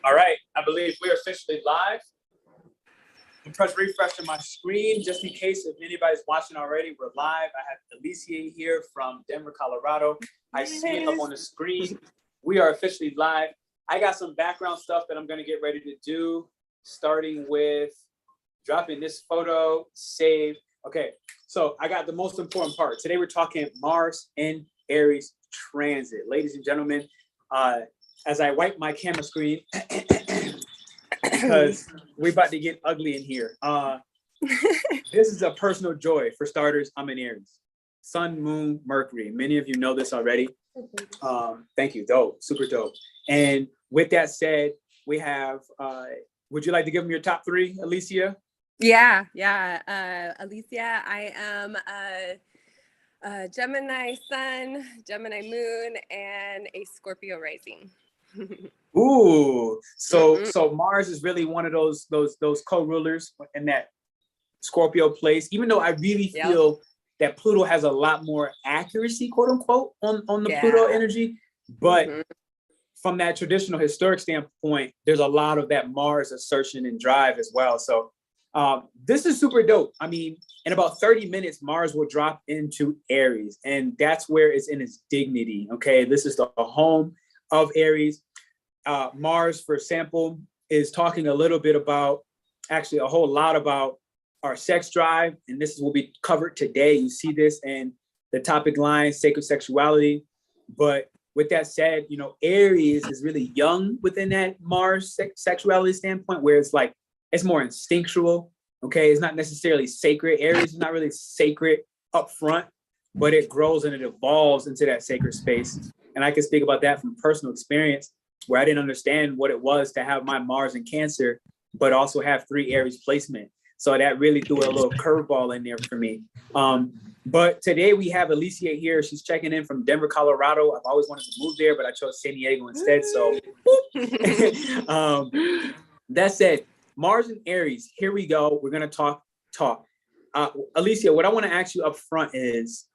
All right, I believe we're officially live. I'm press refresh on my screen just in case if anybody's watching already. We're live. I have Alicia here from Denver, Colorado. I see it up on the screen. We are officially live. I got some background stuff that I'm going to get ready to do, starting with dropping this photo, save. Okay, so I got the most important part. Today we're talking Mars in Aries transit. Ladies and gentlemen, as I wipe my camera screen, because we're about to get ugly in here. This is a personal joy. For starters, I'm in Aries. Sun, Moon, Mercury. Many of you know this already. Thank you. Dope. Super dope. And with that said, we have, would you like to give them your top three, Alicia? Yeah. Alicia, I am a Gemini Sun, Gemini Moon, and a Scorpio rising. Ooh, so Mars is really one of those co-rulers in that Scorpio place. Even though I really feel that Pluto has a lot more accuracy, quote unquote, on the Pluto energy, but from that traditional historic standpoint, there's a lot of that Mars assertion and drive as well. So this is super dope. I mean, in about 30 minutes, Mars will drop into Aries, and that's where it's in its dignity. Okay, this is the home of Aries. Mars, for example, is talking a little bit about, actually a whole lot about our sex drive. And this will be covered today. You see this in the topic line, sacred sexuality. But with that said, you know, Aries is really young within that Mars sexuality standpoint, where it's like, it's more instinctual. Okay. It's not necessarily sacred. Aries is not really sacred up front, but it grows and it evolves into that sacred space. And I can speak about that from personal experience, where I didn't understand what it was to have my Mars in Cancer, but also have 3 Aries placement. So that really threw a little curveball in there for me. But today we have Alicia here. She's checking in from Denver, Colorado. I've always wanted to move there, but I chose San Diego instead. So that said, Mars and Aries, here we go. We're going to talk. Alicia, what I want to ask you up front is,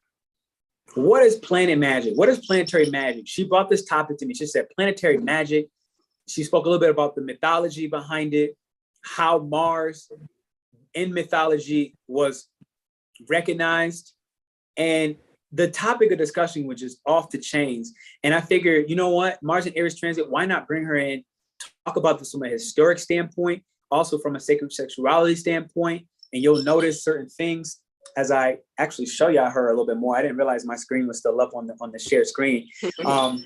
what is planet magic? What is planetary magic? She brought this topic to me. She said planetary magic. She spoke a little bit about the mythology behind it, how Mars in mythology was recognized, and the topic of discussion, which is off the chains. And I figured, you know what, Mars and Aries transit, why not bring her in, talk about this from a historic standpoint, also from a sacred sexuality standpoint, and you'll notice certain things as I actually show y'all her a little bit more. I didn't realize my screen was still up on the shared screen. I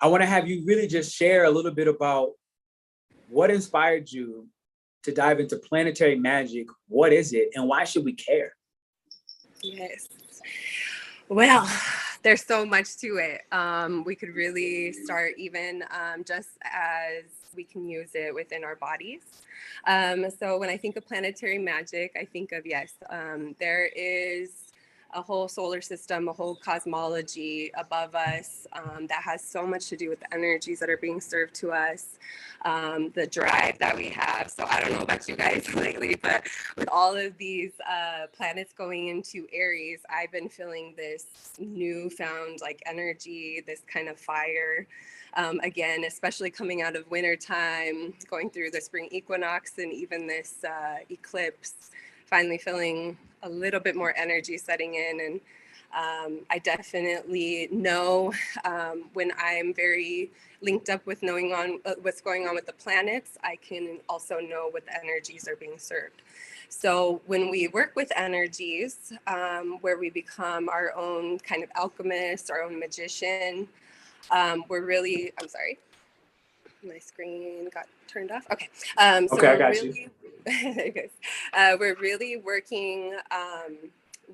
want to have you really just share a little bit about what inspired you to dive into planetary magic. What is it, and why should we care? Yes. Well, there's so much to it. We could really start even just as we can use it within our bodies. So when I think of planetary magic, I think of, there is a whole solar system, a whole cosmology above us that has so much to do with the energies that are being served to us, the drive that we have. So I don't know about you guys lately, but with all of these planets going into Aries, I've been feeling this newfound like energy, this kind of fire. Again, especially coming out of winter time, going through the spring equinox and even this eclipse, finally feeling a little bit more energy setting in. And I definitely know when I'm very linked up with knowing on what's going on with the planets, I can also know what the energies are being served. So when we work with energies, where we become our own kind of alchemist, our own magician, we're really, I'm sorry, my screen got turned off. Okay. So okay, I got you. We're really working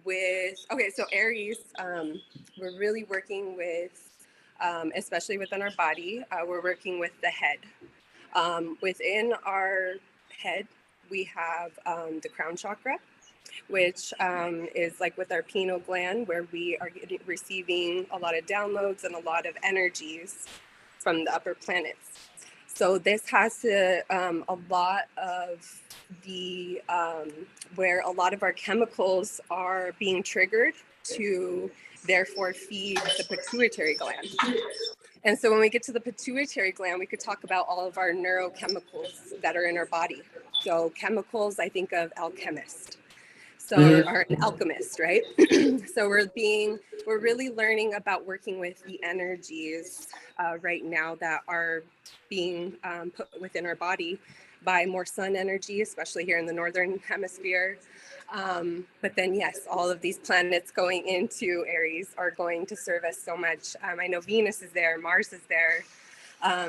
with, so Aries, we're really working with, especially within our body, we're working with the head. Within our head, we have the crown chakra, which is like with our pineal gland, where we are receiving a lot of downloads and a lot of energies from the upper planets. So this has to, a lot of the, where a lot of our chemicals are being triggered to therefore feed the pituitary gland. And so when we get to the pituitary gland, we could talk about all of our neurochemicals that are in our body. So chemicals, I think of alchemist. So, or an alchemist, right? So we're really learning about working with the energies right now that are being put within our body by more sun energy, especially here in the northern hemisphere. But then, yes, all of these planets going into Aries are going to serve us so much. I know Venus is there, Mars is there.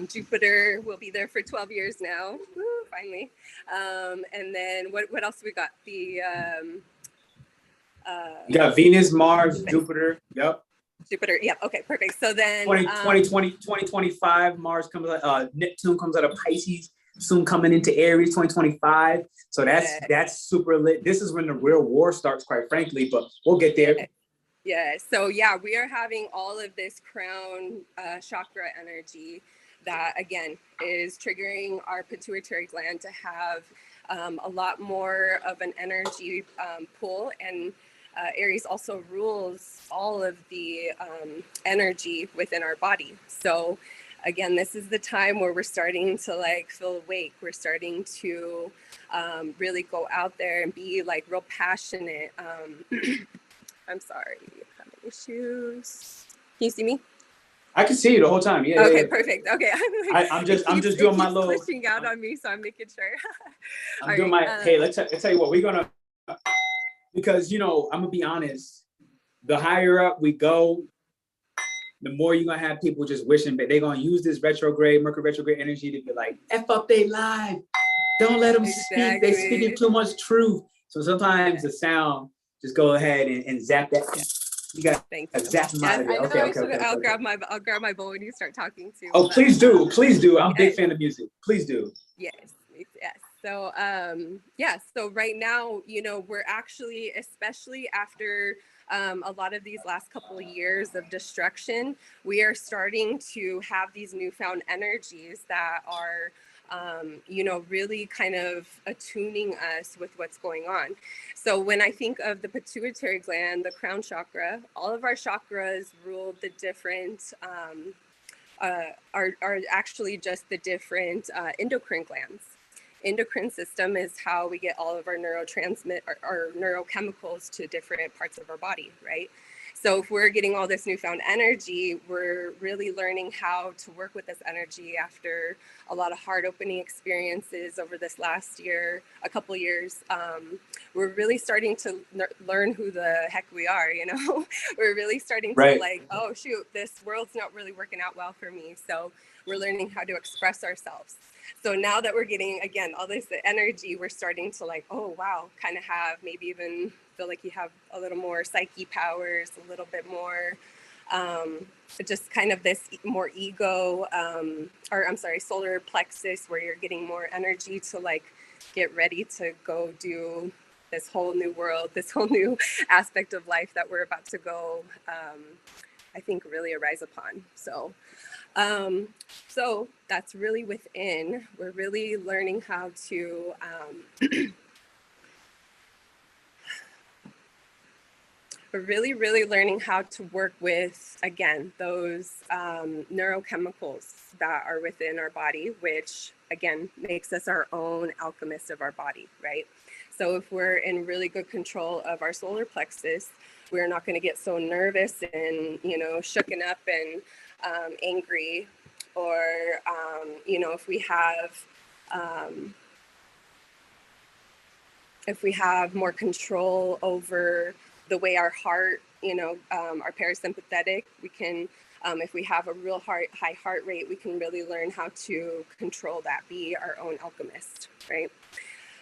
Jupiter will be there for 12 years now. Woo, finally. And then what else we got? You got Venus, Mars, Jupiter. Yep. Jupiter. Yep. Okay, perfect. So then 2025, Mars comes out, Neptune comes out of Pisces, soon coming into Aries 2025. So that's super lit. This is when the real war starts, quite frankly, but we'll get there. Yeah. So yeah, we are having all of this crown chakra energy that again is triggering our pituitary gland to have a lot more of an energy pull, and Aries also rules all of the energy within our body. So again, this is the time where we're starting to like feel awake. We're starting to really go out there and be like real passionate. I'm sorry, having issues. Can you see me? I can see you the whole time. Yeah. Okay, yeah. Perfect. Okay, I'm just doing my little pushing out on me, so I'm making sure. I'm doing my. Hey, let's tell you what we're gonna. Because I'm gonna be honest. The higher up we go, the more you're gonna have people just wishing, but they're gonna use this Mercury retrograde energy to be like, F up they live. Don't let them speak. They speaking too much truth. So sometimes the sound just go ahead and zap that. You got to zap them out of there. Okay. I'll grab my bowl when you start talking too. Oh, please do. I'm a big fan of music. Please do. Yes. So so right now, we're actually, especially after a lot of these last couple of years of destruction, we are starting to have these newfound energies that are really kind of attuning us with what's going on. So when I think of the pituitary gland, the crown chakra, all of our chakras rule the different, are actually just the different endocrine glands. Endocrine system is how we get all of our our neurochemicals to different parts of our body, right? So if we're getting all this newfound energy, we're really learning how to work with this energy after a lot of heart opening experiences over this last year, a couple years. We're really starting to learn who the heck we are, We're really starting to like, oh shoot, this world's not really working out well for me. So we're learning how to express ourselves. So now that we're getting, again, all this energy, we're starting to like, oh, wow, kind of have maybe even feel like you have a little more psyche powers, a little bit more, just kind of this more ego, solar plexus, where you're getting more energy to like get ready to go do this whole new world, this whole new aspect of life that we're about to go, I think, really arise upon. So that's really within. We're really learning how to we're really learning how to work with, again, those neurochemicals that are within our body, which again makes us our own alchemist of our body, right? So if we're in really good control of our solar plexus, we're not going to get so nervous and shooken up and angry, or if we have more control over the way our heart, our parasympathetic, we can, if we have a real high heart rate, we can really learn how to control that, be our own alchemist, right?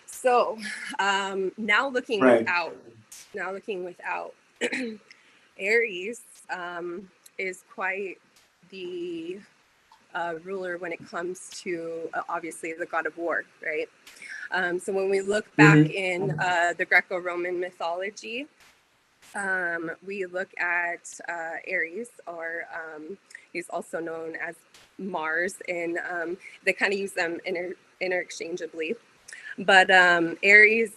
So now looking without, Aries is quite the ruler when it comes to obviously the god of war, right? So when we look back in the Greco-Roman mythology, we look at Aries, or he's also known as Mars, and they kind of use them interchangeably. But Aries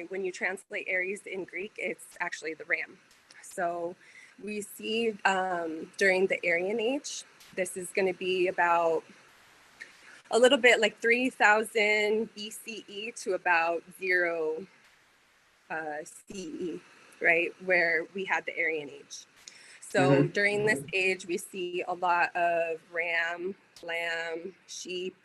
when you translate Aries in Greek, it's actually the ram. So we see during the Aryan age, this is going to be about a little bit like 3000 BCE to about 0 CE, right? Where we had the Aryan age. So during this age, we see a lot of ram, lamb, sheep,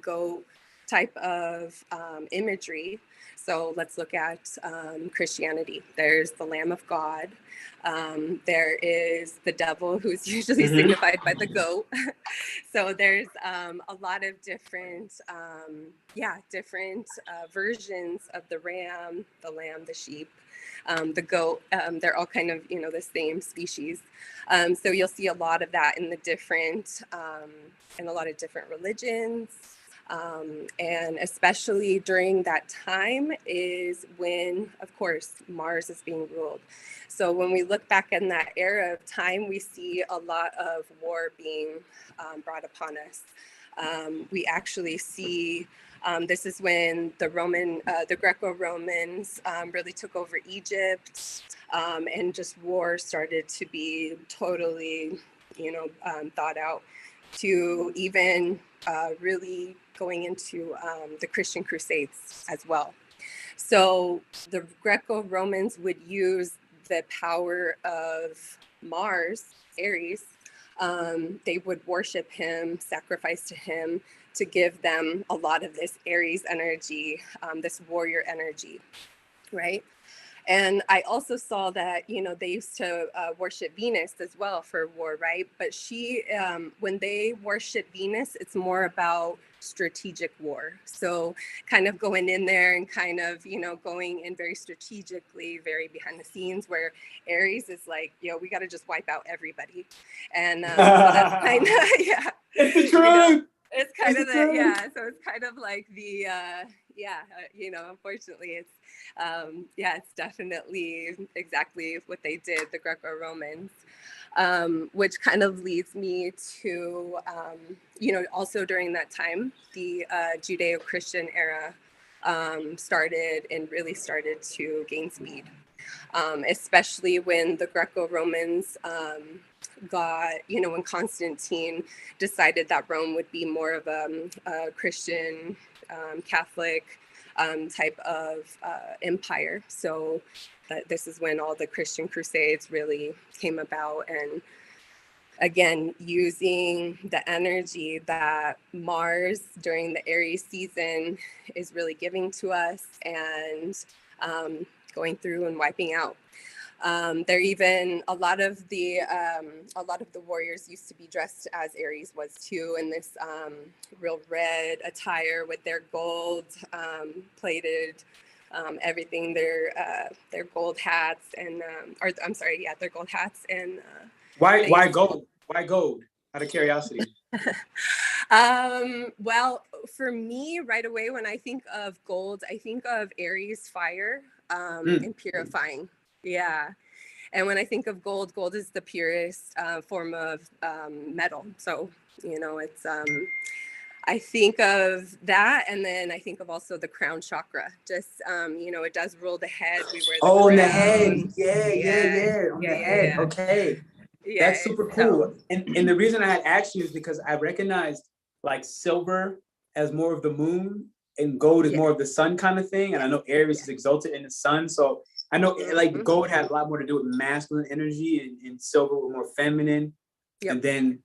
goat type of imagery. So let's look at Christianity. There's the Lamb of God. There is the devil, who's usually signified by the goat. So there's a lot of different, different versions of the ram, the lamb, the sheep, the goat. They're all kind of, the same species. So you'll see a lot of that in the different, in a lot of different religions. And especially during that time is when, of course, Mars is being ruled. So when we look back in that era of time, we see a lot of war being brought upon us. We actually see this is when the Greco-Romans really took over Egypt, and just war started to be totally, thought out, to even really going into the Christian Crusades as well. So the Greco-Romans would use the power of Mars, Aries. They would worship him, sacrifice to him, to give them a lot of this Aries energy, this warrior energy, right? And I also saw that, they used to worship Venus as well for war, right? But she, when they worship Venus, it's more about strategic war. So kind of going in there and kind of, going in very strategically, very behind the scenes, where Aries is like, we got to just wipe out everybody. And so that's kind of, yeah. It's the truth. It's kind of the, yeah. So it's kind of like the, unfortunately it's, it's definitely exactly what they did, the Greco-Romans, which kind of leads me to, also during that time, the Judeo-Christian era started to gain speed, especially when the Greco-Romans got, when Constantine decided that Rome would be more of a Christian, Catholic type of empire. So this is when all the Christian Crusades really came about, and again, using the energy that Mars during the Aries season is really giving to us, and going through and wiping out. There even a lot of the warriors used to be dressed as Aries was too, in this real red attire with their gold plated everything, their gold hats and their gold hats and why gold? Why gold? Out of curiosity. Well, for me, right away when I think of gold, I think of Aries fire and purifying. Yeah. And when I think of gold is the purest form of metal. So, it's, I think of that. And then I think of also the crown chakra. Just, it does rule the head. We wear the crown. On the head. Yeah. On the head. Yeah. Okay. Yeah, that's super cool. And the reason I had asked you is because I recognized like silver as more of the moon and gold is more of the sun kind of thing. And I know Aries is exalted in the sun. So I know like gold had a lot more to do with masculine energy and silver with more feminine. And then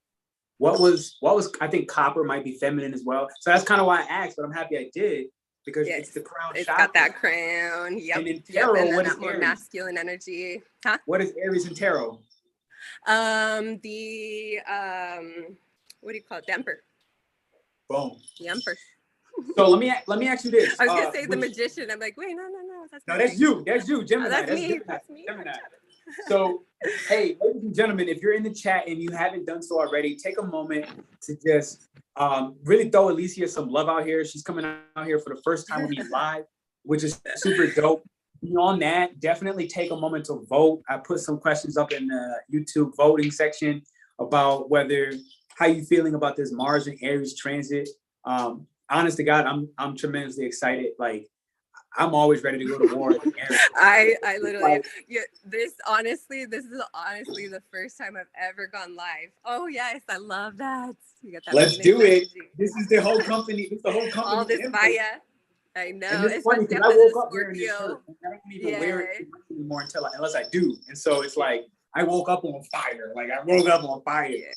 what was I think copper might be feminine as well. So that's kind of why I asked, but I'm happy I did because it's the crown chakra. It's got that crown. Yep. And in tarot, and what is more Aries? masculine energy. Huh? What is Aries in tarot? The what do you call it? The Emperor. Boom. The Emperor. So let me ask you this. I was gonna say the Magician. I'm like, wait, no. That's you. That's you, Gemini. That's me. That's me. Gemini. So, hey, ladies and gentlemen, if you're in the chat and you haven't done so already, take a moment to just really throw Alicia some love out here. She's coming out here for the first time with me live, which is super dope. Beyond that, definitely take a moment to vote. I put some questions up in the YouTube voting section about how you feeling about this Mars and Aries transit. Honest to God, I'm tremendously excited. Like, I'm always ready to go to war. I literally, yeah, this is honestly the first time I've ever gone live. Oh yes, I love that. You got that. Let's do it. This is the whole company. It's the whole company. All this fire. I know. And it's funny because I woke up wearing this shirt. And I don't even wear it anymore unless I do. And so it's like I woke up on fire. Like I woke up on fire. Yes,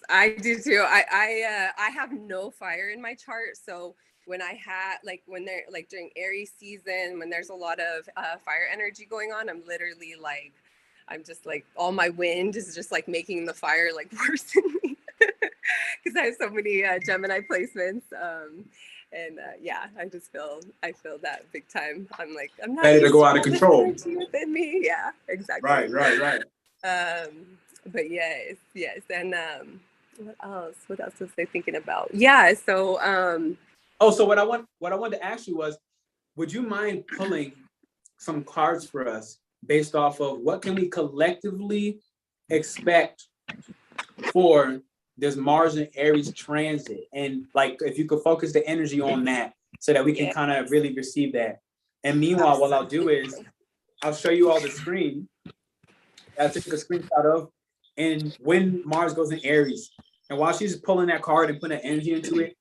I do too. I have no fire in my chart, so when I had when they're like during Aries season, when there's a lot of fire energy going on, I'm literally like, I'm just like all my wind is just like making the fire like worse in me because I have so many Gemini placements. And yeah, I feel that big time. I'm like, I'm not ready to go out of control within me. Yeah, exactly. Right. But yes, and what else was I thinking about? Yeah, so so what I wanted to ask you was, would you mind pulling some cards for us based off of what can we collectively expect for this Mars and Aries transit? And like, if you could focus the energy on that so that we can kind of really receive that. And meanwhile, what I'll do is I'll show you all the screen I took a screenshot of, and when Mars goes in Aries. And while she's pulling that card and putting that energy into it,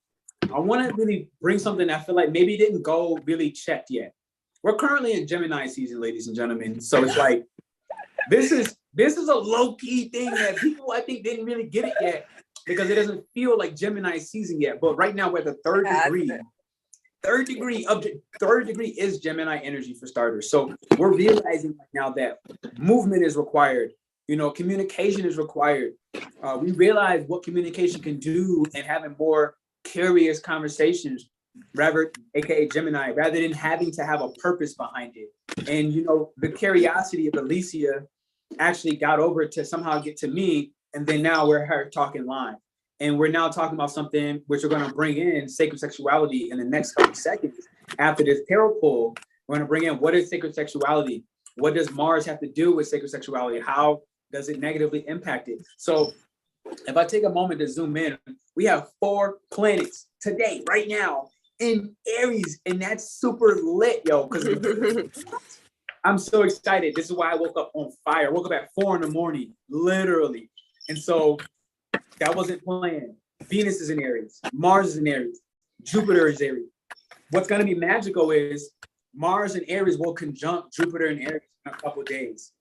I want to really bring something that I feel like maybe didn't go really checked yet. We're currently in Gemini season, ladies and gentlemen. So it's like, this is a low-key thing that people, I think, didn't really get it yet because it doesn't feel like Gemini season yet. But right now we're at the third degree. Third degree is Gemini energy for starters. So we're realizing right now that movement is required. Communication is required. We realize what communication can do and having more curious conversations, aka Gemini, rather than having to have a purpose behind it. And the curiosity of Alicia actually got over to somehow get to me, and then now we're her talking live. And we're now talking about something which we're going to bring in sacred sexuality in the next couple of seconds. After this tarot pull, we're going to bring in what is sacred sexuality? What does Mars have to do with sacred sexuality? How does it negatively impact it? So if I take a moment to zoom in, we have 4 planets today, right now, in Aries. And that's super lit, yo, because I'm so excited. This is why I woke up on fire. I woke up at 4 a.m, literally. And so that wasn't planned. Venus is in Aries. Mars is in Aries. Jupiter is Aries. What's going to be magical is Mars and Aries will conjunct Jupiter and Aries in a couple of days.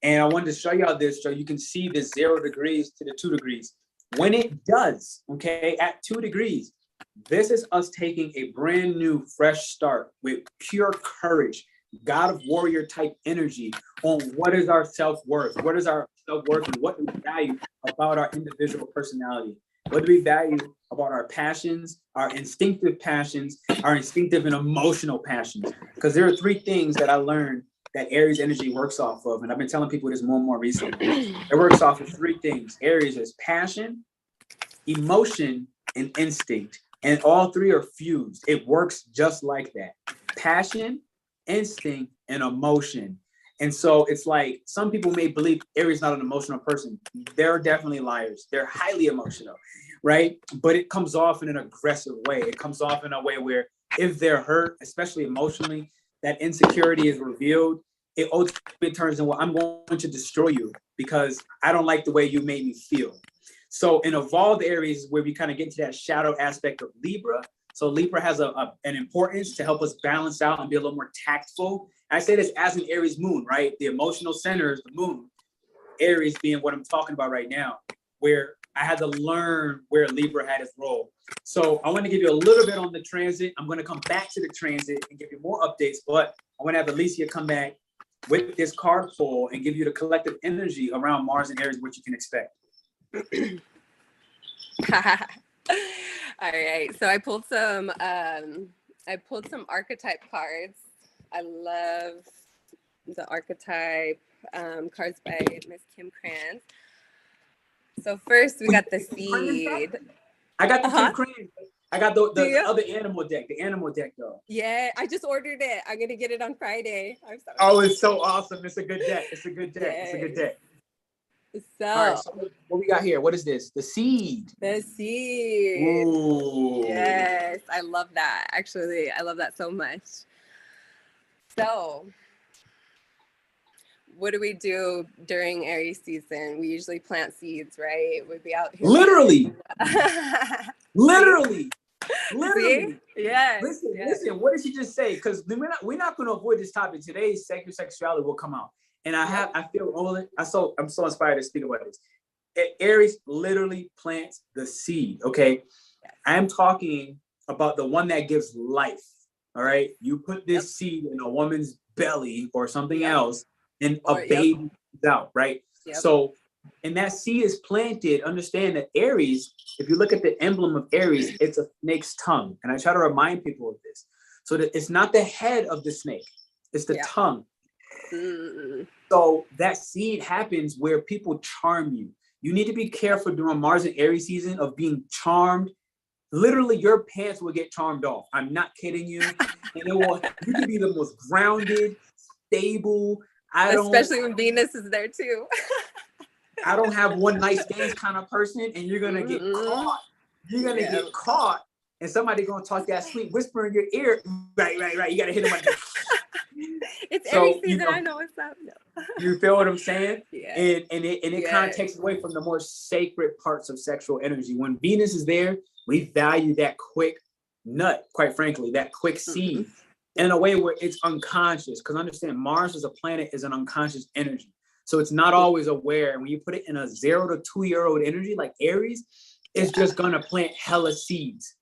And I wanted to show y'all this so you can see the 0 degrees to the 2 degrees. When it does, okay, at 2 degrees, this is us taking a brand new, fresh start with pure courage, God of warrior type energy on what is our self-worth, what is our self-worth, and what do we value about our individual personality? What do we value about our passions, our instinctive passions, our instinctive and emotional passions? Because there are 3 things that I learned that Aries energy works off of, and I've been telling people this more and more recently. It works off of 3 things. Aries is passion, emotion, and instinct. And all 3 are fused. It works just like that. Passion, instinct, and emotion. And so it's like, some people may believe Aries is not an emotional person. They're definitely liars. They're highly emotional, right? But it comes off in an aggressive way. It comes off in a way where if they're hurt, especially emotionally, that insecurity is revealed. It ultimately turns into, well, I'm going to destroy you because I don't like the way you made me feel. So in evolved Aries, where we kind of get to that shadow aspect of Libra. So Libra has an importance to help us balance out and be a little more tactful. I say this as an Aries moon, right? The emotional center is the moon. Aries being what I'm talking about right now, where I had to learn where Libra had its role. So I want to give you a little bit on the transit. I'm going to come back to the transit and give you more updates, but I want to have Alicia come back with this card pull and give you the collective energy around Mars and Aries, what you can expect. All right, so I pulled some archetype cards. I love the archetype cards by Miss Kim Kranz. So first we got the seed. I got the Kim Kranz. I got the other animal deck though. Yeah, I just ordered it. I'm gonna get it on Friday. I'm sorry. Oh, it's so awesome. It's a good deck. Yes. So, all right, so what we got here? What is this? The seed. The seed. Ooh. Yes, I love that. Actually, I love that so much. So what do we do during Aries season? We usually plant seeds, right? We'd be out here. Literally. Literally. Literally. See? Yes. Listen, what did she just say? Because we're not going to avoid this topic. Today's sacred sexuality will come out. And I'm so inspired to speak about this. Aries literally plants the seed, okay? Yes. I'm talking about the one that gives life, all right? You put this seed in a woman's belly or something else, and a baby comes out, right? So, and that seed is planted. Understand that Aries, if you look at the emblem of Aries, it's a snake's tongue. And I try to remind people of this. So that it's not the head of the snake, it's the tongue. So that seed happens where people charm you. You need to be careful during Mars and Aries season of being charmed. Literally, your pants will get charmed off. I'm not kidding you. And you can be the most grounded, stable. Especially when Venus is there too. I don't have one night stands kind of person, and you're gonna get caught. You're gonna get caught, and somebody gonna talk that sweet whisper in your ear. Right. You gotta hit them like that. It's Aries season. I know what's up. No. You feel what I'm saying? Yeah. And it kind of takes away from the more sacred parts of sexual energy. When Venus is there, we value that quick nut, quite frankly, that quick seed, in a way where it's unconscious. Because understand, Mars as a planet is an unconscious energy. So it's not always aware. And when you put it in a 0 to 2 year old energy like Aries, it's just gonna plant hella seeds.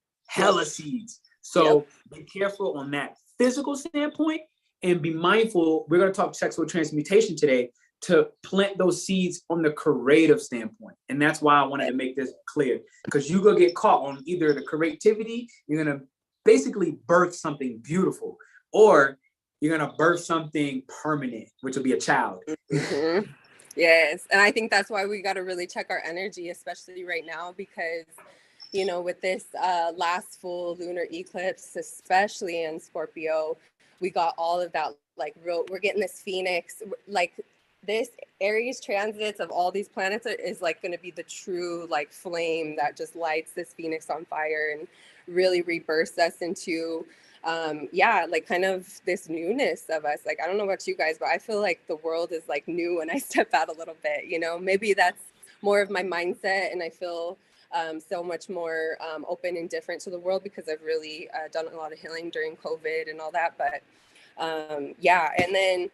So be careful on that physical standpoint. And be mindful, we're going to talk sexual transmutation today, to plant those seeds on the creative standpoint. And that's why I wanted to make this clear, because you're going to get caught on either the creativity, you're going to basically birth something beautiful, or you're going to birth something permanent, which will be a child. Yes. And I think that's why we got to really check our energy, especially right now, because, you know, with this last full lunar eclipse, especially in Scorpio, we got all of that, like, we're getting this Phoenix, like this Aries transits of all these planets is like going to be the true like flame that just lights this Phoenix on fire and really rebirths us into, like kind of this newness of us. Like, I don't know about you guys, but I feel like the world is like new when I step out a little bit, you know, maybe that's more of my mindset. And I feel so much more open and different to the world because I've really done a lot of healing during COVID and all that. But and then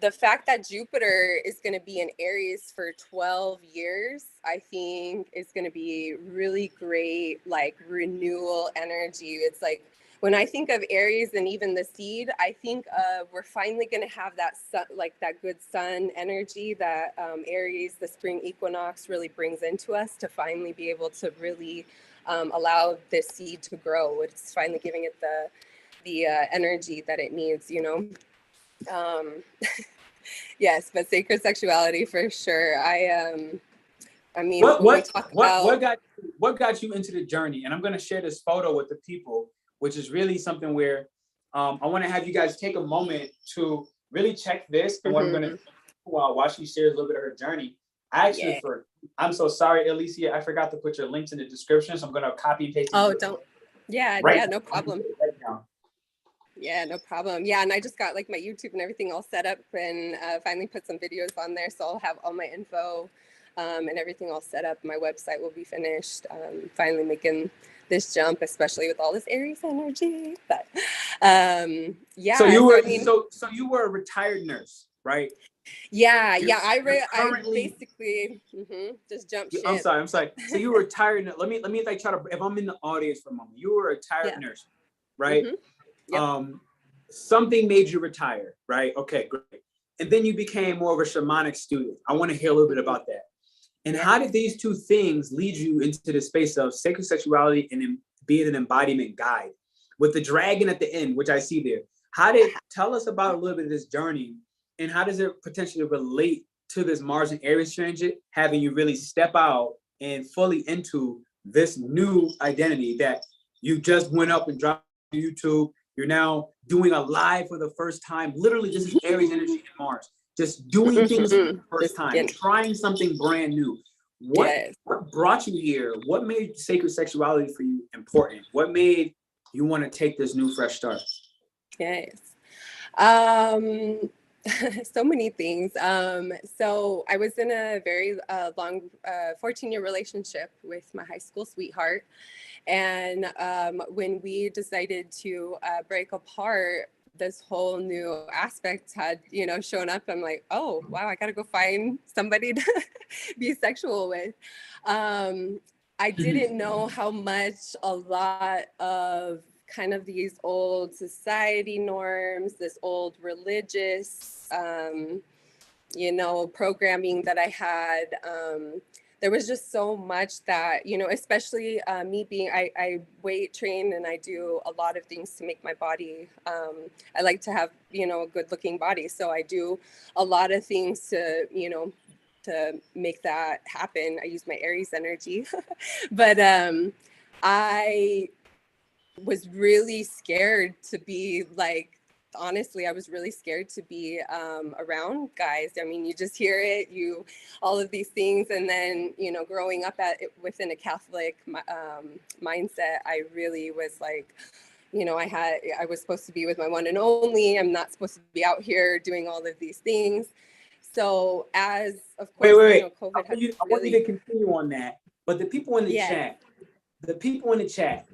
the fact that Jupiter is going to be in Aries for 12 years, I think is going to be really great, like renewal energy. It's like, when I think of Aries and even the seed, I think we're finally going to have that sun, like that good sun energy that Aries, the spring equinox, really brings into us, to finally be able to really allow this seed to grow. It's finally giving it the energy that it needs, you know. Yes, but sacred sexuality for sure. I mean, what got you into the journey? And I'm going to share this photo with the people, which is really something where I want to have you guys take a moment to really check this. And what I'm going to do while she shares a little bit of her journey. I'm so sorry, Alicia, I forgot to put your links in the description, so I'm going to copy and paste. No problem. Right now. Yeah, no problem. Yeah, and I just got like my YouTube and everything all set up, and finally put some videos on there, so I'll have all my info and everything all set up. My website will be finished. Finally making this jump, especially with all this Aries energy. But So you were a retired nurse, right? Yeah. I basically just jumped ship. I'm sorry. So you were a retired. Let me like try to. If I'm in the audience for a moment, you were a retired nurse, right? Yep. Something made you retire, right? Okay, great. And then you became more of a shamanic student. I want to hear a little bit about that. And how did these two things lead you into the space of sacred sexuality and being an embodiment guide with the dragon at the end, which I see there? Tell us about a little bit of this journey, and how does it potentially relate to this Mars and Aries transit, having you really step out and fully into this new identity that you just went up and dropped on YouTube. You're now doing a live for the first time. Literally, this is Aries energy and Mars. Just doing things for the first time, trying something brand new. What brought you here? What made sacred sexuality for you important? What made you want to take this new, fresh start? Yes. So many things. So I was in a very long 14-year relationship with my high school sweetheart. And when we decided to break apart, this whole new aspect had, shown up. I'm like, oh, wow, I got to go find somebody to be sexual with. I didn't know how much a lot of kind of these old society norms, this old religious, programming that I had. There was just so much that, especially me being, I weight train and I do a lot of things to make my body. I like to have, a good looking body. So I do a lot of things to make that happen. I use my Aries energy, but I was really scared to be like, honestly, I was really scared to be around guys. I mean, you just hear it, all of these things. And then, growing up within a Catholic mindset, I really was like, I was supposed to be with my one and only. I'm not supposed to be out here doing all of these things. So as, of course, wait. COVID has I want you to continue on that. But the people in the chat,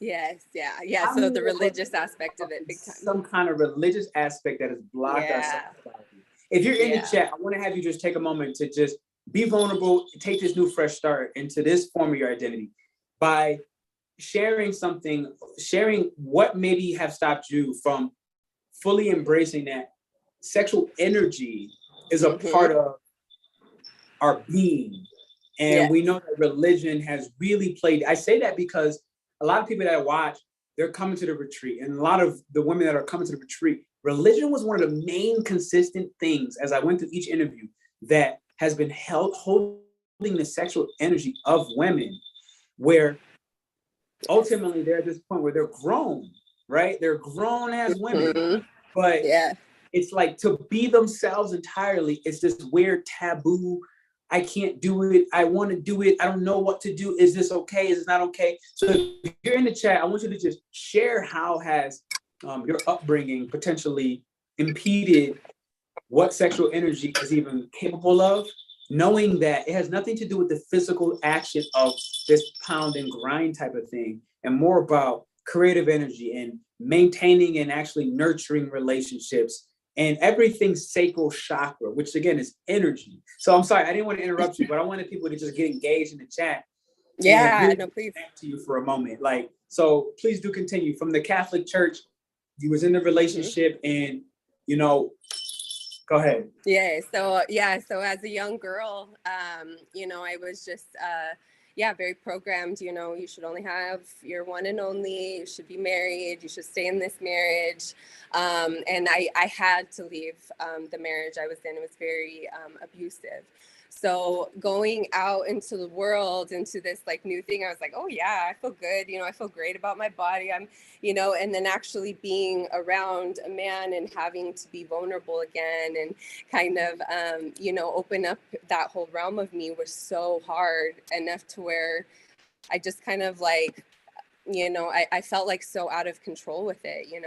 Yes, yeah. So the religious aspect of it, big time. Some kind of religious aspect that has blocked our sexuality. If you're in the chat, I want to have you just take a moment to just be vulnerable, take this new fresh start into this form of your identity by sharing what maybe have stopped you from fully embracing that sexual energy is a part of our being. And we know that religion has really played. I say that because a lot of people that I watch, they're coming to the retreat. And a lot of the women that are coming to the retreat, religion was one of the main consistent things as I went through each interview that has been holding the sexual energy of women, where ultimately they're at this point where they're grown, right? They're grown as women, but it's like to be themselves entirely. It's this weird taboo. I can't do it. I want to do it. I don't know what to do. Is this okay? Is it not okay? So if you're in the chat, I want you to just share how has your upbringing potentially impeded what sexual energy is even capable of, knowing that it has nothing to do with the physical action of this pound and grind type of thing, and more about creative energy and maintaining and actually nurturing relationships and everything sacral chakra, which again is energy. So I'm sorry, I didn't want to interrupt you, but I wanted people to just get engaged in the chat. Yeah, really no, please. Back to you for a moment. So please do continue. From the Catholic Church, you was in the relationship and, go ahead. So as a young girl, I was just, very programmed, you should only have your one and only, you should be married, you should stay in this marriage. And I had to leave the marriage I was in. It was very abusive. So going out into the world, into this like new thing, I was like, oh yeah, I feel good. I feel great about my body. I'm, and then actually being around a man and having to be vulnerable again and kind of, open up that whole realm of me was so hard, enough to where I just kind of like, I felt like so out of control with it, and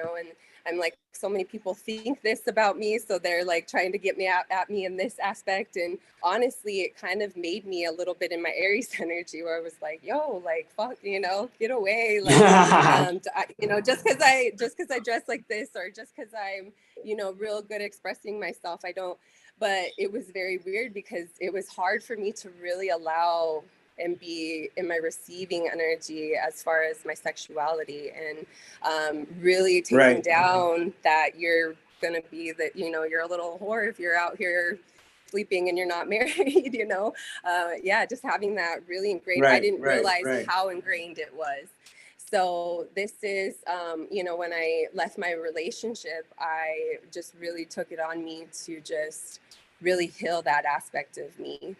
I'm like, so many people think this about me. So they're like trying to get me at me in this aspect. And honestly, it kind of made me a little bit in my Aries energy where I was like, yo, like, fuck, get away. Like, just cause I dress like this, or just cause I'm, real good expressing myself. But it was very weird because it was hard for me to really allow and be in my receiving energy as far as my sexuality, and really taking down that you're gonna be that, you're a little whore if you're out here sleeping and you're not married, just having that really ingrained. I didn't realize how ingrained it was. So this is, when I left my relationship, I just really took it on me to just really heal that aspect of me.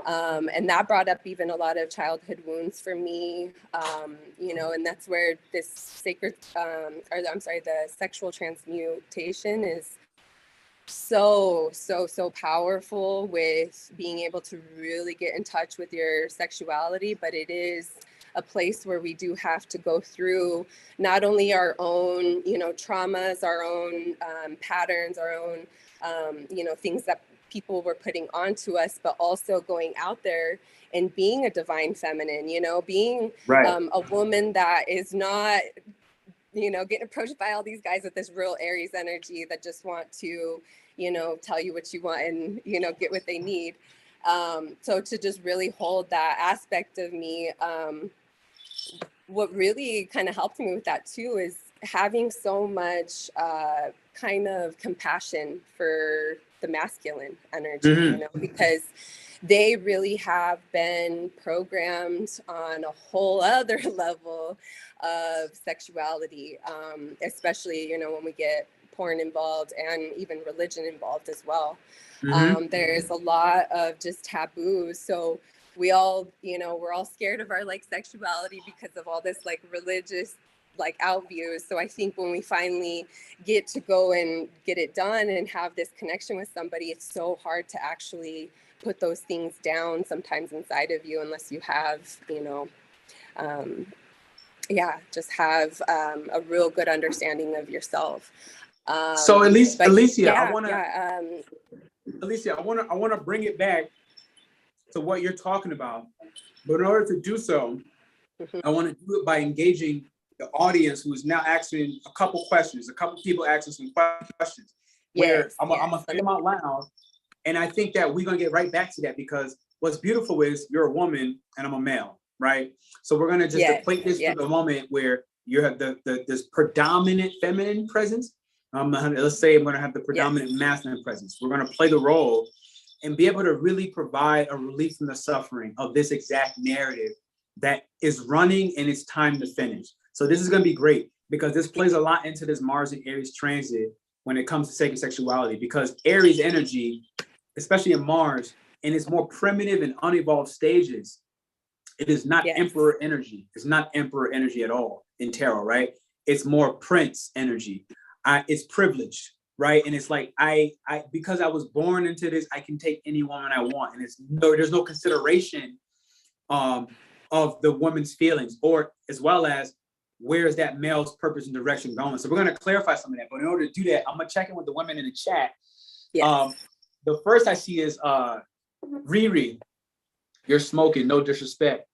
And that brought up even a lot of childhood wounds for me, and that's where this the sexual transmutation is so powerful with being able to really get in touch with your sexuality. But it is a place where we do have to go through not only our own, you know, traumas, our own patterns, our own, you know, things that people were putting onto us, but also going out there and being a divine feminine, you know, being a woman that is not, you know, getting approached by all these guys with this real Aries energy that just want to, you know, tell you what you want and, you know, get what they need. So to just really hold that aspect of me, what really kind of helped me with that too is having so much kind of compassion for the masculine energy, you know, because they really have been programmed on a whole other level of sexuality, especially, you know, when we get porn involved and even religion involved as well. There's a lot of just taboos. So we all, you know, we're all scared of our like sexuality because of all this like religious like out views. So I think when we finally get to go and get it done and have this connection with somebody, it's so hard to actually put those things down sometimes inside of you unless you have, you know, just have a real good understanding of yourself. So Alicia, yeah, Alicia, I want to bring it back to what you're talking about, but in order to do so, I want to do it by engaging the audience, who is now asking a couple questions. A couple people asking some questions. Where I'm gonna say them out loud, and I think that we're gonna get right back to that, because what's beautiful is you're a woman and I'm a male, right? So we're gonna just equate this to the moment where you have this predominant feminine presence. Let's say I'm gonna have the predominant masculine presence. We're gonna play the role and be able to really provide a relief from the suffering of this exact narrative that is running and it's time to finish. So this is going to be great, because this plays a lot into this Mars and Aries transit when it comes to sacred sexuality, because Aries energy, especially in Mars, in its more primitive and unevolved stages, it is not emperor energy. It's not emperor energy at all in tarot, right? It's more prince energy. It's privileged, right? And it's like, I because I was born into this, I can take any woman I want. And there's no consideration of the woman's feelings, or as well as where is that male's purpose and direction going. So we're going to clarify some of that. But in order to do that, I'm going to check in with the women in the chat. The first I see is Riri. You're smoking, no disrespect.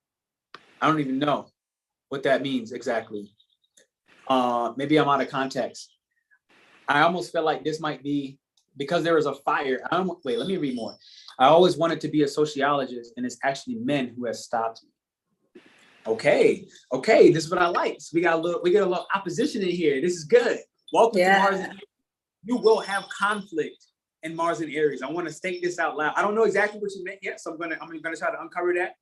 I don't even know what that means exactly. Maybe I'm out of context. I almost feel like this might be because there is a fire. Wait, let me read more. I always wanted to be a sociologist, and it's actually men who have stopped me. Okay, this is what I like. So we get a little opposition in here. This is good. Welcome to Mars and Aries. You will have conflict in Mars and Aries. I want to state this out loud. I don't know exactly what you meant yet, so I'm gonna try to uncover that.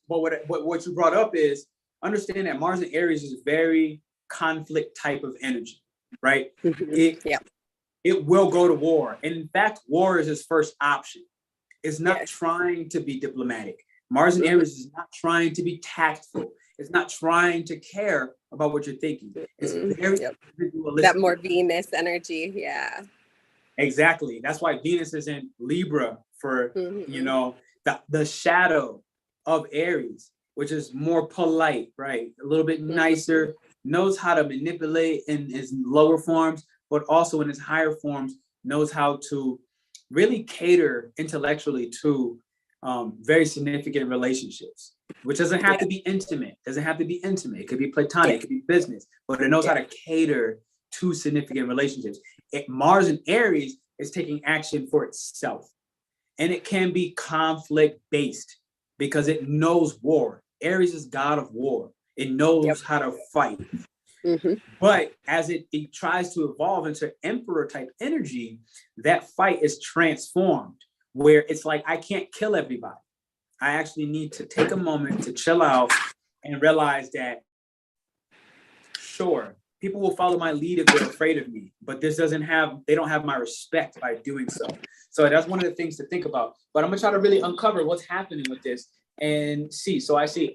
But what you brought up is understand that Mars and Aries is a very conflict type of energy, right? It will go to war. And in fact, war is his first option. It's not trying to be diplomatic. Mars and Aries is not trying to be tactful. It's not trying to care about what you're thinking. It's very individualistic. That more Venus energy, Exactly. That's why Venus is in Libra for, you know, the shadow of Aries, which is more polite, right? A little bit nicer, knows how to manipulate in his lower forms, but also in his higher forms, knows how to really cater intellectually to very significant relationships, which doesn't have to be intimate. It could be platonic, it could be business, but it knows how to cater to significant relationships. Mars and Aries is taking action for itself. And it can be conflict based because it knows war. Aries is god of war. It knows how to fight. But as it tries to evolve into emperor type energy, that fight is transformed, where it's like, I can't kill everybody. I actually need to take a moment to chill out and realize that, sure, people will follow my lead if they're afraid of me, but they don't have my respect by doing so. So that's one of the things to think about. But I'm gonna try to really uncover what's happening with this and see. So I see,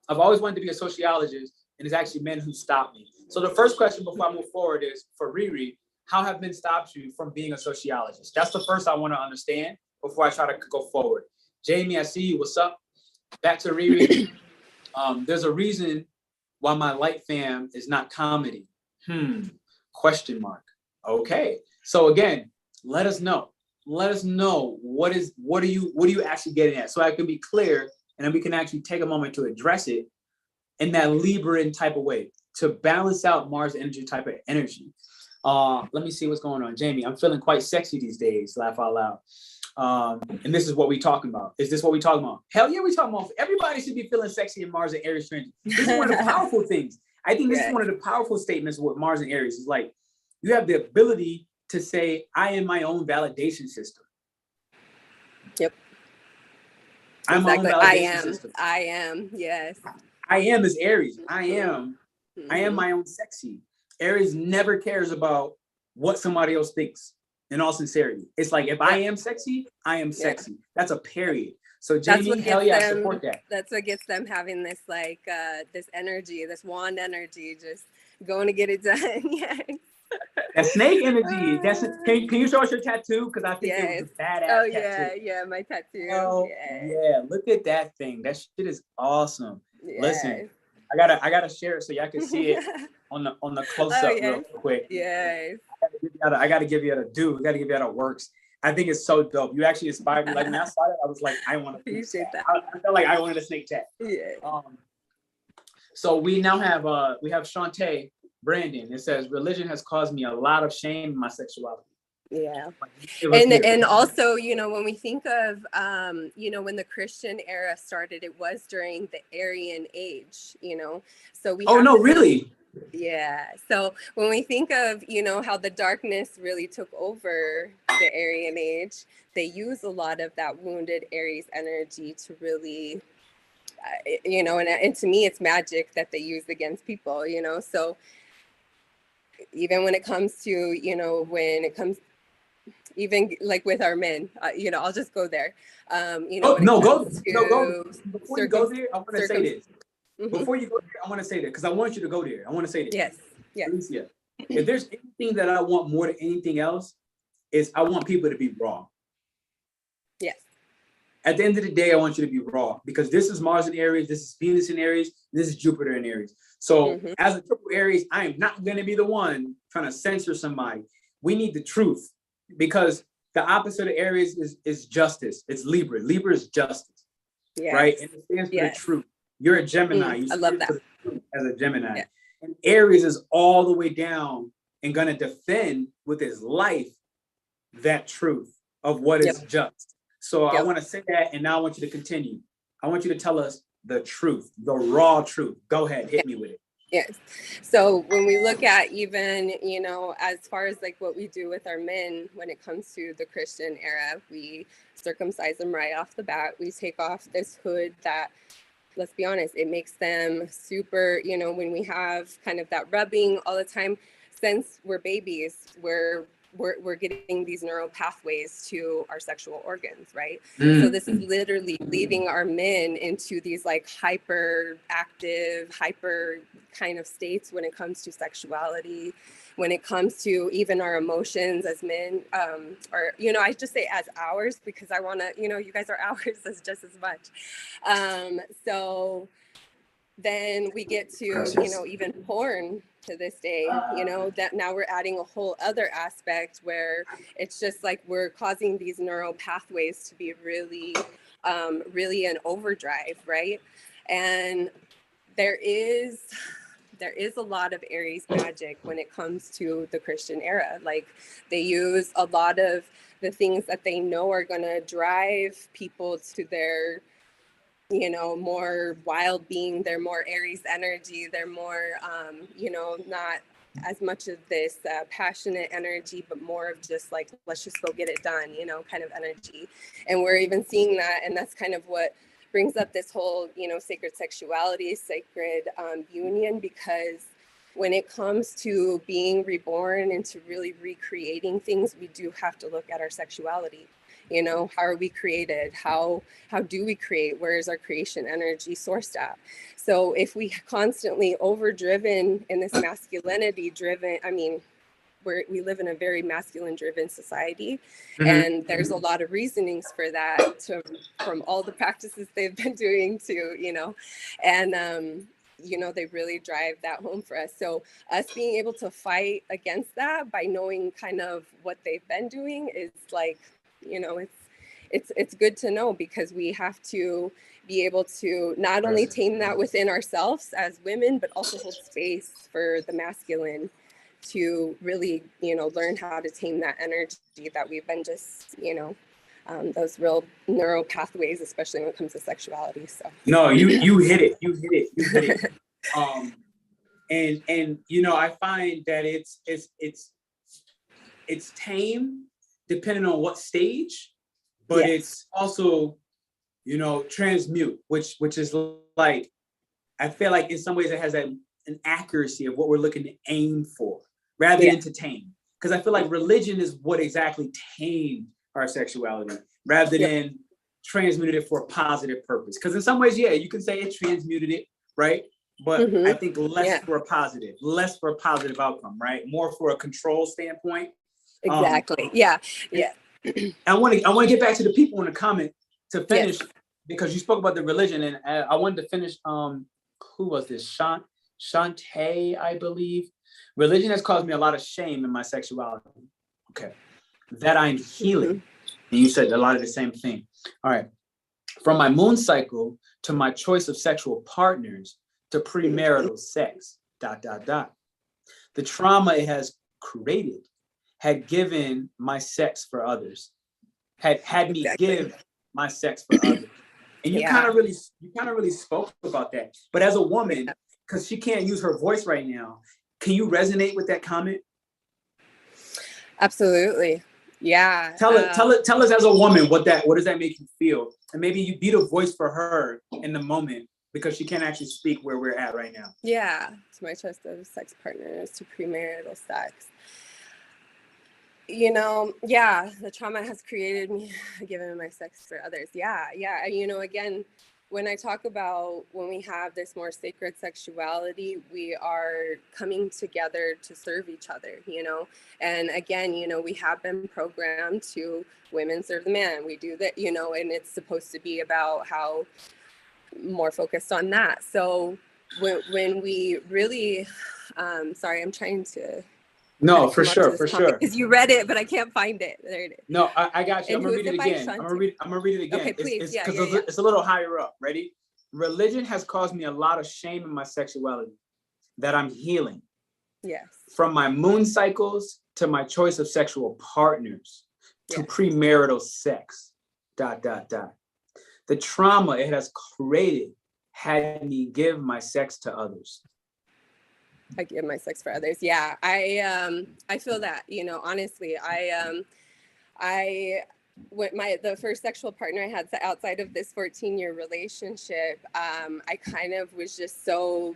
I've always wanted to be a sociologist, and it's actually men who stopped me. So the first question before I move forward is for Riri, how have men stopped you from being a sociologist? That's the first I want to understand before I try to go forward. Jamie, I see you. What's up? Back to Riri. There's a reason why my light fam is not comedy. Question mark. Okay. So again, let us know. Let us know what are you actually getting at, so I can be clear, and then we can actually take a moment to address it in that Libran type of way to balance out Mars energy type of energy. Let me see what's going on. Jamie, I'm feeling quite sexy these days, laugh out loud. And this is what we talking about. Is this what we talking about? Hell yeah, we talking about. Everybody should be feeling sexy in Mars and Aries transit. This is one of the powerful things. I think this is one of the powerful statements with Mars and Aries. Is like, you have the ability to say, I am my own validation system. Yep. I'm my own validation system. I am, yes. I am is Aries. I am my own sexy. Aries never cares about what somebody else thinks, in all sincerity. It's like, if I am sexy, I am sexy. That's a period. So Jamie, hell yeah, I support that. That's what gets them having this like this energy, this wand energy, just going to get it done. Yes. That snake energy. Can you show us your tattoo? Because I think it was a badass tattoo. Yeah, my tattoo. Oh, yeah, look at that thing. That shit is awesome. Listen, I gotta share it so y'all can see it on the close up real quick. Yes. I gotta give you a works. I think it's so dope. You actually inspired me. Like, when I saw it, I was like, I want to appreciate that. I felt like I wanted a snake tat. Yeah. So we now have Shantae Brandon. It says, religion has caused me a lot of shame in my sexuality. Yeah. And also, you know, when we think of, you know, when the Christian era started, it was during the Aryan age, you know, so we. Oh, no, really? Yeah. So when we think of, you know, how the darkness really took over the Aryan age, they use a lot of that wounded Aries energy to really, you know, and to me, it's magic that they use against people, you know, so even when it comes to, you know, even like with our men, you know, I'll just go there. You know, go. Before you go there, I want to say this. Before you go there, I want to say that because I want you to go there. I want to say this. Yes. Alicia, if there's anything that I want more than anything else, is I want people to be raw. Yes. At the end of the day, I want you to be raw, because this is Mars in Aries, this is Venus in Aries, this is Jupiter in Aries. So as a triple Aries, I am not going to be the one trying to censor somebody. We need the truth, because the opposite of Aries is justice. It's Libra. Libra is justice, right? And it stands for the truth. You're a Gemini. You I love that. As a Gemini. Yeah. And Aries is all the way down and going to defend with his life that truth of what is just. So I want to say that, and now I want you to continue. I want you to tell us the truth, the raw truth. Go ahead, hit me with it. Yes. So when we look at even, you know, as far as like what we do with our men, when it comes to the Christian era, we circumcise them right off the bat. We take off this hood that, let's be honest, it makes them super, you know, when we have kind of that rubbing all the time, since we're babies, we're getting these neural pathways to our sexual organs, right? So this is literally leading our men into these like hyper active, hyper kind of states when it comes to sexuality, when it comes to even our emotions as men, or, you know, I just say as ours, because I want to, you know, you guys are ours as just as much. So then we get to, you know, even porn to this day, you know, that now we're adding a whole other aspect where it's just like we're causing these neural pathways to be really, really in overdrive, right? And there is a lot of Aries magic when it comes to the Christian era. Like, they use a lot of the things that they know are going to drive people to their, you know, more wild being, they're more Aries energy, they're more, you know, not as much of this passionate energy, but more of just like, let's just go get it done, you know, kind of energy. And we're even seeing that, and that's kind of what brings up this whole, you know, sacred sexuality, sacred union, because when it comes to being reborn and to really recreating things, we do have to look at our sexuality. You know, how are we created? How do we create? Where is our creation energy sourced at? So if we constantly overdriven in this masculinity driven, I mean, we live in a very masculine driven society, and there's a lot of reasonings for that, from all the practices they've been doing to, and they really drive that home for us. So us being able to fight against that by knowing kind of what they've been doing is like, it's good to know, because we have to be able to not only tame that within ourselves as women, but also hold space for the masculine to really, learn how to tame that energy that we've been just, those real neural pathways, especially when it comes to sexuality. So no, you hit it. And I find that it's tame depending on what stage, but it's also, transmute, which is like, I feel like in some ways it has an accuracy of what we're looking to aim for rather than to tame. Because I feel like religion is what exactly tamed our sexuality rather than transmuted it for a positive purpose. Because in some ways, you can say it transmuted it, right? But I think less for a positive outcome, right? More for a control standpoint. Exactly. I want to get back to the people in the comment to finish, because you spoke about the religion, and I wanted to finish. Who was this? Shantae, I believe. Religion has caused me a lot of shame in my sexuality. Okay, that I'm healing, and you said a lot of the same thing. All right, from my moon cycle to my choice of sexual partners to premarital sex. ... The trauma it has created had given my sex for others. Had me give my sex for others. And you kind of really spoke about that. But as a woman, because she can't use her voice right now, can you resonate with that comment? Absolutely. Yeah. Tell us as a woman what does that make you feel? And maybe you be the voice for her in the moment, because she can't actually speak where we're at right now. Yeah. To my choice of sex partners, to premarital sex. The trauma has created me giving my sex for others. Yeah. Again, when I talk about when we have this more sacred sexuality, we are coming together to serve each other, and again, we have been programmed to women serve the man. We do that, and it's supposed to be about how more focused on that. So when we really, sorry, I'm trying to. No, for sure. Because you read it, but I can't find it. There it is. No, I got you. I'm gonna read it again. I'm gonna read it again. Okay, please. It's a little higher up. Ready? Religion has caused me a lot of shame in my sexuality that I'm healing. Yes. From my moon cycles to my choice of sexual partners to premarital sex. ... The trauma it has created had me give my sex to others. I give my sex for others. Yeah, I feel that. Honestly, the first sexual partner I had outside of this 14-year relationship, I kind of was just so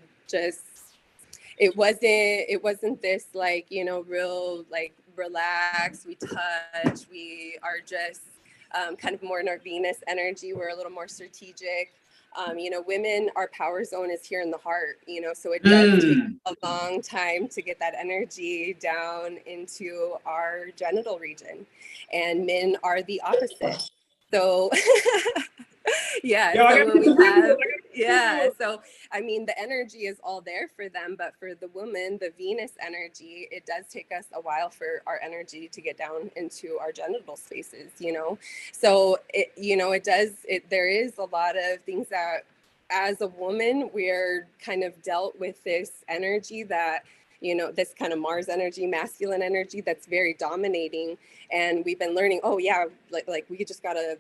it wasn't this like, real like relax, we touch, we are just kind of more in our Venus energy. We're a little more strategic. Women, our power zone is here in the heart, so it does take a long time to get that energy down into our genital region, and men are the opposite. So so I mean, the energy is all there for them, but for the woman, the Venus energy, it does take us a while for our energy to get down into our genital spaces, so there is a lot of things that as a woman we're kind of dealt with this energy that, this kind of Mars energy, masculine energy that's very dominating. And we've been learning, like we just gotta,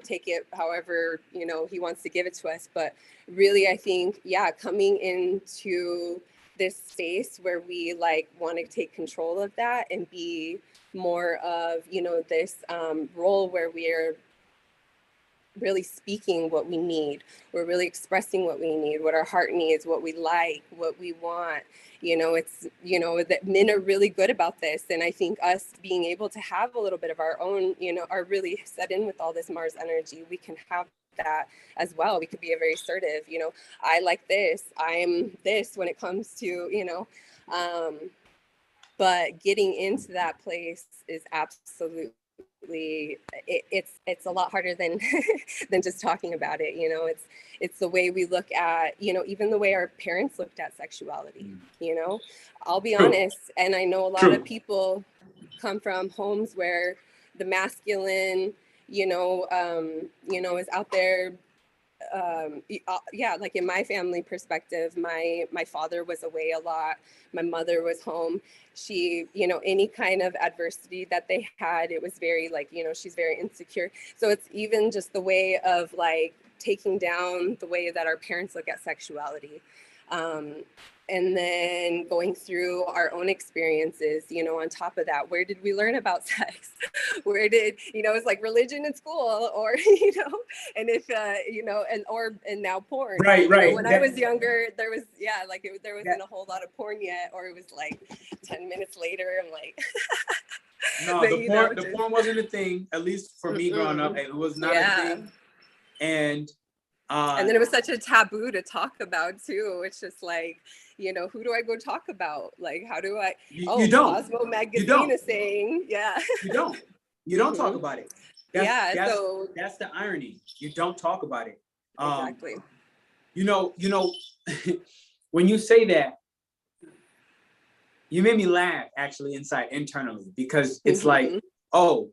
take it however, he wants to give it to us. But really, I think, coming into this space where we like want to take control of that and be more of, this role where we're really speaking what we need. We're really expressing what we need, what our heart needs, what we like, what we want. It's, that men are really good about this. And I think us being able to have a little bit of our own, are really set in with all this Mars energy, we can have that as well. We could be a very assertive, I like this, I'm this when it comes to, but getting into that place is absolutely, it's a lot harder than than just talking about it. You know, it's the way we look at, you know, even the way our parents looked at sexuality. You know, I'll be honest, and I know a lot of people come from homes where the masculine, you know, is out there. Yeah, like in my family perspective, my father was away a lot. My mother was home. She, you know, any kind of adversity that they had, it was very like, you know, she's very insecure. So it's even just the way of like taking down the way that our parents look at sexuality. And then going through our own experiences, you know, on top of that, where did we learn about sex? Where did, you know, it's like religion in school, or, you know, and if, you know, and now porn. Right. You know, when I was younger, there was, yeah, like there wasn't a whole lot of porn yet, or it was like 10 minutes later, I'm like. No, the porn wasn't a thing, at least for me growing up. It was not a thing. And then it was such a taboo to talk about too. It's just like, you know, who do I go talk about? Like, how do I? You don't. Cosmo magazine is saying, yeah. You don't talk about it. So that's the irony. You don't talk about it. Exactly. You know, when you say that, you made me laugh actually internally, because it's like, oh,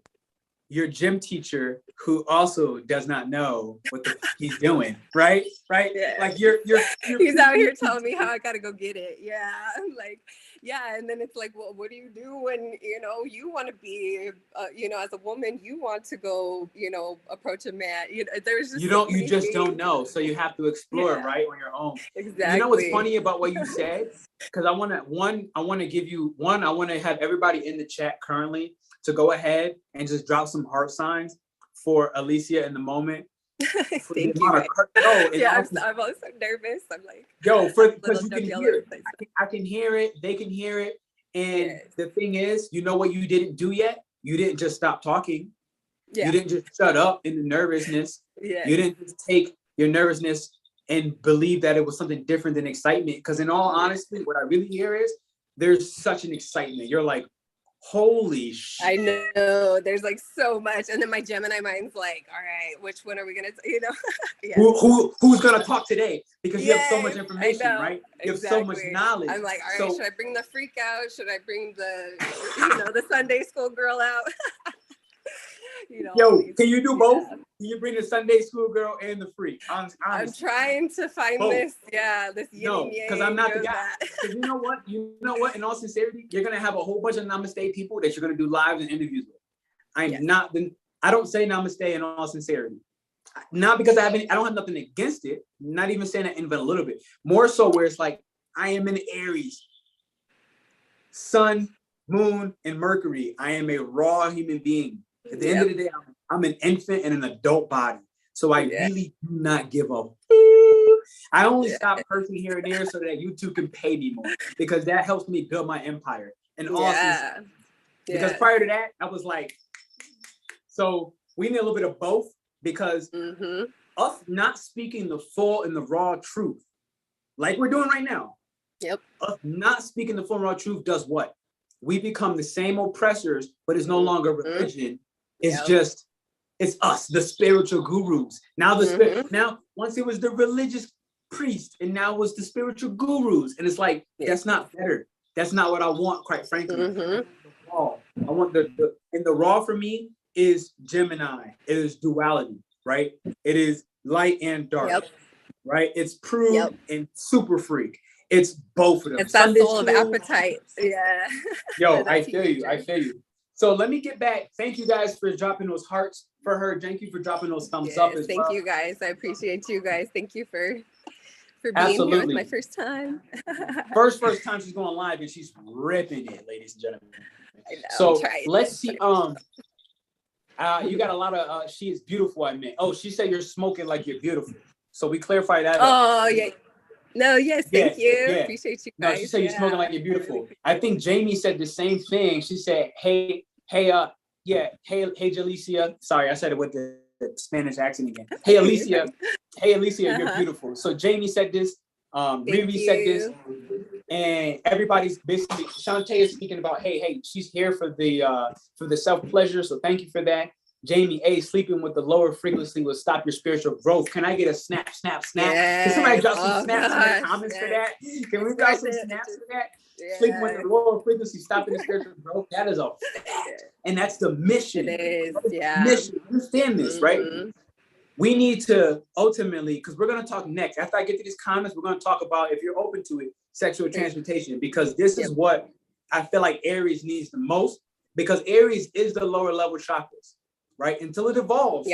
your gym teacher who also does not know what he's doing, right? Yeah. Like you're he's out here telling me how I gotta go get it. Yeah, like, yeah, and then it's like, well, what do you do when, you know, you want to be, you know, as a woman, you want to go, you know, approach a man. You know, there's just you just don't know, so you have to explore right on your own. Exactly. You know what's funny about what you said? Because I want to have everybody in the chat currently to go ahead and just drop some heart signs for Alicia in the moment. Thank you. I'm also nervous. I'm like, because you can hear it. I can hear it. They can hear it. And the thing is, you know what you didn't do yet? You didn't just stop talking. Yeah. You didn't just shut up in the nervousness. Yeah. You didn't just take your nervousness and believe that it was something different than excitement. Because in all honesty, what I really hear is there's such an excitement. You're like, holy shit. I know, there's like so much. And then my Gemini mind's like, all right, which one are we gonna you know? Who's gonna talk today? Because you have so much information, right? You have so much knowledge. I'm like, all right, should I bring the freak out? Should I bring the, you know, the Sunday school girl out? You know, yo, can you do both? Can you bring the Sunday school girl and the freak? Honestly. I'm trying to find this no, because I'm not the guy. Because you know what? In all sincerity, you're gonna have a whole bunch of namaste people that you're gonna do lives and interviews with. I don't say namaste in all sincerity. Not because I don't have nothing against it. Not even saying that even a little bit. More so where it's like, I am in Aries. Sun, Moon, and Mercury. I am a raw human being. At the end of the day, I'm an infant in an adult body. So I really do not give a I only stop cursing here and there so that you two can pay me more, because that helps me build my empire. And also, because prior to that, I was like, so we need a little bit of both, because us not speaking the full and the raw truth, like we're doing right now. Us not speaking the full and raw truth does what? We become the same oppressors, but it's no longer religion. It's just, it's us, the spiritual gurus. Now now once it was the religious priest, and now it was the spiritual gurus. And it's like, that's not better. That's not what I want, quite frankly. I want the raw for me is Gemini. It is duality, right? It is light and dark, right? It's prude and super freak. It's both of them. It's that soul of appetite. Yeah. Yo, I feel you. So let me get back. Thank you guys for dropping those hearts for her. Thank you for dropping those thumbs up as well. Thank you guys. I appreciate you guys. Thank you for being here with my first time. first time she's going live, and she's ripping it, ladies and gentlemen. I know, so let's see. You got a lot of she is beautiful, I meant. Oh, she said you're smoking like you're beautiful. So we clarify that. Oh, yeah. No, thank you. Appreciate you guys. No, she said you're smoking like you're beautiful. I think Jamie said the same thing. She said, hey, Jalicia. Sorry, I said it with the Spanish accent again. Hey, Alicia. Hey, Alicia, you're beautiful. So Jamie said this. Riri said this. and everybody's basically, Shantae is speaking about, hey, she's here for the self-pleasure, so thank you for that. Jamie A, sleeping with the lower frequency will stop your spiritual growth. Can I get a snap? Yes. Can somebody drop some snaps in the Gosh, comments for that? Can we Start drop some it. snaps for that? Yeah. Sleeping with the lower frequency, stopping the spiritual growth. That is a fact. And that's the mission. It is, yeah. Mission. Understand this, right? We need to ultimately, because we're going to talk next. After I get to these comments, we're going to talk about, if you're open to it, sexual transmutation, because this is what I feel like Aries needs the most, because Aries is the lower level chakras, right? Until it evolves.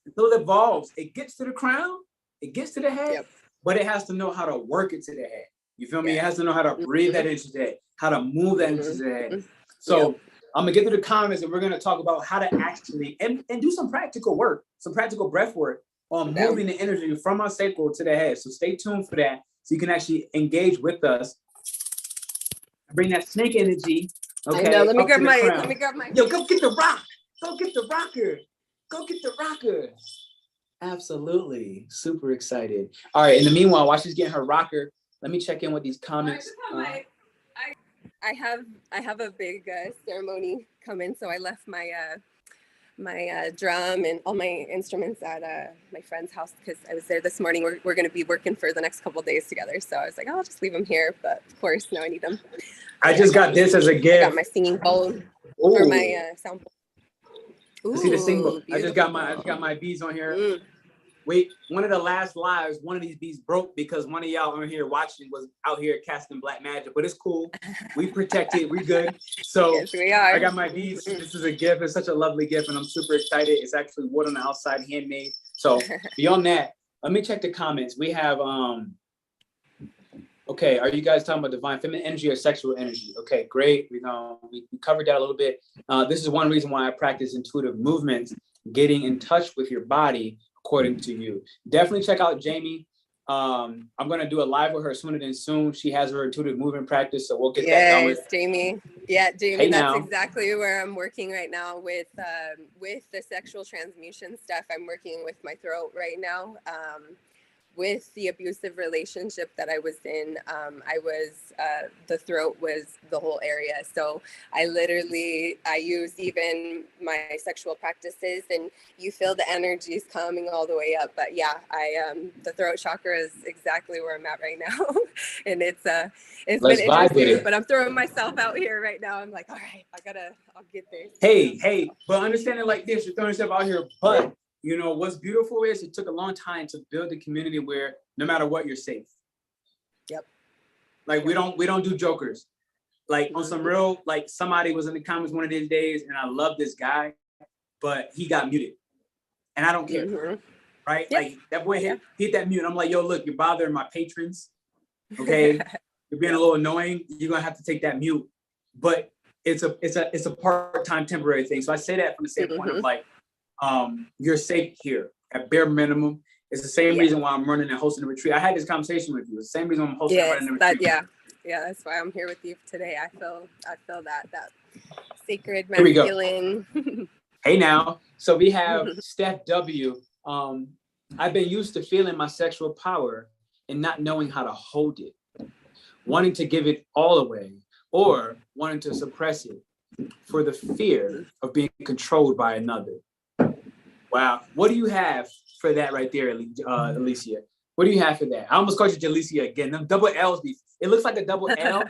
Until it evolves, it gets to the crown, it gets to the head, but it has to know how to work it to the head. You feel me? It has to know how to breathe that into the head, how to move that into the head. So I'm gonna get to the comments, and we're gonna talk about how to actually and do some practical work, some practical breath work on moving the energy from our sacral to the head. So stay tuned for that, so you can actually engage with us. Bring that snake energy. Okay. I know. Let me grab my. Yo, go get the rock. Go get the rocker. Go get the rocker. Absolutely. Super excited. All right. In the meanwhile, while she's getting her rocker, let me check in with these comments. I have a big ceremony coming, so I left my my drum and all my instruments at my friend's house because I was there this morning. We're going to be working for the next couple of days together, so I was like, oh, I'll just leave them here. But of course, now I need them. I just got this as a gift. I got my singing bowl or my sound bowl. See the singing bowl. I just got my beads on here. Wait, one of the last lives, one of these beads broke because one of y'all on here watching was out here casting black magic, but it's cool. We protected, we good. So yes, we are. I got my beads. This is a gift. It's such a lovely gift, and I'm super excited. It's actually wood on the outside, handmade. So beyond that, let me check the comments. We have okay, are you guys talking about divine feminine energy or sexual energy? Okay, great. We covered that a little bit. This is one reason why I practice intuitive movements, getting in touch with your body according to you. Definitely check out Jamie. I'm gonna do a live with her sooner than soon. She has her intuitive movement practice, so we'll get that going. Jamie. Yeah, Jamie. That's exactly where I'm working right now with the sexual transmutation stuff. I'm working with my throat right now. With the abusive relationship that I was in, the throat was the whole area. So I use even my sexual practices, and you feel the energies coming all the way up. But yeah, the throat chakra is exactly where I'm at right now. And it's been interesting, but I'm throwing myself out here right now. I'm like, all right, I'll get this. Hey, but understand it like this, you're throwing yourself out here, but you know, what's beautiful is it took a long time to build a community where no matter what, you're safe. Yep. Like we don't do jokers. Like on some real, like somebody was in the comments one of these days and I love this guy, but he got muted. And I don't care. Right? Yep. Like that boy hit that mute. I'm like, yo, look, you're bothering my patrons. Okay. You're being a little annoying. You're gonna have to take that mute. But it's a part-time temporary thing. So I say that from the standpoint of like, you're safe here at bare minimum. It's the same reason why I'm running and hosting a retreat. I had this conversation with you. It's the same reason I'm hosting and running a retreat. Yeah, that's why I'm here with you today. I feel that sacred masculine. Hey now. So we have Steph W. I've been used to feeling my sexual power and not knowing how to hold it, wanting to give it all away or wanting to suppress it for the fear of being controlled by another. Wow. What do you have for that right there, Alicia? What do you have for that? I almost called you Jalicia again. Them double L's. It looks like a double L,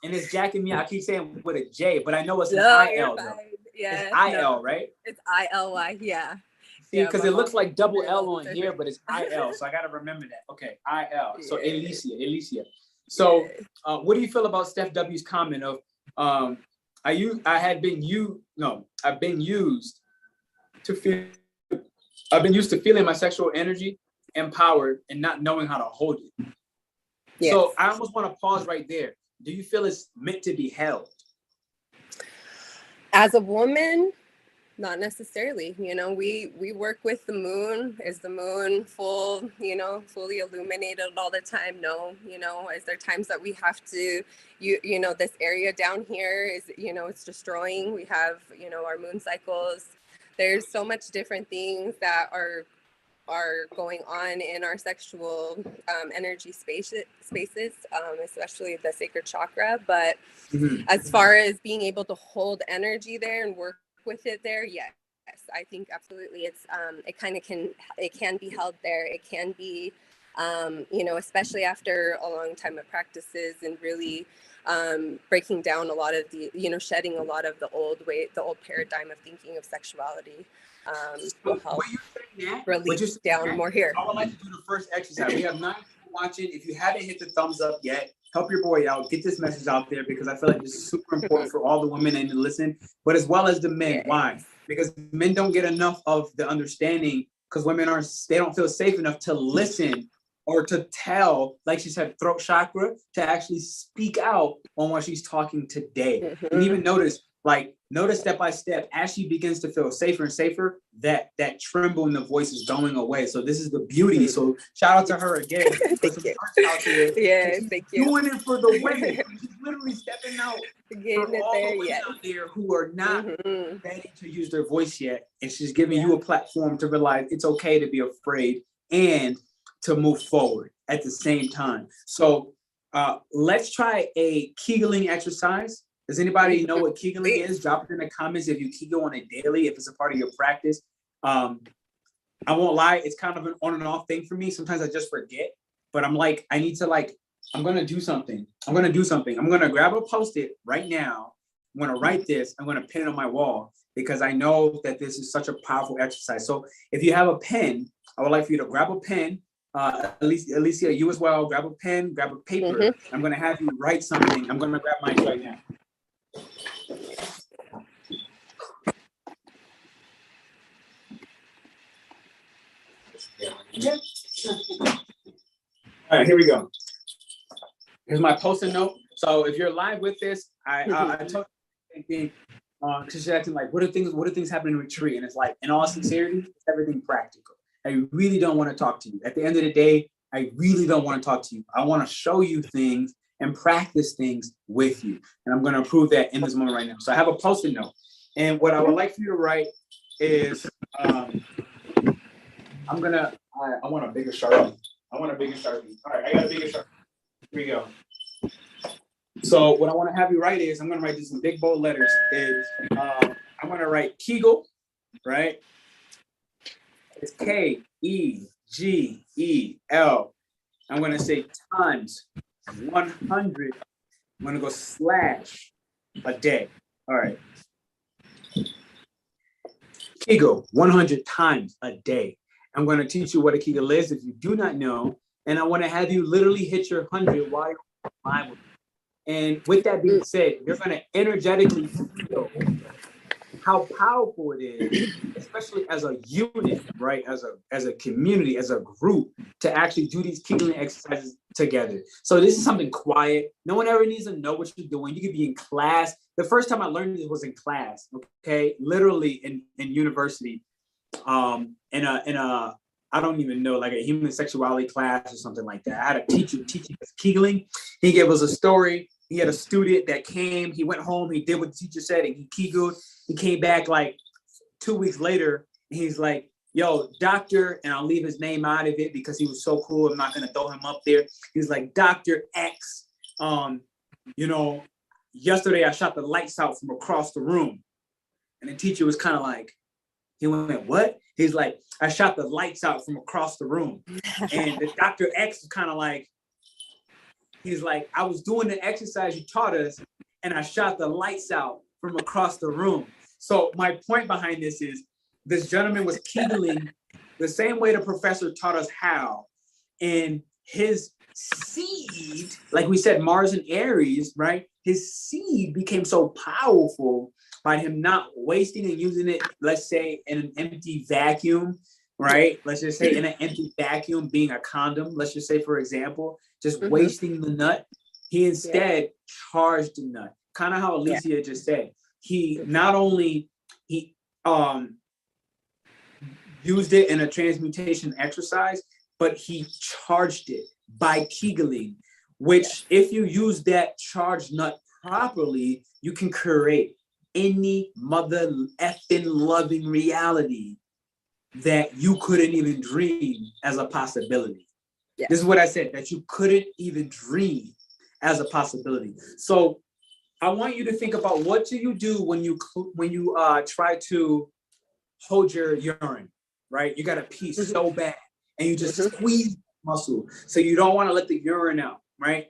and it's jacking me. I keep saying with a J, but I know it's an IL. Yeah, it's IL, right? It's ILY. Yeah. See, because it looks like double L on here, but it's IL. So I got to remember that. Okay, IL. So Alicia. So what do you feel about Steph W's comment of I've been used to feeling my sexual energy empowered and not knowing how to hold it. Yes. So I almost want to pause right there. Do you feel it's meant to be held? As a woman, not necessarily. You know, we work with the moon. Is the moon full, fully illuminated all the time? No. Is there times that we have to, this area down here is, it's destroying. We have, our moon cycles. There's so much different things that are are going on in our sexual energy spaces, especially the sacred chakra. But as far as being able to hold energy there and work with it there, yes, I think absolutely. It's it can be held there. It can be, you know, especially after a long time of practices and really breaking down a lot of the, you know, shedding a lot of the old paradigm of thinking of sexuality. Will help release down more here. I would like to do the first exercise. We have 9 people watching. If you haven't hit the thumbs up yet, help your boy out. Get this message out there, because I feel like this is super important for all the women and to listen, but as well as the men. Why? Because men don't get enough of the understanding, because women they don't feel safe enough to listen or to tell, like she said, throat chakra, to actually speak out on what she's talking today. And even notice step by step, as she begins to feel safer and safer, that tremble in the voice is going away. So this is the beauty. So shout out to her again. Thank you. Out here. Yeah, thank you. Doing it for the women. She's literally stepping out getting for all the women out there who are not ready to use their voice yet. And she's giving you a platform to realize it's okay to be afraid and to move forward at the same time. So let's try a Kegling exercise. Does anybody know what Kegling is? Drop it in the comments if you Kegel on it daily, if it's a part of your practice. I won't lie, it's kind of an on and off thing for me. Sometimes I just forget, but I'm like, I need to I'm going to do something. I'm going to grab a Post-it right now. I'm going to write this. I'm going to pin it on my wall, because I know that this is such a powerful exercise. So if you have a pen, I would like for you to grab a pen. Alicia, you as well, grab a pen, grab a paper. I'm going to have you write something. I'm going to grab mine right now. All right, here we go. Here's my Post-it note. So if you're live with this, I told you the same thing. She's asking what are things happening in retreat? And it's like, in all sincerity, it's everything practical. I really don't want to talk to you. At the end of the day, I really don't want to talk to you. I want to show you things and practice things with you. And I'm going to prove that in this moment right now. So I have a Post-it note. And what I would like for you to write is, I want a bigger Sharpie. All right, I got a bigger Sharpie. Here we go. So what I want to have you write is, I'm going to write these in big bold letters, is I'm going to write Kegel, right? It's Kegel. I'm going to say times 100. I'm going to go slash a day. All right. Kegel 100 times a day. I'm going to teach you what a Kegel is if you do not know. And I want to have you literally hit your 100 while you're online with me. And with that being said, you're going to energetically feel how powerful it is, especially as a unit, right? As a community, as a group, to actually do these Kegel exercises together. So this is something quiet. No one ever needs to know what you're doing. You could be in class. The first time I learned this was in class, okay? Literally in university, in a I don't even know, like a human sexuality class or something like that. I had a teacher teaching us Kegling. He gave us a story. He had a student that came, he went home, he did what the teacher said, and he Kegeled. He came back like 2 weeks later, and he's like, yo, doctor, and I'll leave his name out of it because he was so cool. I'm not gonna throw him up there. He's like, Dr. X, yesterday I shot the lights out from across the room. And the teacher was kind of like, he went, what? He's like, I shot the lights out from across the room. And the Dr. X was kind of like, he's like, I was doing the exercise you taught us, and I shot the lights out from across the room. So my point behind this is, this gentleman was Kegling the same way the professor taught us how. And his seed, like we said, Mars in Aries, right? His seed became so powerful by him not wasting and using it, let's say, in an empty vacuum, right? Let's just say in an empty vacuum, being a condom, let's just say, for example, just wasting the nut. He instead charged the nut. Kind of how Alicia just said. He not only, used it in a transmutation exercise, but he charged it by Kegeling, which if you use that charged nut properly, you can create any mother effing loving reality that you couldn't even dream as a possibility. Yeah. This is what I said, that you couldn't even dream as a possibility. So I want you to think about, what do you do when you try to hold your urine, right? You got to pee so bad, and you just squeeze the muscle, so you don't want to let the urine out, right?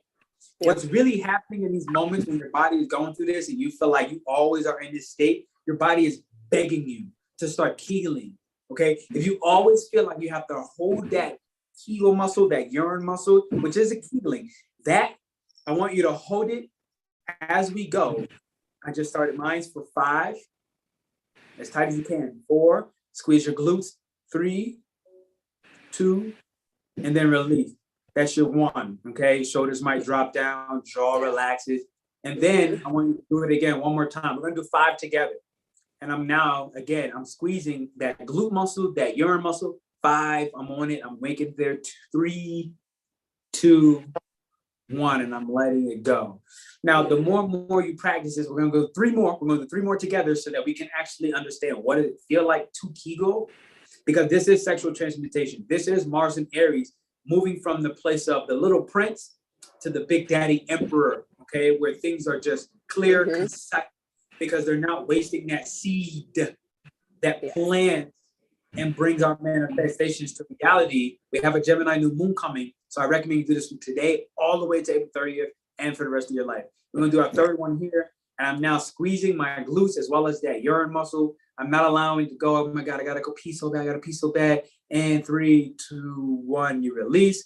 Yeah. What's really happening in these moments when your body is going through this and you feel like you always are in this state, your body is begging you to start Kegling, okay? If you always feel like you have to hold that Kegel muscle, that urine muscle, which is a Kegling, that, I want you to hold it as we go. I just started mine for 5, as tight as you can. 4, squeeze your glutes. 3, 2, and then release. That's your 1, okay? Shoulders might drop down, jaw relaxes. And then I want you to do it again one more time. We're gonna do 5 together. And I'm squeezing that glute muscle, that urine muscle. 5, I'm on it, I'm making it there. 3, 2, 1, and I'm letting it go. Now, the more you practice this, we're gonna go 3 more. We're gonna do 3 more together so that we can actually understand what it feel like to Kegel, because this is sexual transmutation. This is Mars in Aries, moving from the place of the little prince to the big daddy emperor, okay, where things are just clear, concise, because they're not wasting that seed that plants and brings our manifestations to reality. We have a Gemini new moon coming, so I recommend you do this from today all the way to April 30th and for the rest of your life. We're gonna do our 3rd one here, and I'm now squeezing my glutes as well as that urine muscle. I'm not allowing to go, oh my God, I gotta go pee so bad, I gotta pee so bad. And 3, 2, 1, you release.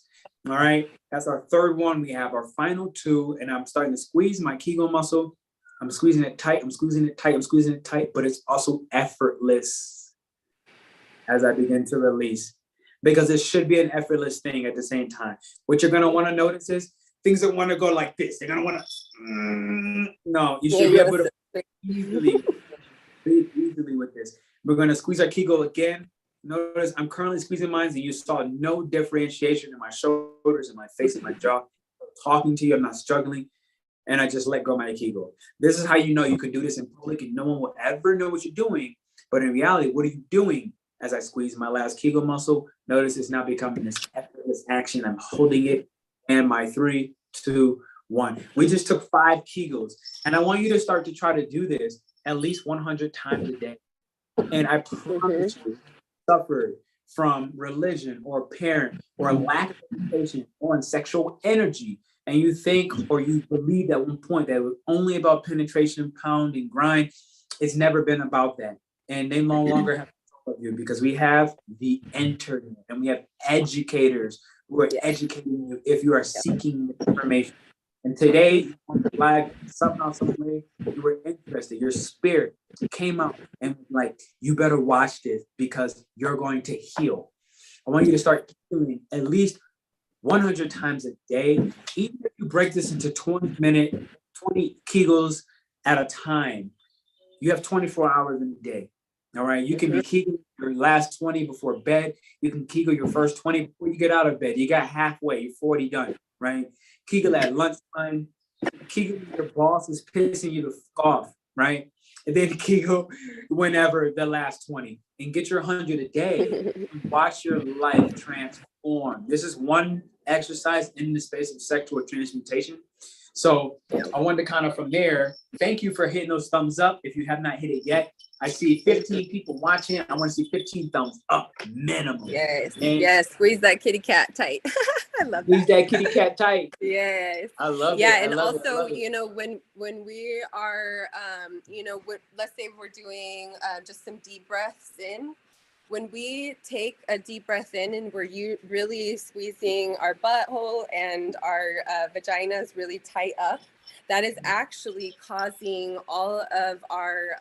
All right, that's our 3rd one. We have our final 2, and I'm starting to squeeze my Kegel muscle. I'm squeezing it tight, I'm squeezing it tight, I'm squeezing it tight, but it's also effortless as I begin to release, because it should be an effortless thing at the same time. What you're gonna wanna notice is things that wanna go like this. They're gonna wanna, no, you should be able to breathe easily with this. We're gonna squeeze our Kegel again. Notice I'm currently squeezing mine, and you saw no differentiation in my shoulders, in my face, in my jaw. I'm talking to you, I'm not struggling, and I just let go of my Kegel. This is how you know you can do this in public and no one will ever know what you're doing. But in reality, what are you doing? As I squeeze my last Kegel muscle, notice it's now becoming this effortless action. I'm holding it, and my 3, 2, 1. We just took 5 Kegels, and I want you to start to try to do this at least 100 times a day. And I promise you, suffered from religion or parent or lack of education on sexual energy, and you think or you believe at one point that it was only about penetration, pound, and grind, it's never been about that. And they no longer have control of you, because we have the internet and we have educators who are educating you if you are seeking information. And today, live, somehow, some way, you were interested. Your spirit came out and like, you better watch this because you're going to heal. I want you to start healing at least 100 times a day. Even if you break this into 20 Kegels at a time, you have 24 hours in a day. All right. You can be Kegel your last 20 before bed. You can Kegel your first 20 before you get out of bed. You got halfway, you're 40 done, right? Kegel at lunchtime. Kegel when your boss is pissing you to fuck off, right? And then Kegel whenever the last 20. And get your 100 a day and watch your life transform. This is one exercise in the space of sexual transmutation. So I wanted to kind of from there, thank you for hitting those thumbs up. If you have not hit it yet, I see 15 people watching. I want to see 15 thumbs up minimum. Yes. And yes. Squeeze that kitty cat tight. I love that. Squeeze that kitty cat tight. Yes. I love it. Yeah. And also, you know, when we are, you know, let's say we're doing just some deep breaths in. When we take a deep breath in and we're really squeezing our butthole and our vaginas really tight up, that is actually causing all of our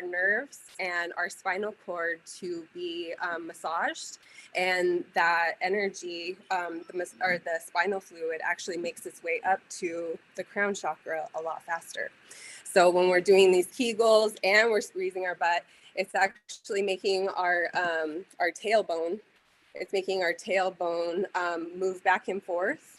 nerves and our spinal cord to be massaged, and that energy, the spinal fluid, actually makes its way up to the crown chakra a lot faster. So when we're doing these Kegels and we're squeezing our butt, it's actually making our tailbone. It's making our tailbone move back and forth.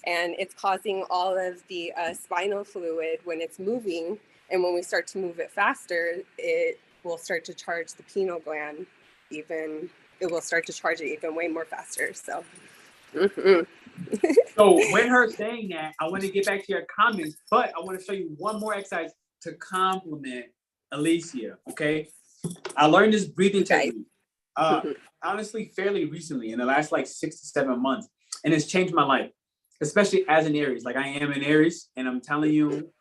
And it's causing all of the spinal fluid when it's moving. And when we start to move it faster, it will start to charge the pineal gland. even, it will start to charge it even way more faster. So. So with her saying that, I want to get back to your comments, but I want to show you one more exercise to complement Alicia. Okay, I learned this breathing technique honestly fairly recently, in the last like 6 to 7 months, and it's changed my life, especially as an Aries. Like, I am an Aries, and I'm telling you,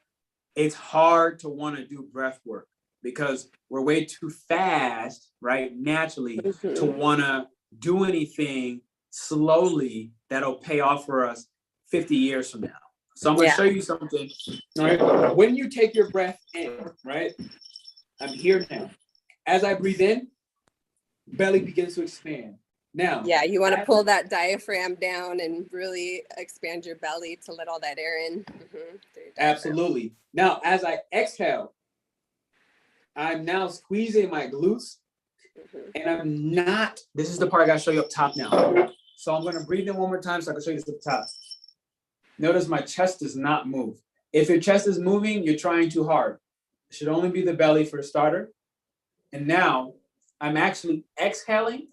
it's hard to want to do breath work because we're way too fast, right? Naturally, to want to do anything slowly that'll pay off for us 50 years from now. So I'm going to show you something. All right. When you take your breath in, right? I'm here now. As I breathe in, belly begins to expand. Now, you want to pull that diaphragm down and really expand your belly to let all that air in. Absolutely. Now, as I exhale, I'm now squeezing my glutes, and I'm not, this is the part I got to show you up top now. So I'm going to breathe in one more time so I can show you this up top. Notice my chest does not move. If your chest is moving, you're trying too hard. It should only be the belly for a starter. And now I'm actually exhaling.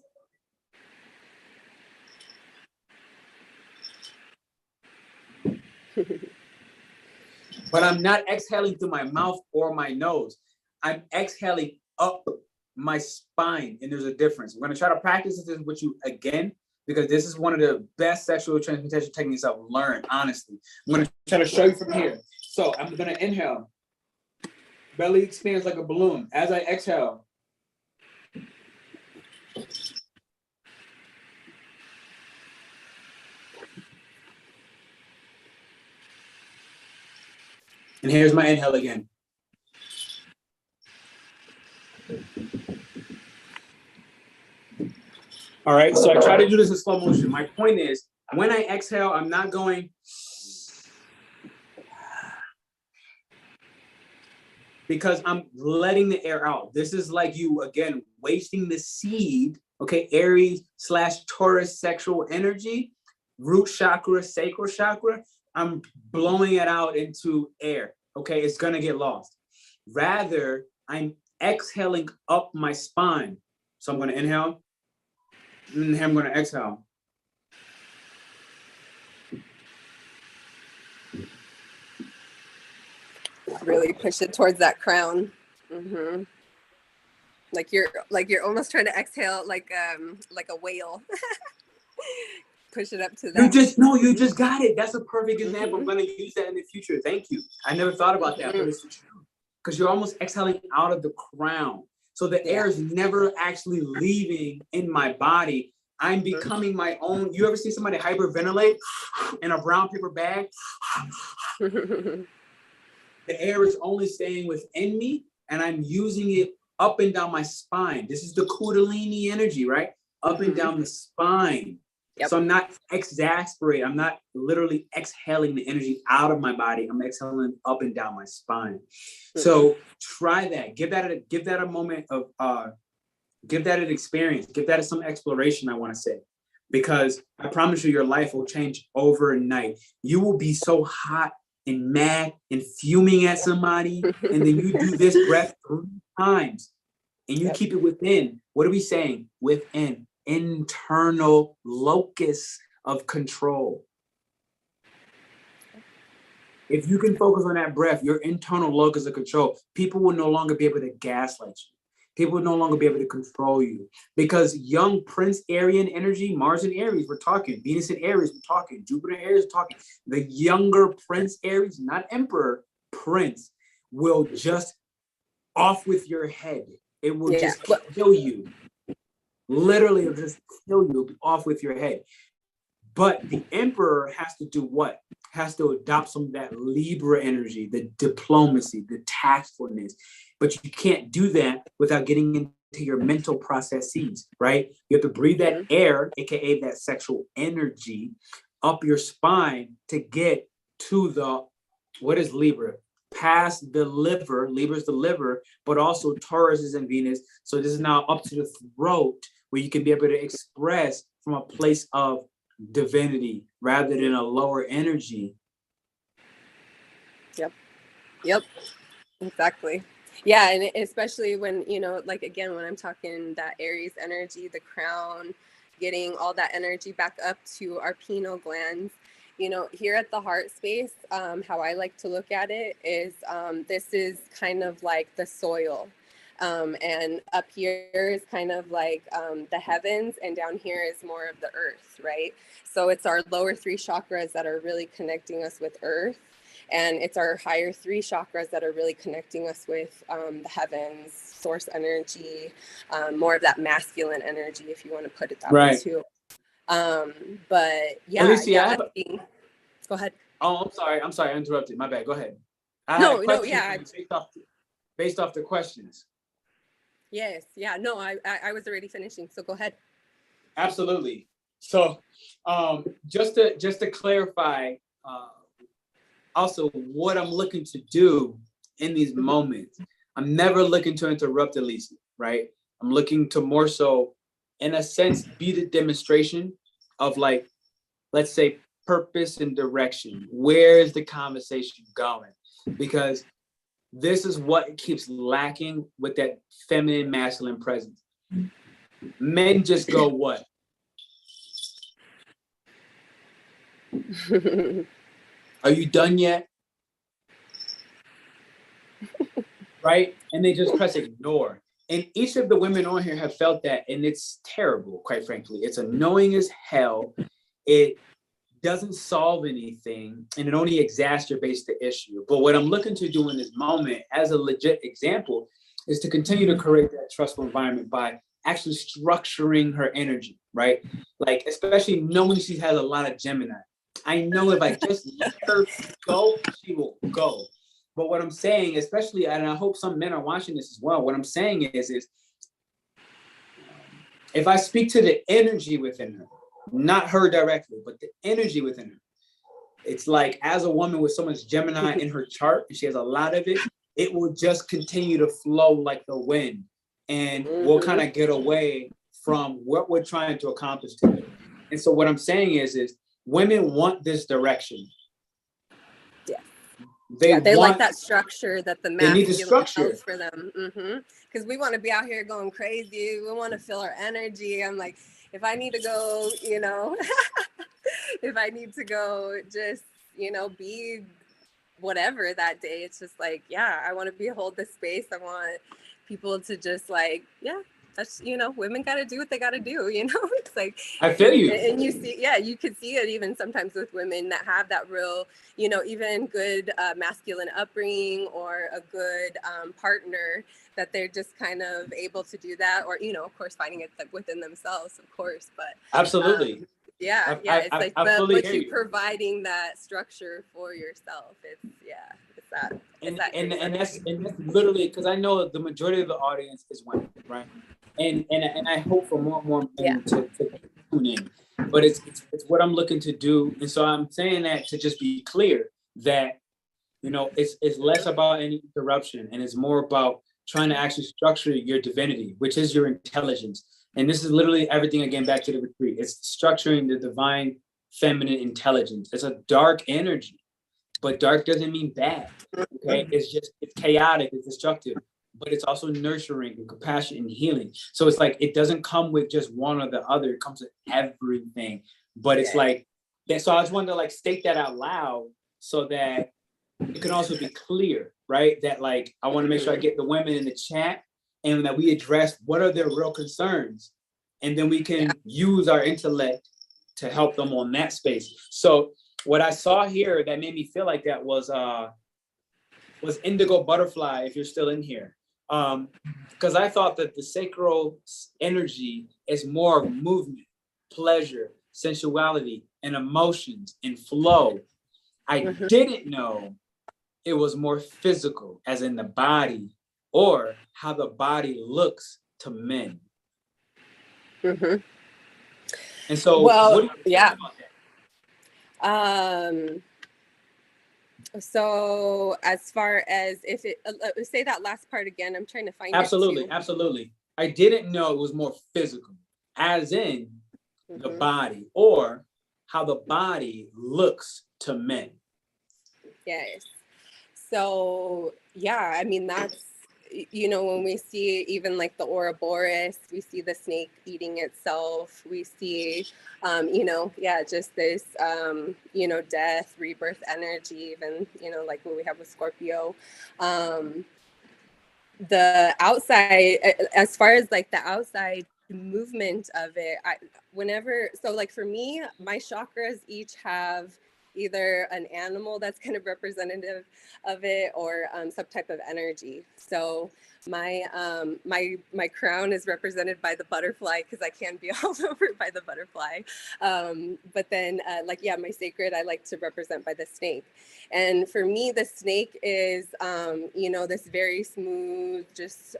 But I'm not exhaling through my mouth or my nose. I'm exhaling up my spine, and there's a difference. I'm going to try to practice this with you again, because this is one of the best sexual transmutation techniques I've learned, honestly. I'm going to try to show you from here. So I'm going to inhale. Belly expands like a balloon. As I exhale, and here's my inhale again. All right, so I try to do this in slow motion. My point is, when I exhale, I'm not going, because I'm letting the air out. This is like you, again, wasting the seed, okay? Aries / Taurus sexual energy, root chakra, sacral chakra. I'm blowing it out into air, okay? It's gonna get lost. Rather, I'm exhaling up my spine. So I'm gonna inhale, and I'm gonna exhale. Really push it towards that crown. Like you're almost trying to exhale like a whale. Push it up to that. You just got it. That's a perfect example. I'm going to use that in the future. Thank you. I never thought about that, but it's true. Because you're almost exhaling out of the crown. So the air is never actually leaving in my body. I'm becoming my own. You ever see somebody hyperventilate in a brown paper bag? The air is only staying within me, and I'm using it up and down my spine. This is the Kundalini energy, right? Up and down the spine. Yep. So I'm not exasperated. I'm not literally exhaling the energy out of my body. I'm exhaling up and down my spine. So try that. Give that a moment of give that an experience. Give that some exploration, I want to say. Because I promise you, your life will change overnight. You will be so hot and mad and fuming at somebody, and then you do this breath 3 times, and you keep it within. What are we saying? Within. Internal locus of control. If you can focus on that breath, your internal locus of control, people will no longer be able to gaslight you. People will no longer be able to control you, because young Prince Aryan energy, Mars in Aries, we're talking, Venus in Aries, we're talking, Jupiter in Aries, we're talking. The younger Prince Aries, not Emperor, Prince, will just off with your head. It will just kill you. Literally, it'll just kill you, off with your head. But the Emperor has to do what? Has to adopt some of that Libra energy, the diplomacy, the tactfulness. But you can't do that without getting into your mental processes, right? You have to breathe that air, aka that sexual energy, up your spine to get to the, what is Libra? Past the liver. Libra is the liver, but also Taurus is in Venus. So this is now up to the throat, where you can be able to express from a place of divinity rather than a lower energy. Yep, exactly. Yeah, and especially when, you know, like again, when I'm talking that Aries energy, the crown, getting all that energy back up to our pineal glands, you know, here at the heart space, how I like to look at it is this is kind of like the soil. And up here is kind of like the heavens, and down here is more of the earth, right? So it's our lower three chakras that are really connecting us with earth. And it's our higher three chakras that are really connecting us with the heavens, source energy, more of that masculine energy, if you want to put it that way too. But yeah, Alicia, go ahead. Oh, I'm sorry, I interrupted. My bad. Go ahead. I No, had a question no, yeah. based off the questions. Yes, yeah, no, I was already finishing, so go ahead. Absolutely. So, just to clarify, also what I'm looking to do in these moments, I'm never looking to interrupt Alicia, right? I'm looking to more so, in a sense, be the demonstration of, like, let's say, purpose and direction. Where is the conversation going? Because this is what keeps lacking with that feminine masculine presence. Men just go, what? Are you done yet? Right? And they just press ignore. And each of the women on here have felt that, and it's terrible, quite frankly. It's annoying as hell. It doesn't solve anything, and it only exacerbates the issue. But what I'm looking to do in this moment, as a legit example, is to continue to create that trustful environment by actually structuring her energy, right? Like, especially knowing she has a lot of Gemini. I know if I just let her go, she will go. But what I'm saying, especially, and I hope some men are watching this as well, what I'm saying is if I speak to the energy within her, not her directly, but the energy within her, it's like, as a woman with so much Gemini in her chart, and she has a lot of it, it will just continue to flow like the wind. And we'll kind of get away from what we're trying to accomplish today. And so what I'm saying is women want this direction. Yeah. They like that structure that the masculine holds for them. Because we want to be out here going crazy. We want to feel our energy. I'm like, if I need to go, you know, if I need to go just, you know, be whatever that day, it's just like, yeah, I want to hold this space. I want people to just like, yeah, that's, you know, women got to do what they got to do, you know. It's like, I feel you. And you see, yeah, you could see it even sometimes with women that have that real, you know, even good masculine upbringing or a good partner, that they're just kind of able to do that, or, you know, of course, finding it within themselves, of course, but absolutely. But you providing that structure for yourself. It's that. And that's literally, because I know the majority of the audience is women, right? And I hope for more and more men to tune in. But it's what I'm looking to do. And so I'm saying that to just be clear that, you know, it's less about any interruption, and it's more about trying to actually structure your divinity, which is your intelligence. And this is literally everything, again, back to the retreat. It's structuring the divine feminine intelligence. It's a dark energy, but dark doesn't mean bad. Okay, it's chaotic, it's destructive, but it's also nurturing and compassion and healing. So it's like, it doesn't come with just one or the other, it comes with everything. But it's like that. So I just wanted to like state that out loud so that it can also be clear, right? That like, I want to make sure I get the women in the chat and that we address what are their real concerns. And then we can use our intellect to help them on that space. So what I saw here that made me feel like that was Indigo Butterfly, if you're still in here. Because I thought that the sacral energy is more of movement, pleasure, sensuality, and emotions and flow. I didn't know it was more physical, as in the body, or how the body looks to men. And so, what do you think about that? So as far as if it, say that last part again, I'm trying to find it. Absolutely. I didn't know it was more physical, as in the body, or how the body looks to men. Yes. So, yeah, I mean, you know, when we see even like the Ouroboros, we see the snake eating itself. We see, you know, yeah, just this, you know, death, rebirth energy, even, you know, like what we have with Scorpio. The outside, as far as like the outside movement of it, so like for me, my chakras each have either an animal that's kind of representative of it, or some type of energy. So my my crown is represented by the butterfly, because I can be all over by the butterfly. But then like, yeah, my sacred I like to represent by the snake. And for me, the snake is, you know, this very smooth, just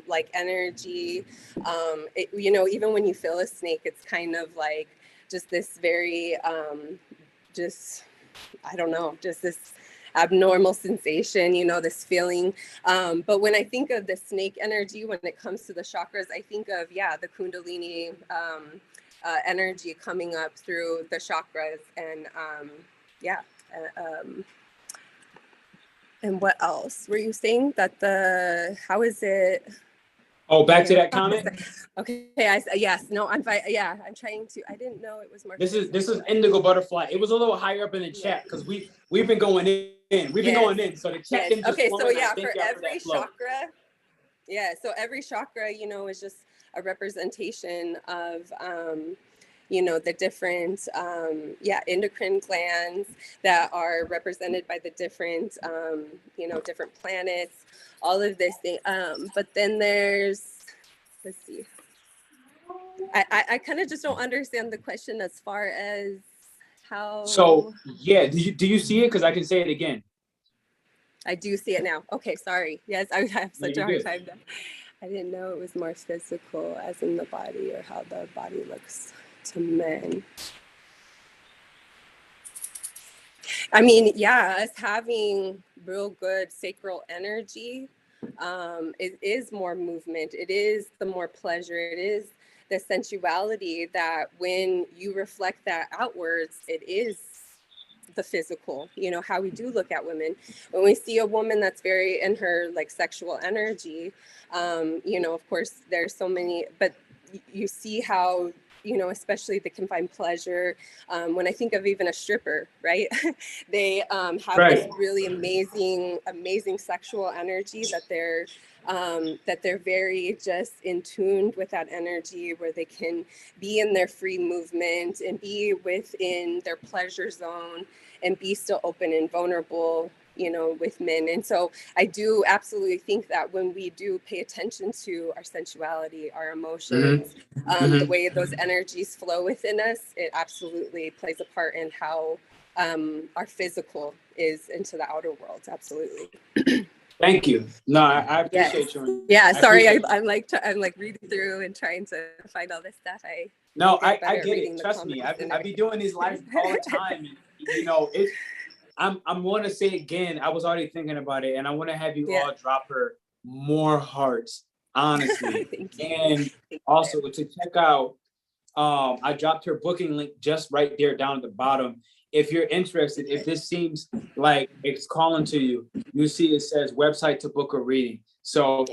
like energy. You know, even when you feel a snake, it's kind of like just this very, just, I don't know, just this abnormal sensation, you know, this feeling. But when I think of the snake energy, when it comes to the chakras, I think of, yeah, the Kundalini energy coming up through the chakras. And yeah. And what else were you saying that how is it? Oh, back to that comment. Okay. Yes. No, I'm fine. Yeah. I'm trying to, I didn't know it was more. This is indigo butterfly. It was a little higher up in the chat because we've been going in. We've been going in. So the chat didn't just okay. flow So in. yeah, for every chakra. Yeah. So every chakra, you know, is just a representation of, you know, the different, endocrine glands that are represented by the different, you know, different planets, all of this thing. But then there's, let's see. I kind of just don't understand the question as far as how. So yeah, do you see it? Because I can say it again. I do see it now. Okay, sorry. Yes, I have such a hard time. I didn't know it was more physical, as in the body, or how the body looks to men. I mean, yeah, us having real good sacral energy, it is more movement. It is the more pleasure. It is the sensuality that when you reflect that outwards, it is the physical, you know, how we do look at women. When we see a woman that's very in her like sexual energy, you know, of course there's so many, but you see how, you know, especially they can find pleasure. When I think of even a stripper, right? They have this really amazing sexual energy that they're very just in tune with that energy, where they can be in their free movement and be within their pleasure zone and be still open and vulnerable, you know, with men. And so I do absolutely think that when we do pay attention to our sensuality, our emotions, the way those energies flow within us, it absolutely plays a part in how our physical is into the outer world. Absolutely. Thank you. No, I appreciate you. Yeah, sorry, I'm like reading through and trying to find all this stuff. I get it. Trust me, I be doing these lives all the time. You know, I'm want to say again, I was already thinking about it, and I want to have you all drop her more hearts, honestly. And also to check out, I dropped her booking link just right there down at the bottom. If you're interested, if this seems like it's calling to you, you see it says website to book a reading. So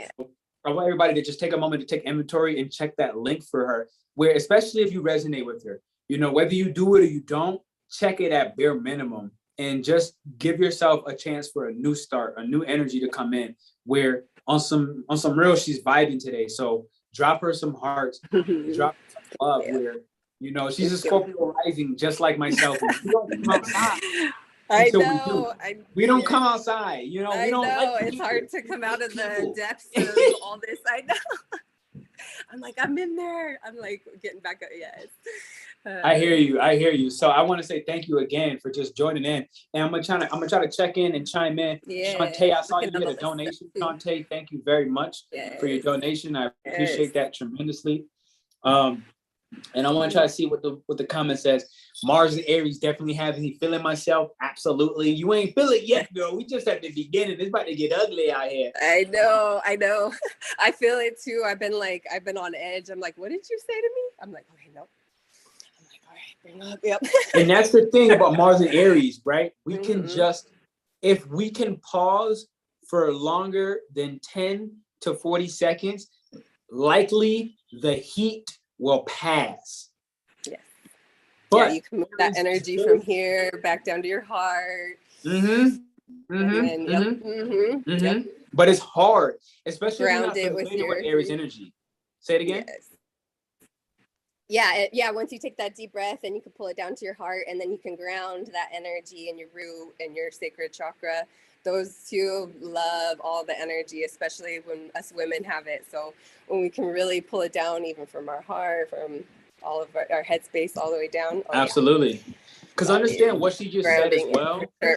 I want everybody to just take a moment to take inventory and check that link for her, where especially if you resonate with her, you know, whether you do it or you don't, check it at bare minimum and just give yourself a chance for a new start, a new energy to come in, where on some real, she's vibing today. So drop her some hearts, drop her some love, where, you know, she's a Scorpio rising just like myself. We don't come outside. I know. We don't come outside, you know. We don't like it's hard to come out of the depths of all this. I know. I'm like, I'm in there. I'm like getting back up. Yes. I hear you. So I want to say thank you again for just joining in. And I'm gonna try to check in and chime in. Shantae, I saw you get a donation. Shantae, thank you very much for your donation. I appreciate that tremendously. And I want to try to see what the comment says. Mars and Aries definitely have me feeling myself. Absolutely. You ain't feel it yet, girl. We just at the beginning. It's about to get ugly out here. I know. I feel it too. I've been on edge. I'm like, what did you say to me? I'm like, okay, no. I'm like, all right, bring up. Yep. And that's the thing about Mars and Aries, right? We can just, if we can pause for longer than 10 to 40 seconds, likely the heat will pass. Yes. But yeah, you can move that energy from here back down to your heart. Yep. But it's hard, especially Ground if you're it not with familiar your with Aries energy. Say it again. Yes. Yeah, once you take that deep breath and you can pull it down to your heart, and then you can ground that energy in your root and your sacred chakra. Those two love all the energy, especially when us women have it. So when we can really pull it down, even from our heart, from all of our headspace all the way down. Absolutely. Because understand what she just said as well. Sure.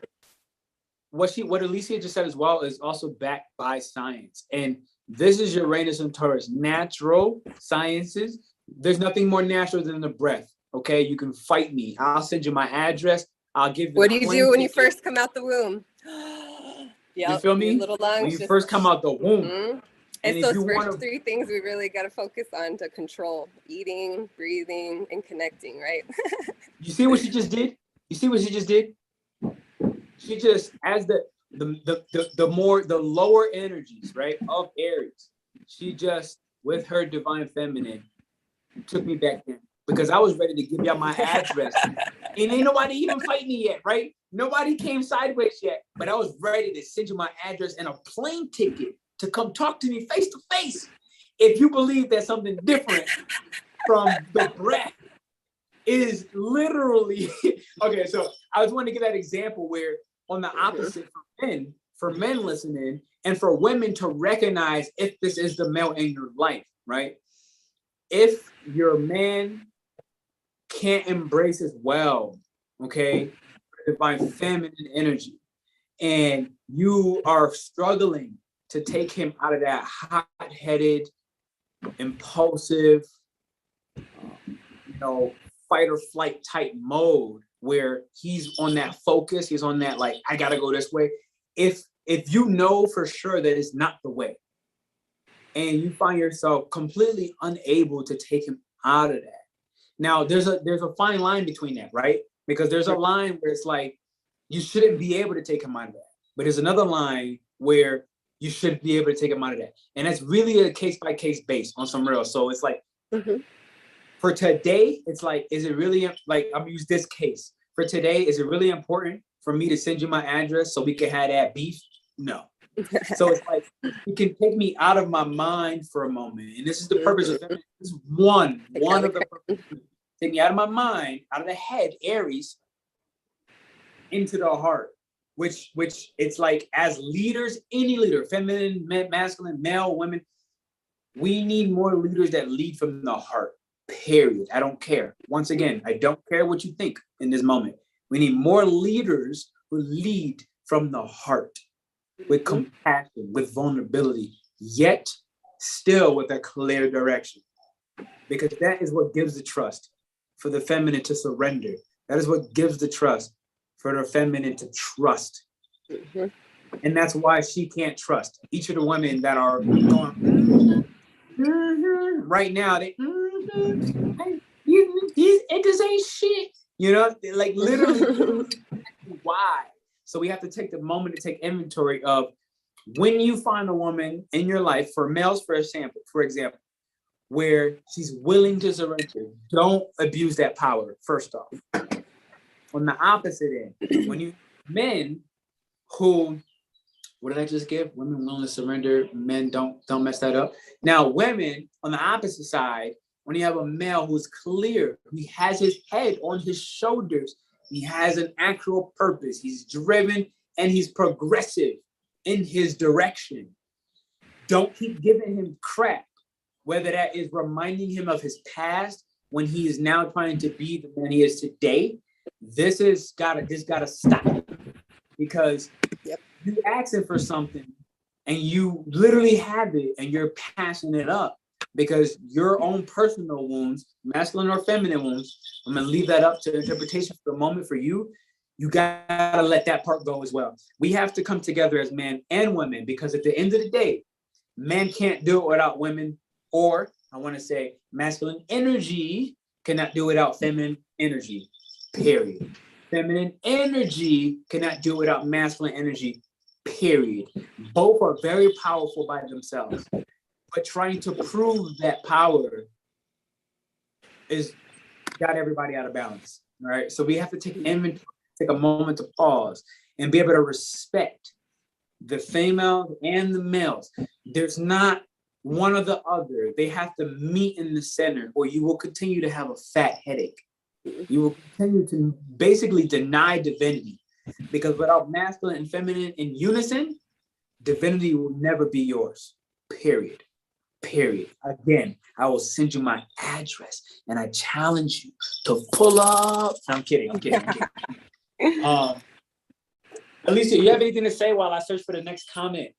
What Alicia just said as well is also backed by science. And this is Uranus and Taurus, natural sciences. There's nothing more natural than the breath. Okay, you can fight me. I'll send you my address. I'll give you. What do you do when you first come out the womb? You feel me? Little lungs, when you first come out the womb. And it's those first three things we really got to focus on to control: eating, breathing, and connecting, right? You see what she just did? You see what she just did? She just, as the lower energies, right, of Aries, she just, with her divine feminine, took me back in, because I was ready to give y'all my address. And ain't nobody even fight me yet, right? Nobody came sideways yet, but I was ready to send you my address and a plane ticket to come talk to me face to face. If you believe that something different from the breath is literally, okay, so I was wanting to give that example where on the opposite for men listening, and for women to recognize if this is the male in your life, right? If your man can't embrace as well, okay, divine feminine energy, and you are struggling to take him out of that hot-headed, impulsive, fight or flight type mode where he's on that focus, he's on that, like, I gotta go this way. If you know for sure that it's not the way, and you find yourself completely unable to take him out of that. Now, there's a fine line between that, right? Because there's a line where it's like, you shouldn't be able to take him out of that. But there's another line where you should be able to take him out of that. And that's really a case-by-case base on some real. So it's like, for today, it's like, is it really, like, I'm gonna use this case. For today, is it really important for me to send you my address so we can have that beef? No. So it's like, you can take me out of my mind for a moment. And this is the purpose of this is one of the purposes. Take me out of my mind, out of the head, Aries, into the heart. Which it's like, as leaders, any leader, feminine, masculine, male, women, we need more leaders that lead from the heart. Period. I don't care. Once again, I don't care what you think in this moment. We need more leaders who lead from the heart, with compassion, with vulnerability, yet still with a clear direction. Because that is what gives the trust for the feminine to surrender. That is what gives the trust for the feminine to trust. And that's why she can't trust. Each of the women that are going right now, they it just ain't shit. Like literally why? So we have to take the moment to take inventory of when you find a woman in your life, for males, for example, where she's willing to surrender. Don't abuse that power, first off. On the opposite end, when you men who, what did I just give? Women willing to surrender, men don't mess that up. Now, women on the opposite side, when you have a male who's clear, he has his head on his shoulders, he has an actual purpose, he's driven and he's progressive in his direction. Don't keep giving him crap, whether that is reminding him of his past when he is now trying to be the man he is today. This gotta stop, because you asking for something and you literally have it and you're passing it up because your own personal wounds, masculine or feminine wounds, I'm gonna leave that up to interpretation for a moment for you. You gotta let that part go as well. We have to come together as men and women, because at the end of the day, men can't do it without women, or I want to say masculine energy cannot do it without feminine energy, period. Feminine energy cannot do it without masculine energy, period. Both are very powerful by themselves, but trying to prove that power is got everybody out of balance, right? So we have to take inventory, take a moment to pause and be able to respect the female and the males. There's not one or the other. They have to meet in the center, or you will continue to have a fat headache. You will continue to basically deny divinity, because without masculine and feminine in unison, divinity will never be yours, period. Period. Again, I will send you my address and I challenge you to pull up. I'm kidding. Alicia, you have anything to say while I search for the next comment?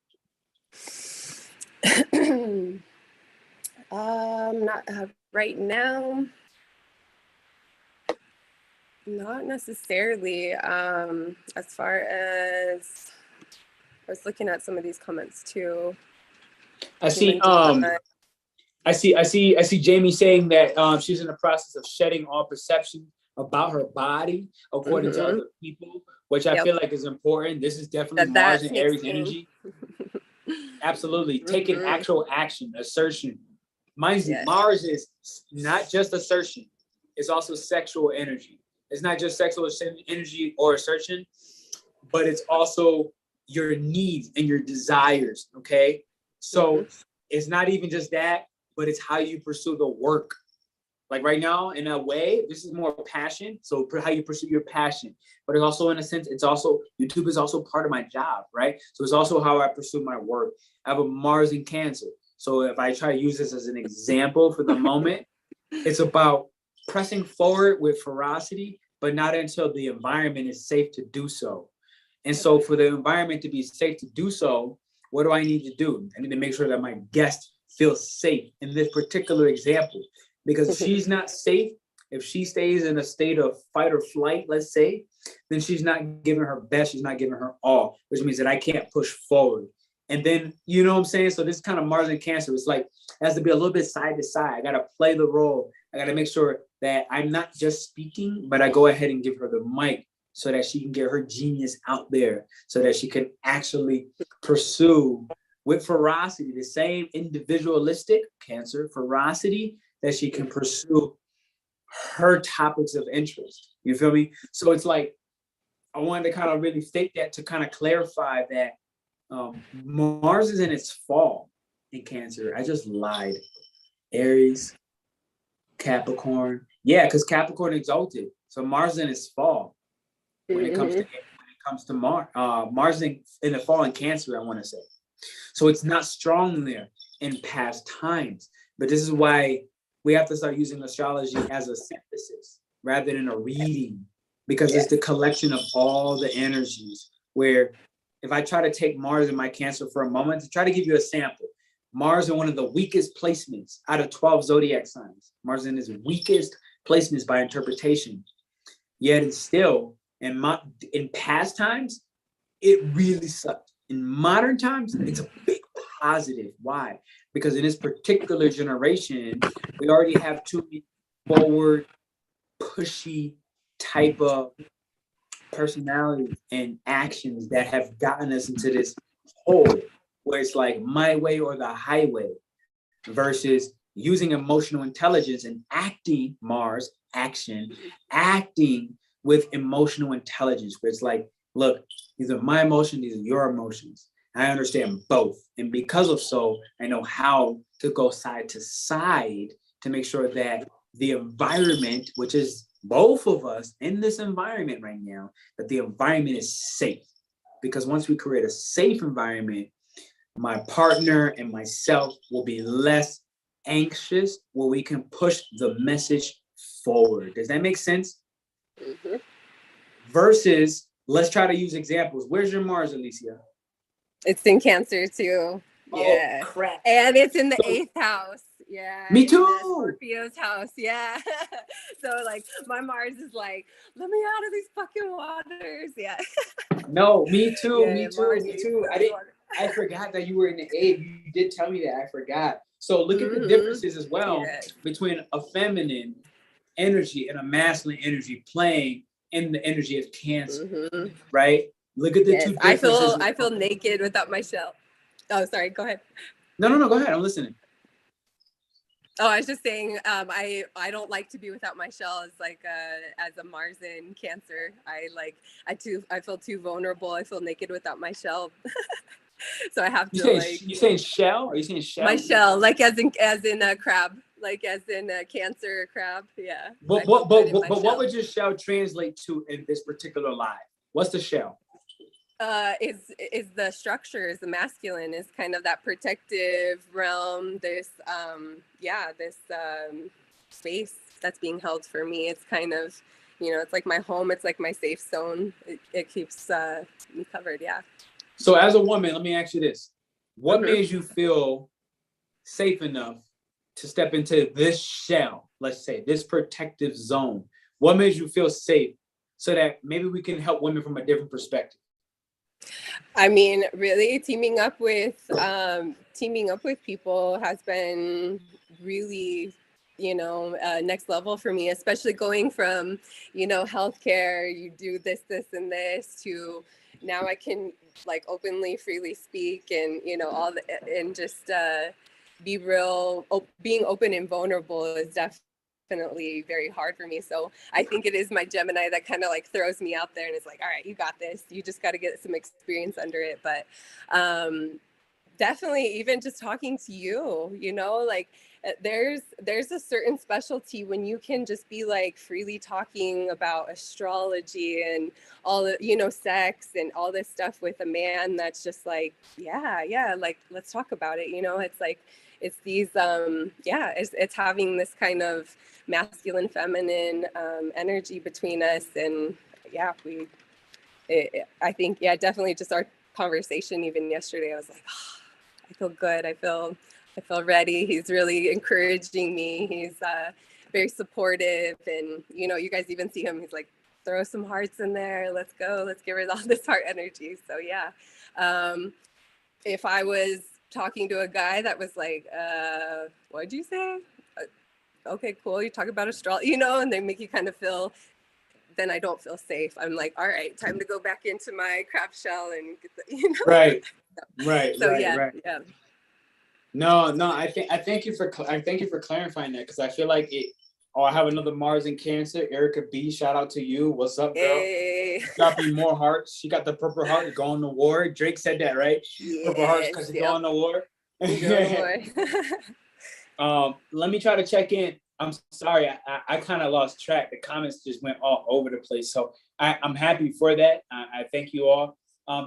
Not right now. Not necessarily. As far as I was looking at some of these comments too. I see Jamie saying that she's in the process of shedding all perception about her body according to other people, which I feel like is important. This is definitely Mars and Aries energy. Absolutely. Taking actual action, assertion. Mind you, Mars is not just assertion. It's also sexual energy. It's not just sexual energy or assertion, but it's also your needs and your desires, okay? So it's not even just that, but it's how you pursue the work. Like right now, in a way, this is more passion. So how you pursue your passion, but it's also, in a sense, it's also, YouTube is also part of my job, right? So it's also how I pursue my work. I have a Mars in Cancer. So if I try to use this as an example for the moment, it's about pressing forward with ferocity, but not until the environment is safe to do so. And so for the environment to be safe to do so, what do I need to do? I need to make sure that my guest feels safe in this particular example, because if she's not safe, if she stays in a state of fight or flight, let's say, then she's not giving her best, she's not giving her all, which means that I can't push forward. And then, you know what I'm saying? So this kind of Mars and Cancer, it's like, it has to be a little bit side to side. I got to play the role. I got to make sure that I'm not just speaking, but I go ahead and give her the mic so that she can get her genius out there, so that she can actually pursue with ferocity, the same individualistic Cancer ferocity that she can pursue her topics of interest. You feel me? So it's like, I wanted to kind of really state that to kind of clarify that Mars is in its fall in Cancer. I just lied. Aries, Capricorn. Yeah, because Capricorn exalted. So Mars in its fall when it comes to Mars. Mars in the fall in Cancer, I want to say. So it's not strong there in past times. But this is why we have to start using astrology as a synthesis rather than a reading, because it's the collection of all the energies. Where if I try to take Mars in my Cancer for a moment, to try to give you a sample, Mars in one of the weakest placements out of 12 zodiac signs. Mars in his weakest placements by interpretation. Yet it's still, in past times, it really sucked. In modern times, it's a big positive. Why? Because in this particular generation, we already have too many forward, pushy type of personality and actions that have gotten us into this hole where it's like my way or the highway, versus using emotional intelligence and acting, Mars, action, acting with emotional intelligence, where it's like, look, these are my emotions, these are your emotions. I understand both. And because of so, I know how to go side to side to make sure that the environment, which is both of us in this environment right now, that the environment is safe. Because once we create a safe environment, my partner and myself will be less anxious, where we can push the message forward. Does that make sense? Versus, let's try to use examples. Where's your Mars, Alicia? It's in Cancer too. Yeah. Oh, crap. And it's in the 8th house. Yeah. Me too. Scorpio's house. Yeah. So like my Mars is like, let me out of these fucking waters. Yeah. No, me too. Yeah, me too. Mars Me too. I forgot that you were in the 8th. You did tell me that. I forgot. So look at the differences as well between a feminine energy and a masculine energy playing in the energy of Cancer, right? Look at the two differences. I feel naked without my shell. Oh, sorry. Go ahead. No. Go ahead. I'm listening. Oh, I was just saying, I don't like to be without my shell as like as a Mars in Cancer. I feel too vulnerable. I feel naked without my shell. So I have to you saying shell? Are you saying shell? My shell, like as in a crab, like as in a Cancer crab. Yeah. But what would your shell translate to in this particular life? What's the shell? Is the structure, is the masculine, is kind of that protective realm, this space that's being held for me. It's kind of, it's like my home, it's like my safe zone. It keeps me covered. Yeah. So as a woman, let me ask you this. What made you feel safe enough to step into this shell, let's say, this protective zone? What made you feel safe so that maybe we can help women from a different perspective? I mean, really teaming up with people has been really, next level for me, especially going from, healthcare, you do this, and this, to now I can like openly, freely speak and, and just be real. Being open and vulnerable is definitely very hard for me. So I think it is my Gemini that kind of like throws me out there and is like, all right, you got this. You just got to get some experience under it. But definitely even just talking to you, like there's a certain specialty when you can just be like freely talking about astrology and all the, sex and all this stuff with a man that's just like, yeah, like, let's talk about it. It's like, it's these, it's having this kind of masculine, feminine energy between us. And I think, definitely just our conversation even yesterday, I was like, oh, I feel good. I feel ready. He's really encouraging me. He's very supportive. And, you guys even see him. He's like, throw some hearts in there. Let's go. Let's get rid of all this heart energy. So, yeah. If I was talking to a guy that was like, what'd you say? Okay, cool. You talk about astrology, and they make you kind of feel, then I don't feel safe. I'm like, all right, time to go back into my crab shell and get the, Right. So right. yeah. No, I thank you for clarifying that, because I feel like it. Oh, I have another Mars in Cancer, Erica B. Shout out to you. What's up, girl? Hey. Dropping more hearts. She got the purple heart to go on the war. Drake said that, right? Yes, purple hearts because you go on the war. Let me try to check in. I'm sorry, I kind of lost track. The comments just went all over the place. So I'm happy for that. I thank you all.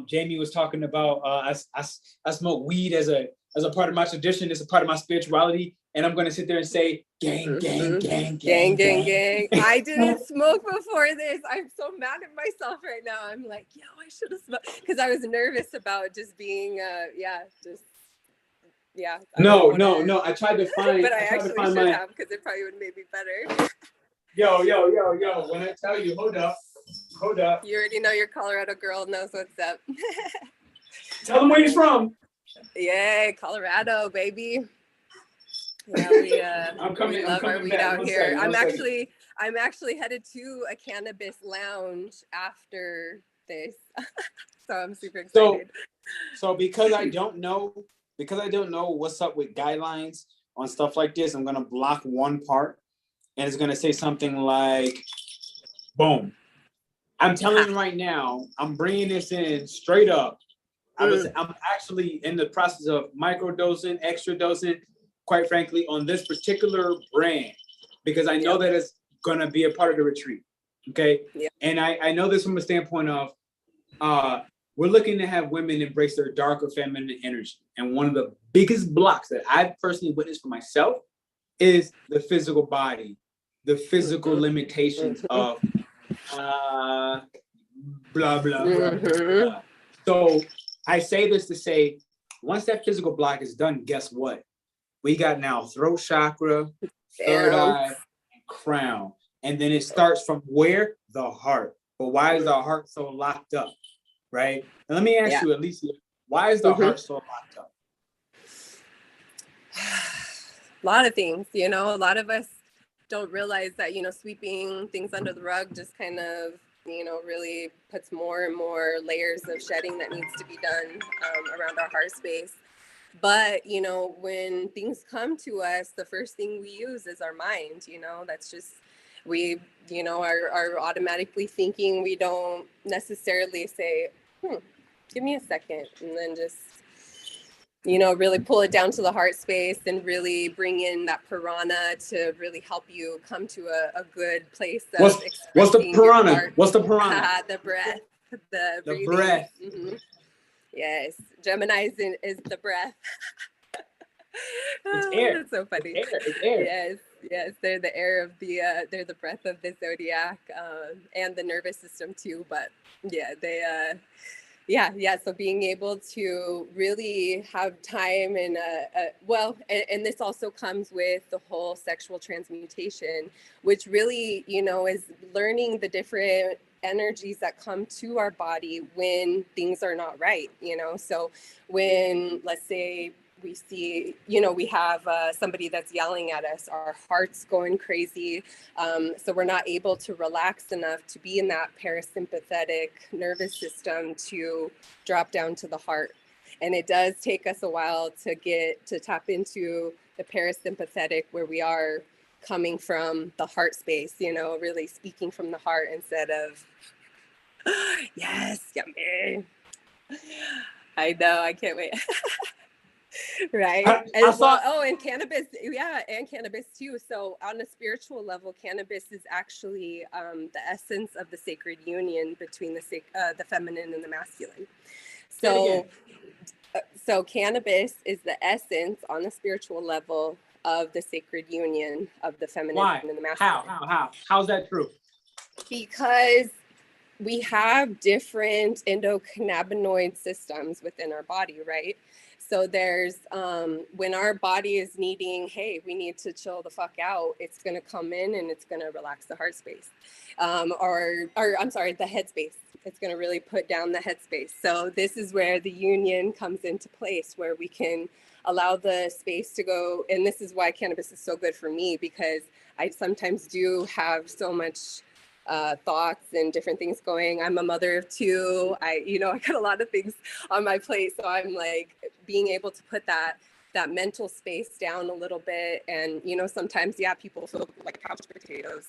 Jamie was talking about I smoke weed as a part of my tradition. It's a part of my spirituality. And I'm gonna sit there and say, gang. I didn't smoke before this. I'm so mad at myself right now. I'm like, I should have smoked, because I was nervous about just being, No. I tried to find, but I actually should have, because it probably would have made me better. Yo. When I tell you, hold up. You already know your Colorado girl knows what's up. Tell them where you're from. Yeah, Colorado, baby. Yeah, we love our weed out here. I'm actually headed to a cannabis lounge after this, so I'm super excited. So because I don't know what's up with guidelines on stuff like this, I'm gonna block one part, and it's gonna say something like, "Boom." I'm telling you right now, I'm bringing this in straight up. I'm actually in the process of microdosing, extra dosing, quite frankly, on this particular brand, because I know that it's gonna be a part of the retreat. Okay. Yeah. And I know this from a standpoint of we're looking to have women embrace their darker feminine energy. And one of the biggest blocks that I've personally witnessed for myself is the physical body, the physical limitations of blah, blah, blah. So I say this to say, once that physical block is done, guess what? We got now throat chakra, third eye, and crown. And then it starts from where? The heart. But why is the heart so locked up? Right? And let me ask you, Alicia, why is the heart so locked up? A lot of things, a lot of us don't realize that, sweeping things under the rug just kind of you know, really puts more and more layers of shedding that needs to be done around our heart space. But, you know, when things come to us, the first thing we use is our mind, you know, that's just, we, you know, are automatically thinking. We don't necessarily say, give me a second, and then just, you know, really pull it down to the heart space and really bring in that piranha to really help you come to a good place of what's the piranha? your heart. What's the piranha? The breath, the breathing. Breath. Mm-hmm. Yes, Gemini is the breath. It's air. That's so funny. It's air. Yes, they're the air of the they're the breath of the zodiac, and the nervous system too. But yeah, they so being able to really have time and and this also comes with the whole sexual transmutation, which really, you know, is learning the different energies that come to our body when things are not right, you know. So when, let's say, we see, you know, we have somebody that's yelling at us, our heart's going crazy. So we're not able to relax enough to be in that parasympathetic nervous system to drop down to the heart. And it does take us a while to tap into the parasympathetic, where we are coming from the heart space, you know, really speaking from the heart instead of, yes, yummy. I know, I can't wait. Right. And cannabis, and cannabis too. So on a spiritual level, cannabis is actually the essence of the sacred union between the feminine and the masculine. So cannabis is the essence on a spiritual level of the sacred union of the feminine and the masculine. How's that true? Because we have different endocannabinoid systems within our body, right? So there's, when our body is needing, hey, we need to chill the fuck out, it's going to come in and it's going to relax the heart space, or I'm sorry, the head space. It's going to really put down the head space. So this is where the union comes into place, where we can allow the space to go. And this is why cannabis is so good for me, because I sometimes do have so much thoughts and different things going. I'm a mother of two. I got a lot of things on my plate. So I'm like being able to put that mental space down a little bit. And, you know, sometimes, people feel like couch potatoes,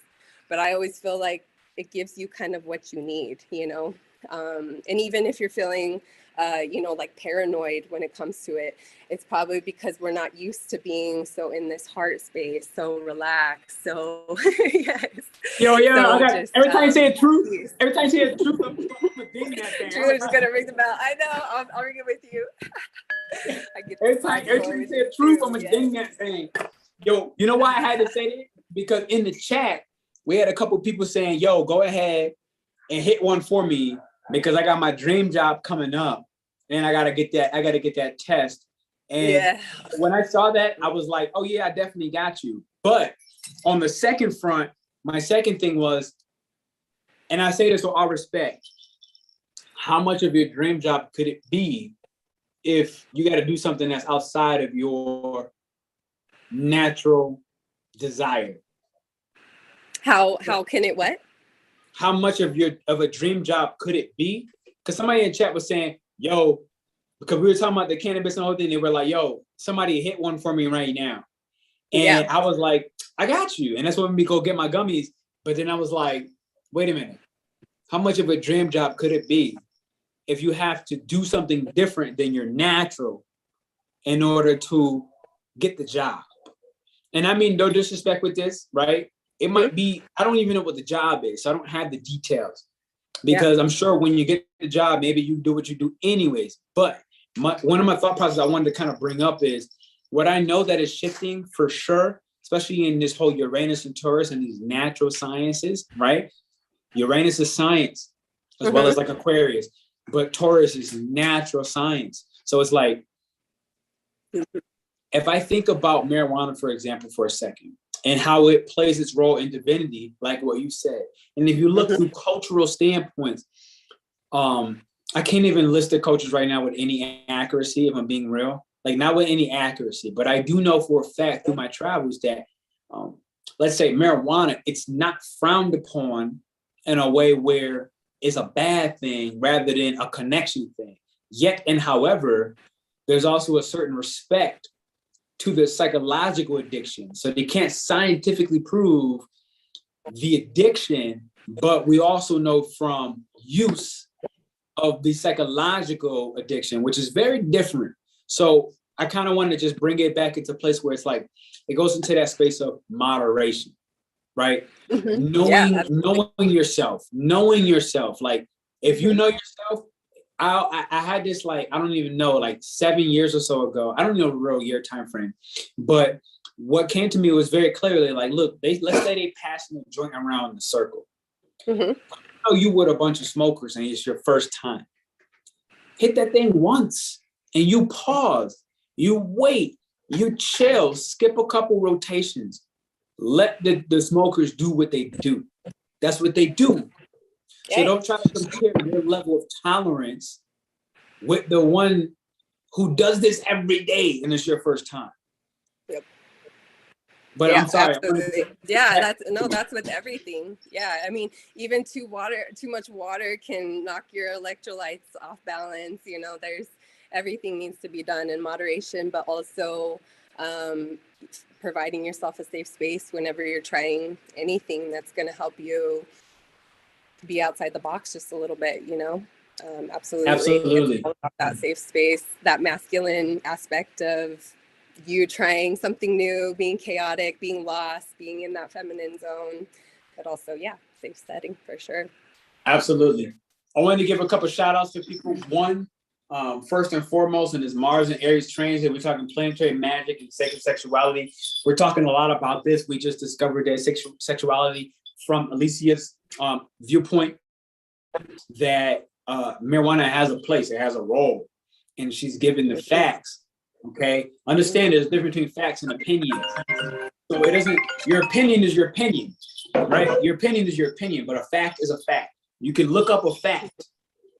but I always feel like it gives you kind of what you need, you know? And even if you're feeling, like paranoid when it comes to it, it's probably because we're not used to being so in this heart space, so relaxed. So yes. Every time you say it true, I'm gonna ding that thing. True, just gonna ring the bell. I know, I'll ring it with you. Every time you say it true, I'm gonna ding that thing. Yo, you know why I had to say that? Because in the chat, we had a couple people saying, yo, go ahead and hit one for me, because I got my dream job coming up and I gotta get that test. And when I saw that, I was like, oh yeah, I definitely got you. But on the second front, my second thing was, and I say this with all respect, how much of your dream job could it be if you got to do something that's outside of your natural desire? How can it what? How much of a dream job could it be? Because somebody in chat was saying, yo, because we were talking about the cannabis and all thing, they were like, yo, somebody hit one for me right now. And I was like, I got you. And that's when we go get my gummies. But then I was like, wait a minute. How much of a dream job could it be if you have to do something different than your natural in order to get the job? And I mean, no disrespect with this, right? It might be, I don't even know what the job is. So I don't have the details, because I'm sure when you get the job, maybe you do what you do anyways. But one of my thought processes I wanted to kind of bring up is what I know that is shifting for sure, especially in this whole Uranus and Taurus and these natural sciences, right? Uranus is science as well as like Aquarius, but Taurus is natural science. So it's like, if I think about marijuana, for example, for a second, and how it plays its role in divinity, like what you said. And if you look through cultural standpoints, I can't even list the cultures right now with any accuracy, if I'm being real. Like, not with any accuracy, but I do know for a fact through my travels that, let's say marijuana, it's not frowned upon in a way where it's a bad thing rather than a connection thing. Yet and however, there's also a certain respect to the psychological addiction. So they can't scientifically prove the addiction, but we also know from use of the psychological addiction, which is very different. So I kind of wanted to just bring it back into place where it's like, it goes into that space of moderation, right? Knowing yourself. Like, if you know yourself, I had this, like, I don't even know, like 7 years or so ago. I don't know the real year time frame, but what came to me was very clearly like, look, let's say they passing the joint around in a circle. You know, you with a bunch of smokers and it's your first time. Hit that thing once and you pause, you wait, you chill, skip a couple rotations. Let the smokers do what they do. That's what they do. So don't try to compare your level of tolerance with the one who does this every day and it's your first time. Yep. But yeah, I'm sorry. Absolutely. Yeah, that's with everything. Yeah, I mean, even too much water can knock your electrolytes off balance. You know, everything needs to be done in moderation, but also providing yourself a safe space whenever you're trying anything that's going to help you be outside the box just a little bit, you know. Absolutely. It's all about that safe space, that masculine aspect of you trying something new, being chaotic, being lost, being in that feminine zone, but also, safe setting for sure. Absolutely. I wanted to give a couple shout outs to people. One, first and foremost, in this Mars and Aries transit, we're talking planetary magic and sacred sexuality. We're talking a lot about this. We just discovered that sexuality from Alicia's viewpoint, that marijuana has a place, it has a role, and she's given the facts. Okay, understand there's a difference between facts and opinions. So it isn't, your opinion is your opinion, right? Your opinion is your opinion, but a fact is a fact. You can look up a fact,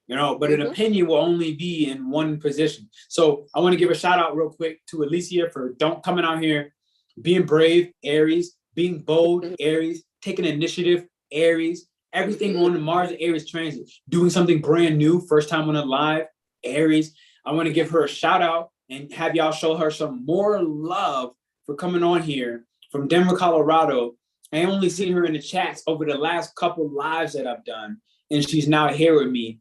you know, but an opinion will only be in one position. So I want to give a shout out real quick to Alicia for coming out here, being brave, Aries, being bold, Aries, taking initiative, Aries, everything on the Mars and Aries transit, doing something brand new, first time on a live, Aries. I want to give her a shout out and have y'all show her some more love for coming on here from Denver, Colorado. I only seen her in the chats over the last couple lives that I've done, and she's now here with me.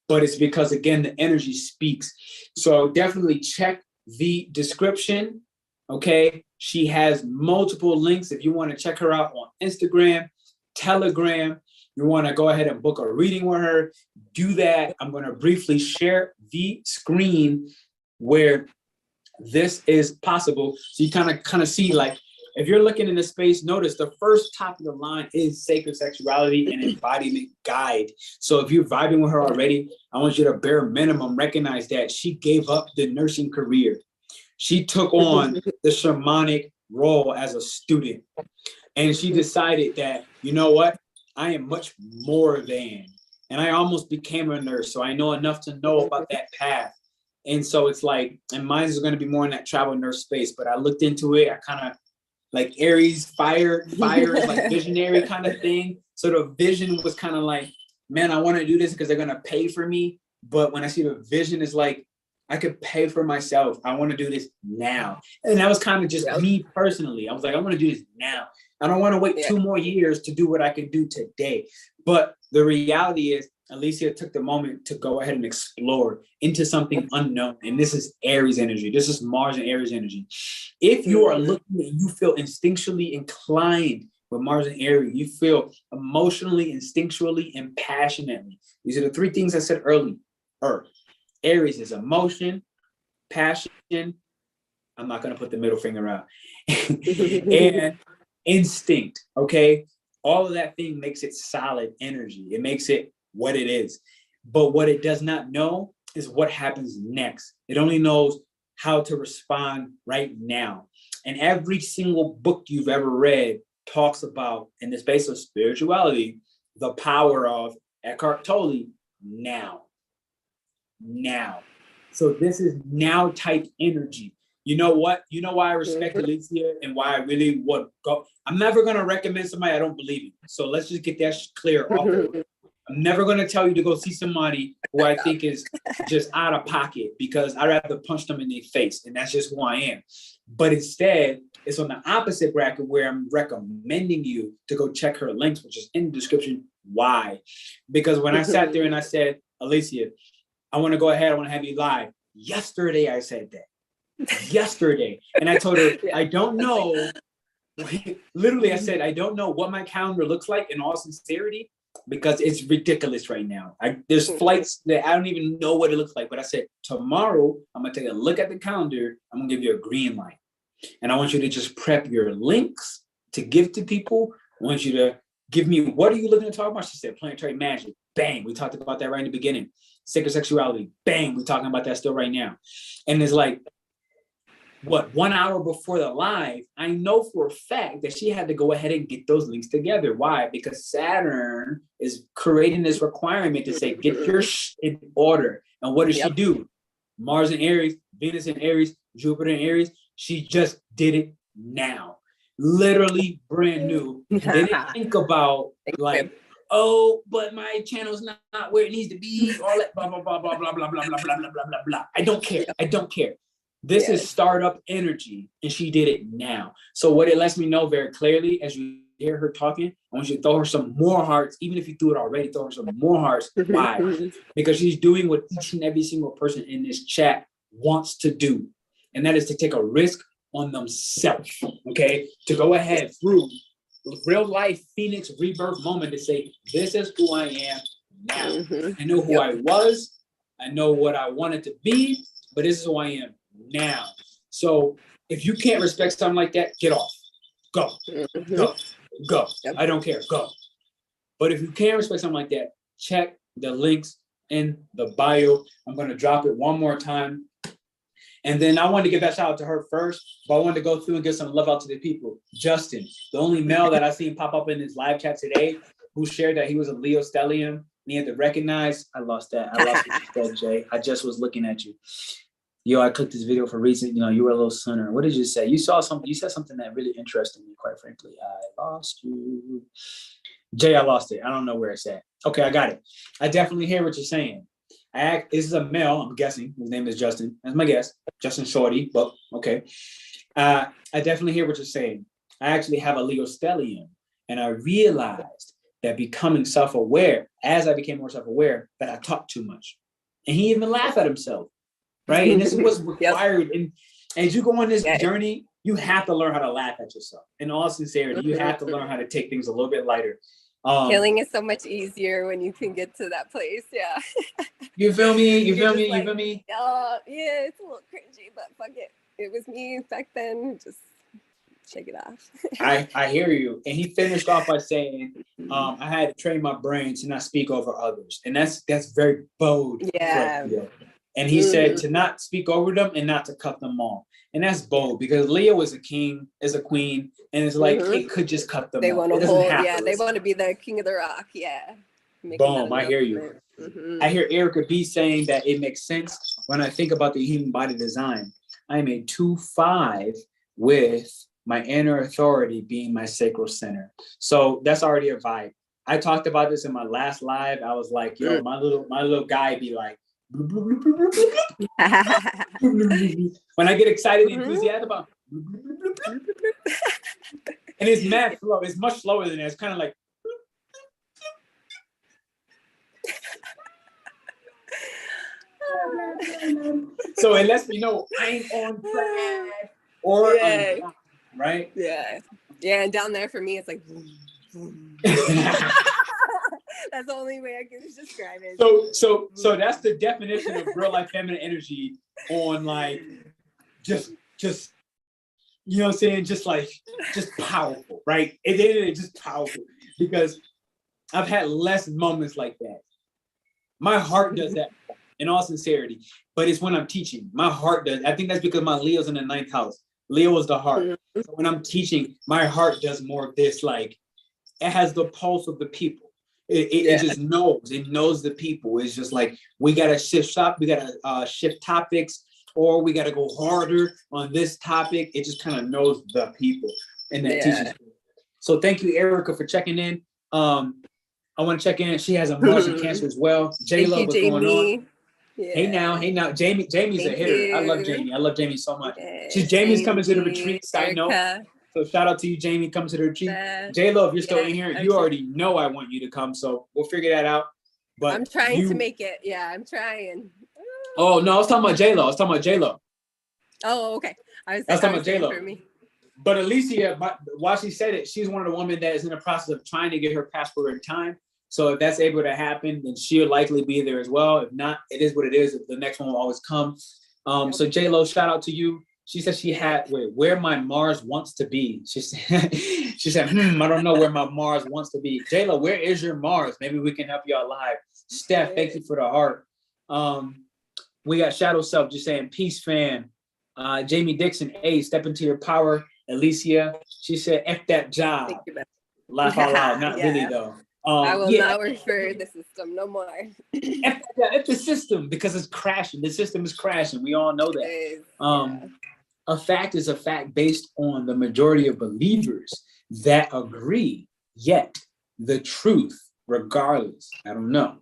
But it's because, again, the energy speaks. So definitely check the description, okay? She has multiple links if you want to check her out on Instagram, Telegram. You want to go ahead and book a reading with her, do that. I'm going to briefly share the screen where this is possible. So you kind of see, like, if you're looking in the space, notice the first top of the line is Sacred Sexuality and Embodiment Guide. So if you're vibing with her already, I want you to bare minimum recognize that she gave up the nursing career. She took on the shamanic role as a student. And she decided that, you know what? I am much more than. And I almost became a nurse. So I know enough to know about that path. And so it's like, and mine is going to be more in that travel nurse space. But I looked into it. I kind of like Aries, fire is like visionary kind of thing. So the vision was kind of like, man, I want to do this because they're going to pay for me. But when I see the vision is like, I could pay for myself. I want to do this now. And that was kind of just me personally. I was like, I want to do this now. I don't want to wait 2 more years to do what I can do today. But the reality is, Alicia took the moment to go ahead and explore into something unknown. And this is Aries energy. This is Mars and Aries energy. If you are looking and you feel instinctually inclined with Mars and Aries, you feel emotionally, instinctually, and passionately. These are the 3 things I said earlier. Aries is emotion, passion. I'm not going to put the middle finger out. And instinct, okay? All of that thing makes it solid energy. It makes it what it is. But what it does not know is what happens next. It only knows how to respond right now. And every single book you've ever read talks about, in the space of spirituality, the power of Eckhart Tolle, now. So this is now type energy. You know what? You know why I respect Alicia and why I really would go. I'm never going to recommend somebody I don't believe in. So let's just get that clear off the way. I'm never going to tell you to go see somebody who I think is just out of pocket, because I'd rather punch them in their face. And that's just who I am. But instead, it's on the opposite bracket where I'm recommending you to go check her links, which is in the description. Why? Because when I sat there and I said, Alicia, I want to go ahead. I want to have you live. Yesterday, I said that. Yesterday. And I told her, I don't know. Literally, I said, I don't know what my calendar looks like in all sincerity, because it's ridiculous right now. There's flights that I don't even know what it looks like. But I said, tomorrow, I'm going to take a look at the calendar. I'm going to give you a green light. And I want you to just prep your links to give to people. I want you to give me, what are you looking to talk about? She said, planetary magic. Bang. We talked about that right in the beginning. Sacred sexuality. Bang. We're talking about that still right now. And it's like, what, 1 hour before the live, I know for a fact that she had to go ahead and get those links together. Why? Because Saturn is creating this requirement to say, get your in order. And what does she do? Mars in Aries, Venus in Aries, Jupiter in Aries. She just did it now. Literally brand new. Didn't think about like, oh, but my channel's not where it needs to be. All that blah, blah, blah, blah, blah, blah, blah, blah, blah, blah, blah, blah, blah. I don't care. I don't care. This is startup energy, and she did it now. So what it lets me know very clearly, as you hear her talking, I want you to throw her some more hearts. Even if you threw it already, throw her some more hearts. Why? Because she's doing what each and every single person in this chat wants to do. And that is to take a risk on themselves, okay? To go ahead through real life Phoenix rebirth moment to say, this is who I am now. I know who I was. I know what I wanted to be, but this is who I am now. So if you can't respect something like that, get off. Go. Go. I don't care. Go. But if you can't respect something like that, check the links in the bio. I'm going to drop it one more time. And then I wanted to give that shout out to her first, but I wanted to go through and give some love out to the people. Justin, the only male that I seen pop up in his live chat today, who shared that he was a Leo stellium, and he had to recognize. I lost that. I lost what you said, Jay. I just was looking at you. Yo, I clicked this video for a reason. You know, you were a little sooner. What did you say? You saw something. You said something that really interested me, quite frankly. I lost you. Jay, I lost it. I don't know where it's at. Okay, I got it. I definitely hear what you're saying. This is a male, I'm guessing. His name is Justin. That's my guess. Justin Shorty, but okay. I definitely hear what you're saying. I actually have a Leo stellium, and I realized that becoming self-aware, as I became more self-aware, that I talked too much. And he even laughed at himself, right? And this is what's required. And as you go on this journey, you have to learn how to laugh at yourself. In all sincerity, you have to learn how to take things a little bit lighter. Healing is so much easier when you can get to that place. You feel me? You feel me? Like, you feel me? Yeah, it's a little cringy, but fuck it. It was me back then. Just shake it off. I hear you. And he finished off by saying, I had to train my brain to not speak over others. And that's very bold. Yeah. And he said to not speak over them and not to cut them off. And that's bold, because Leo is a king, is a queen, and it's like it could just cut them off. They want to hold, they want to be the king of the rock. Boom, I hear you. I hear Erica B saying that it makes sense when I think about the human body design. I am a 2-5 with my inner authority being my sacral center. So that's already a vibe. I talked about this in my last live. I was like, yo, my little guy be like, bloop, bloop, bloop, bloop, bloop, bloop. When I get excited and enthusiastic about bloop, bloop, bloop, bloop. And it's mad slow. It's much slower than that. It's kind of like so it lets me know I ain't on track or right? And down there for me it's like that's the only way I can describe it. So that's the definition of real life feminine energy on like just you know what I'm saying? Just powerful, right? It's just powerful, because I've had less moments like that. My heart does that in all sincerity, but it's when I'm teaching. My heart does. I think that's because my Leo's in the 9th house. Leo is the heart. So when I'm teaching, my heart does more of this, like it has the pulse of the people. It just knows. It knows the people. It's just like, we got to shift shop. We got to shift topics. or we got to go harder on this topic. It just kind of knows the people and that teaches. So thank you, Erica, for checking in. I want to check in. She has a Mars in Cancer as well. J-Lo, what's going on? Yeah. Hey now. Jamie's a hitter. I love Jamie. I love Jamie so much. Jamie's coming to the retreat. Side note. So shout out to you, Jamie, coming to the retreat. J-Lo, if you're still in here, you already know I want you to come. So we'll figure that out. But I'm trying to make it. Yeah, I'm trying. Oh no, I was talking about J-Lo. Oh, okay. I was talking about J-Lo. But Alicia, while she said it, she's one of the women that is in the process of trying to get her passport in time. So if that's able to happen, then she'll likely be there as well. If not, it is what it is. The next one will always come. So J-Lo, shout out to you. She said she had where my Mars wants to be. She said, I don't know where my Mars wants to be. J-Lo, where is your Mars? Maybe we can help you out live. Steph, thank you for the heart. We got Shadow Self just saying, peace, fan. Jamie Dixon, step into your power. Alicia, she said, F that job. Laugh out loud. Not really, though. I will not refer the system no more. F the system, because it's crashing. The system is crashing. We all know that. A fact is a fact based on the majority of believers that agree, yet the truth, regardless. I don't know.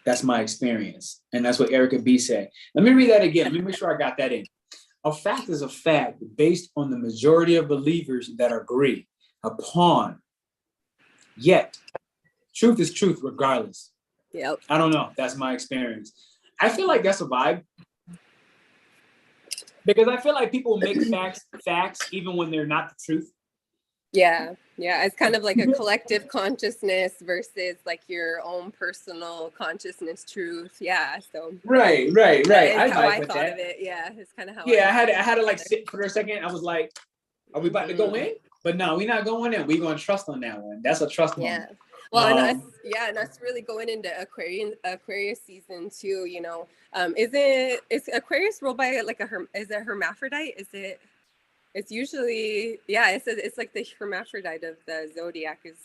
That's my experience. And that's what Erica B said. Let me read that again. Let me make sure I got that in. A fact is a fact based on the majority of believers that agree upon, yet truth is truth regardless. Yep. I don't know. That's my experience. I feel like that's a vibe. Because I feel like people make facts even when they're not the truth. Yeah. It's kind of like a collective consciousness versus like your own personal consciousness truth. Yeah. So right. That's how I thought of it. Yeah, it's kind of how. Yeah, I had to like sit for a second. I was like, "Are we about to go in?" But no, we're not going in. We're going to trust on that one. That's a trust moment. Well, and us really going into Aquarius season too. You know, is Aquarius ruled by like is it hermaphrodite? It's usually it's like the hermaphrodite of the zodiac is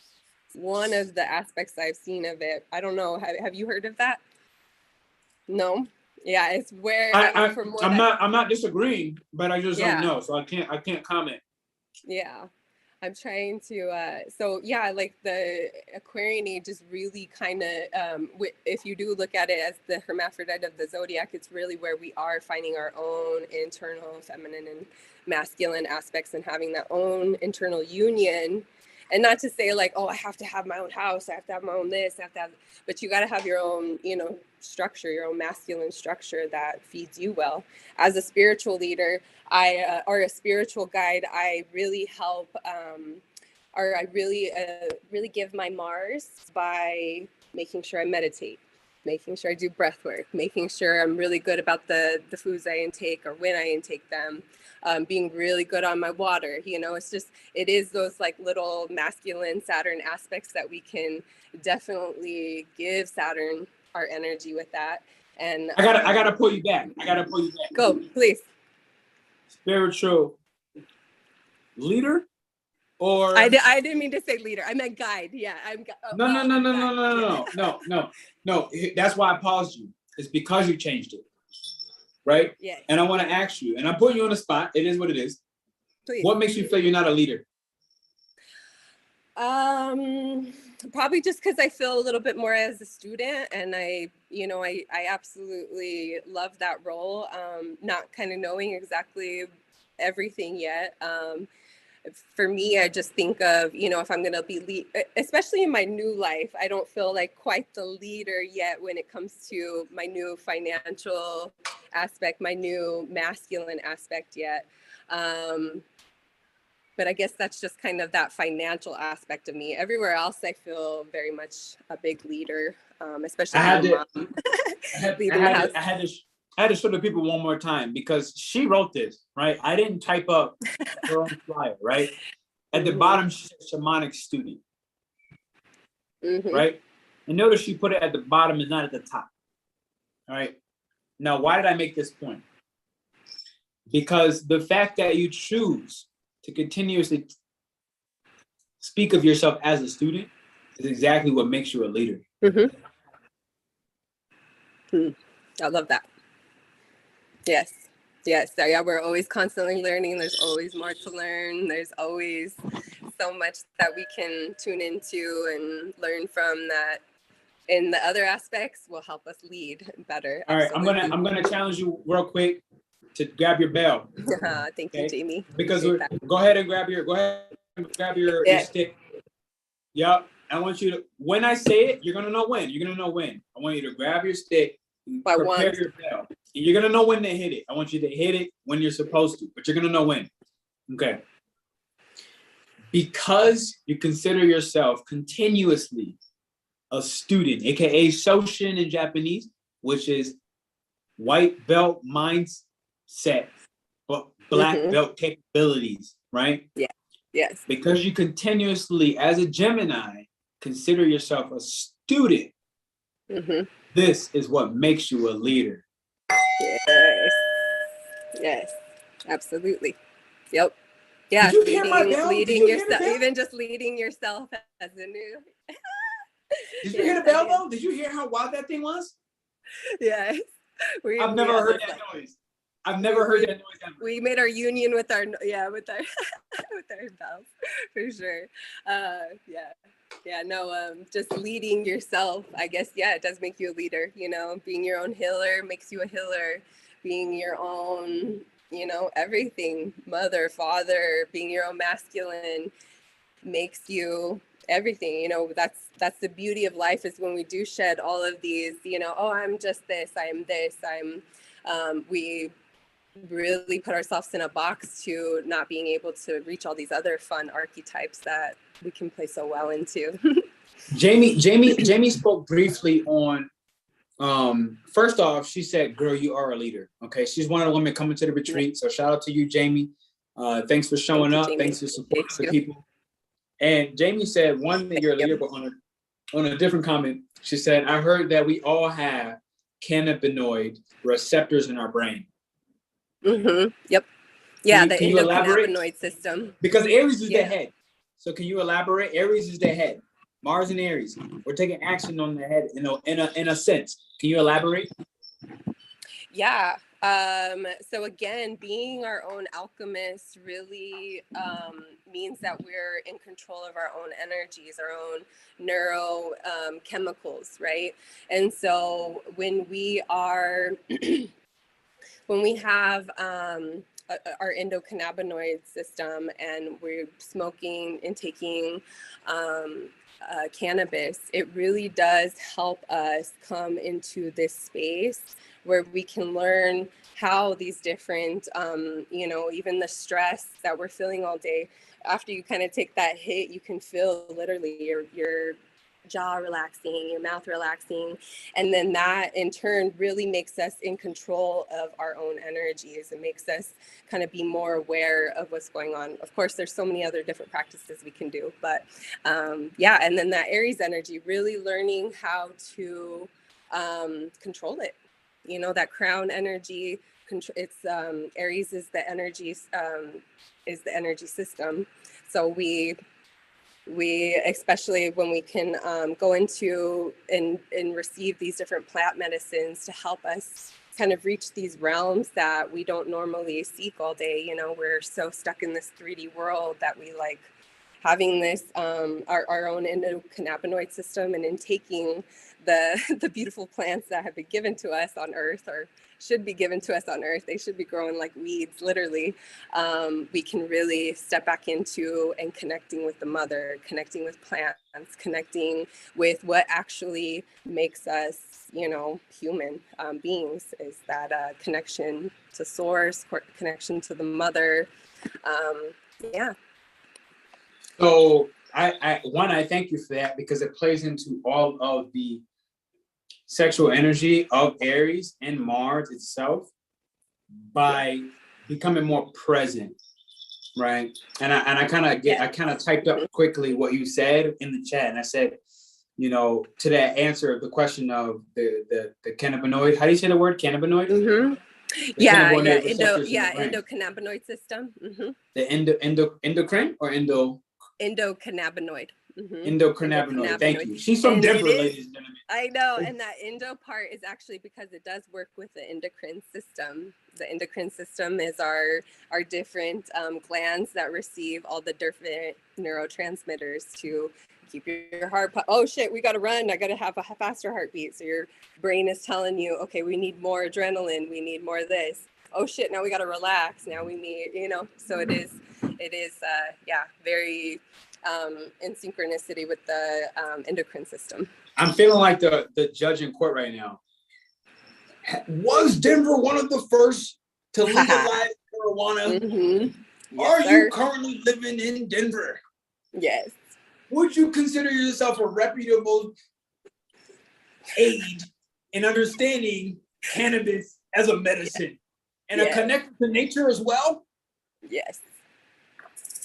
one of the aspects I've seen of it. I don't know. Have you heard of that? No. Yeah, it's where I'm not disagreeing, but I just don't know, so I can't comment. Yeah. I'm trying to, like the Aquarian age is really kind of, if you do look at it as the hermaphrodite of the zodiac, it's really where we are finding our own internal feminine and masculine aspects and having that own internal union. And not to say like, oh, I have to have my own house, I have to have my own this, I have to have, but you got to have your own, structure, your own masculine structure that feeds you well. As a spiritual leader, or a spiritual guide, I really help, or I really give my Mars by making sure I meditate, making sure I do breath work, making sure I'm really good about the foods I intake or when I intake them. Being really good on my water, it is those like little masculine Saturn aspects that we can definitely give Saturn our energy with that. And I gotta pull you back. Go, please. Spiritual leader, or I didn't mean to say leader. I meant guide. Yeah, No. That's why I paused you. It's because you changed it. Right? Yeah. And I want to ask you, and I'm putting you on the spot. It is what it is. Please. What makes you feel you're not a leader? Probably just because I feel a little bit more as a student, and I absolutely love that role. Not kind of knowing exactly everything yet. For me, I just think of, if I'm going to be especially in my new life, I don't feel like quite the leader yet when it comes to my new financial aspect, my new masculine aspect yet. But I guess that's just kind of that financial aspect of me. Everywhere else, I feel very much a big leader, especially mom. I had to show the people one more time because she wrote this, right? I didn't type up her own flyer, right? At the bottom, she said shamanic student, right? And notice she put it at the bottom and not at the top, all right? Now, why did I make this point? Because the fact that you choose to continuously speak of yourself as a student is exactly what makes you a leader. I love that. Yes. Yes. So yeah, we're always constantly learning. There's always more to learn. There's always so much that we can tune into and learn from that. And the other aspects will help us lead better. All right, I'm gonna challenge you real quick to grab your bell. Thank you, Jamie. Because go ahead and grab your stick. Yep. I want you to, when I say it, you're gonna know when. You're gonna know when. I want you to grab your stick and prepare your bell. And you're gonna know when to hit it. I want you to hit it when you're supposed to, but you're gonna know when. Okay. Because you consider yourself continuously a student, aka Shoshin in Japanese, which is white belt mindset, but black belt capabilities, right? Yeah. Yes. Because you continuously, as a Gemini, consider yourself a student. This is what makes you a leader. Yes. Yes. Absolutely. Yep. Yeah. Did you hear my bell? Leading yourself, even just leading yourself as a new. Did you hear the bell though? Did you hear how wild that thing was? Yes. I've never heard that noise. I've never heard that noise ever. We made our union with our with our bells for sure. Just leading yourself, I guess. Yeah, it does make you a leader. You know, being your own healer makes you a healer. Being your own, everything, mother, father, being your own masculine makes you everything. That's the beauty of life, is when we do shed all of these, oh, I'm just this, I'm this, we really put ourselves in a box to not being able to reach all these other fun archetypes that we can play so well into. Jamie spoke briefly on, first off, she said, girl, you are a leader. Okay. She's one of the women coming to the retreat. So shout out to you, Jamie. Thanks for showing up. Jamie. Thanks for supporting the people. And Jamie said, one, that you're a leader, but on a different comment, she said, I heard that we all have cannabinoid receptors in our brain. Yep. Yeah, the endocannabinoid system. Because Aries is the head. So can you elaborate? Aries is the head. Mars and Aries. We're taking action on the head in a sense. Can you elaborate? Yeah. So again, being our own alchemist really means that we're in control of our own energies, our own neurochemicals, right? And so when we are, when we have our endocannabinoid system and we're smoking and taking cannabis, it really does help us come into this space where we can learn how these different, even the stress that we're feeling all day, after you kind of take that hit, you can feel literally your jaw relaxing, your mouth relaxing. And then that in turn really makes us in control of our own energies. It makes us kind of be more aware of what's going on. Of course, there's so many other different practices we can do, but and then that Aries energy, really learning how to control it. That crown energy, it's Aries is the energy system. So we especially when we can go into and receive these different plant medicines to help us kind of reach these realms that we don't normally seek all day. We're so stuck in this 3D world that we like having this our own endocannabinoid system, and in taking the beautiful plants that have been given to us on Earth, or should be given to us on Earth. They should be growing like weeds, literally. We can really step back into and connecting with the mother, connecting with plants, connecting with what actually makes us, human beings, is that connection to source, connection to the mother. So I thank you for that, because it plays into all of the sexual energy of Aries and Mars itself by becoming more present, right? And I kind of typed up quickly what you said in the chat, and I said, to that answer of the question of the cannabinoid. How do you say the word cannabinoid? Endocannabinoid system. The endocrine or endo? Endocannabinoid. Endocannabinoid. Thank you. She's from Denver, ladies and gentlemen. I know, and that endo part is actually because it does work with the endocrine system. The endocrine system is our different glands that receive all the different neurotransmitters to keep your heart. Oh shit, we got to run. I got to have a faster heartbeat. So your brain is telling you, okay, we need more adrenaline. We need more of this. Oh shit, now we got to relax. Now we need, so it is, very in synchronicity with the endocrine system. I'm feeling like the judge in court right now. Was Denver one of the first to legalize marijuana? Mm-hmm. Yes, Are sir. you currently living in Denver? Yes. Would you consider yourself a reputable aid in understanding cannabis as a medicine and a connection to nature as well? Yes.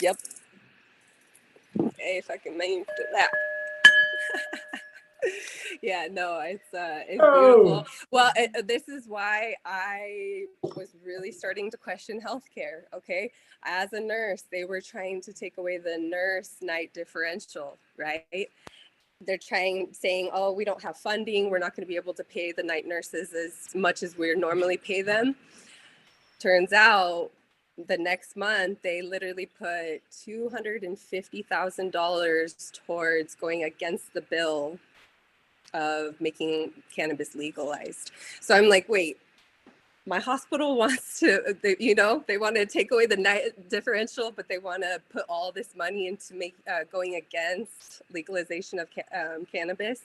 Yep. Okay, if I can manage that. Yeah, no, it's beautiful. Well, this is why I was really starting to question healthcare. Okay, as a nurse, they were trying to take away the nurse night differential, right? They're saying, oh, we don't have funding. We're not going to be able to pay the night nurses as much as we normally pay them. Turns out the next month, they literally put $250,000 towards going against the bill of making cannabis legalized. So I'm like, wait, my hospital wants to, they want to take away the night differential, but they want to put all this money into going against legalization of cannabis.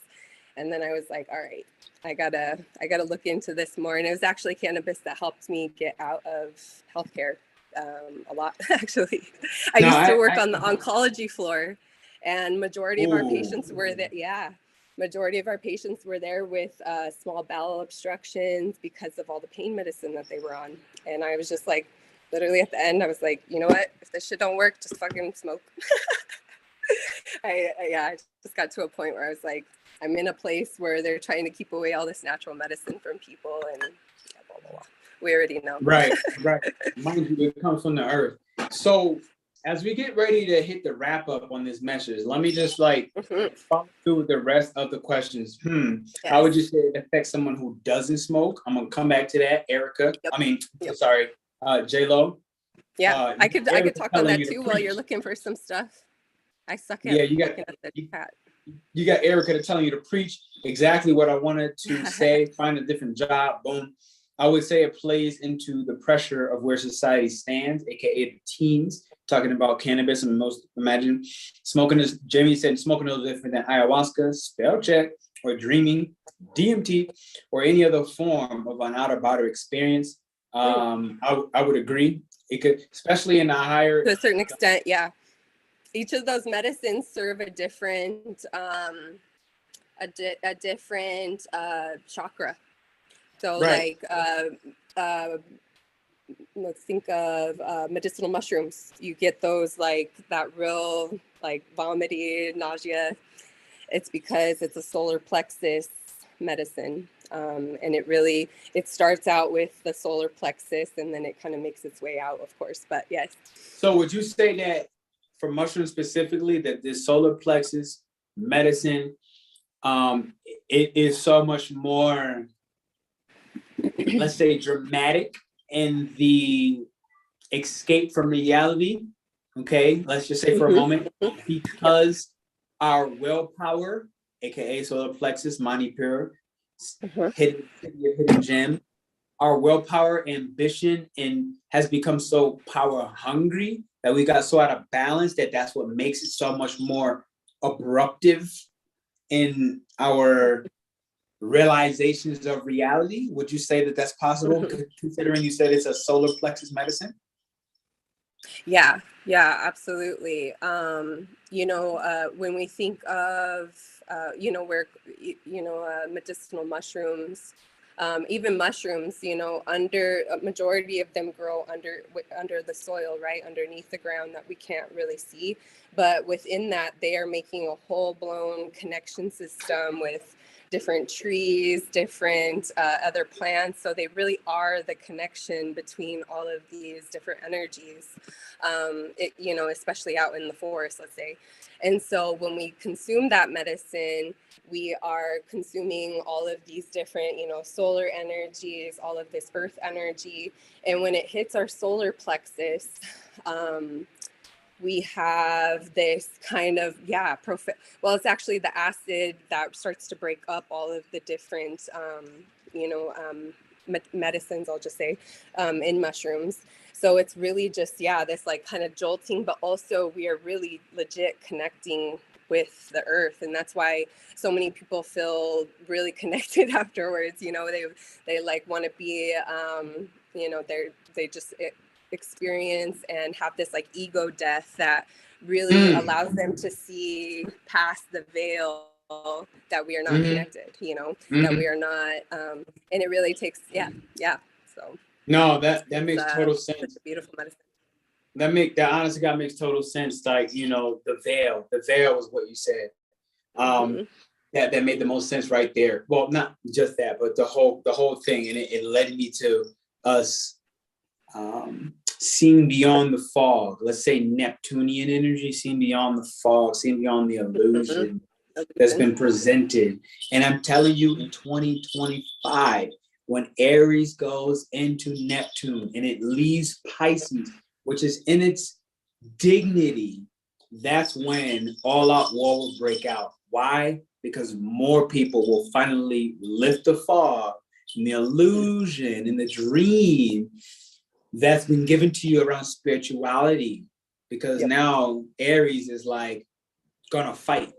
And then I was like, all right, I gotta look into this more. And it was actually cannabis that helped me get out of healthcare a lot, actually. I used to work on the oncology floor, and majority of our patients were there. Yeah. Majority of our patients were there with small bowel obstructions because of all the pain medicine that they were on. And I was just like, literally at the end, I was like, you know what? If this shit don't work, just fucking smoke. I just got to a point where I was like, I'm in a place where they're trying to keep away all this natural medicine from people, and blah, blah, blah. We already know. Right. Mind you, it comes from the earth. So as we get ready to hit the wrap up on this message, let me just follow through with the rest of the questions. Yes. How would you say it affects someone who doesn't smoke? I'm gonna come back to that, Erica. Sorry, J-Lo. Yeah, I could talk on that too while you're looking for some stuff. I suck at looking at the chat. You got Erica telling you to preach exactly what I wanted to say. Find a different job. Boom. I would say it plays into the pressure of where society stands, aka the teens, talking about cannabis. And most imagine smoking is, Jamie said, smoking is different than ayahuasca, spell check, or dreaming, DMT, or any other form of an out-of-body experience. I would agree. It could, especially in a higher, to a certain extent, yeah. Each of those medicines serve a different chakra. So let's think of medicinal mushrooms. You get those that real vomiting, nausea. It's because it's a solar plexus medicine. And it starts out with the solar plexus, and then it kind of makes its way out, of course, but yes. So would you say that for mushrooms specifically, that this solar plexus medicine, it is so much more, let's say, dramatic in the escape from reality? Okay, let's just say for a moment, because our willpower, aka solar plexus, Manipur, hidden gem, our willpower, ambition, and has become so power hungry that we got so out of balance that's what makes it so much more abruptive in our realizations of reality. Would you say that that's possible, considering you said it's a solar plexus medicine? Yeah, absolutely. When we think of, medicinal mushrooms, even mushrooms, under a majority of them grow under the soil, right underneath the ground that we can't really see. But within that, they are making a whole blown connection system with different trees, different other plants. So they really are the connection between all of these different energies, especially out in the forest, let's say. And so when we consume that medicine, we are consuming all of these different, solar energies, all of this earth energy. And when it hits our solar plexus, we have this kind of, it's actually the acid that starts to break up all of the different, medicines, I'll just say, in mushrooms. So it's really just, this like kind of jolting, but also we are really legit connecting with the earth. And that's why so many people feel really connected afterwards. They like want to be, they just experience and have this like ego death that really allows them to see past the veil that we are not connected, that we are not, and it really takes, so. No, that makes total sense. Such a beautiful medicine. That honestly, God, makes total sense. Like, the veil is what you said. That made the most sense right there. Well, not just that, but the whole thing. And it led me to us seeing beyond the fog. Let's say Neptunian energy, seeing beyond the fog, seeing beyond the illusion that's been presented. And I'm telling you, in 2025, when Aries goes into Neptune and it leaves Pisces, which is in its dignity, that's when all-out war will break out. Why? Because more people will finally lift the fog and the illusion and the dream that's been given to you around spirituality. Because now Aries is like gonna fight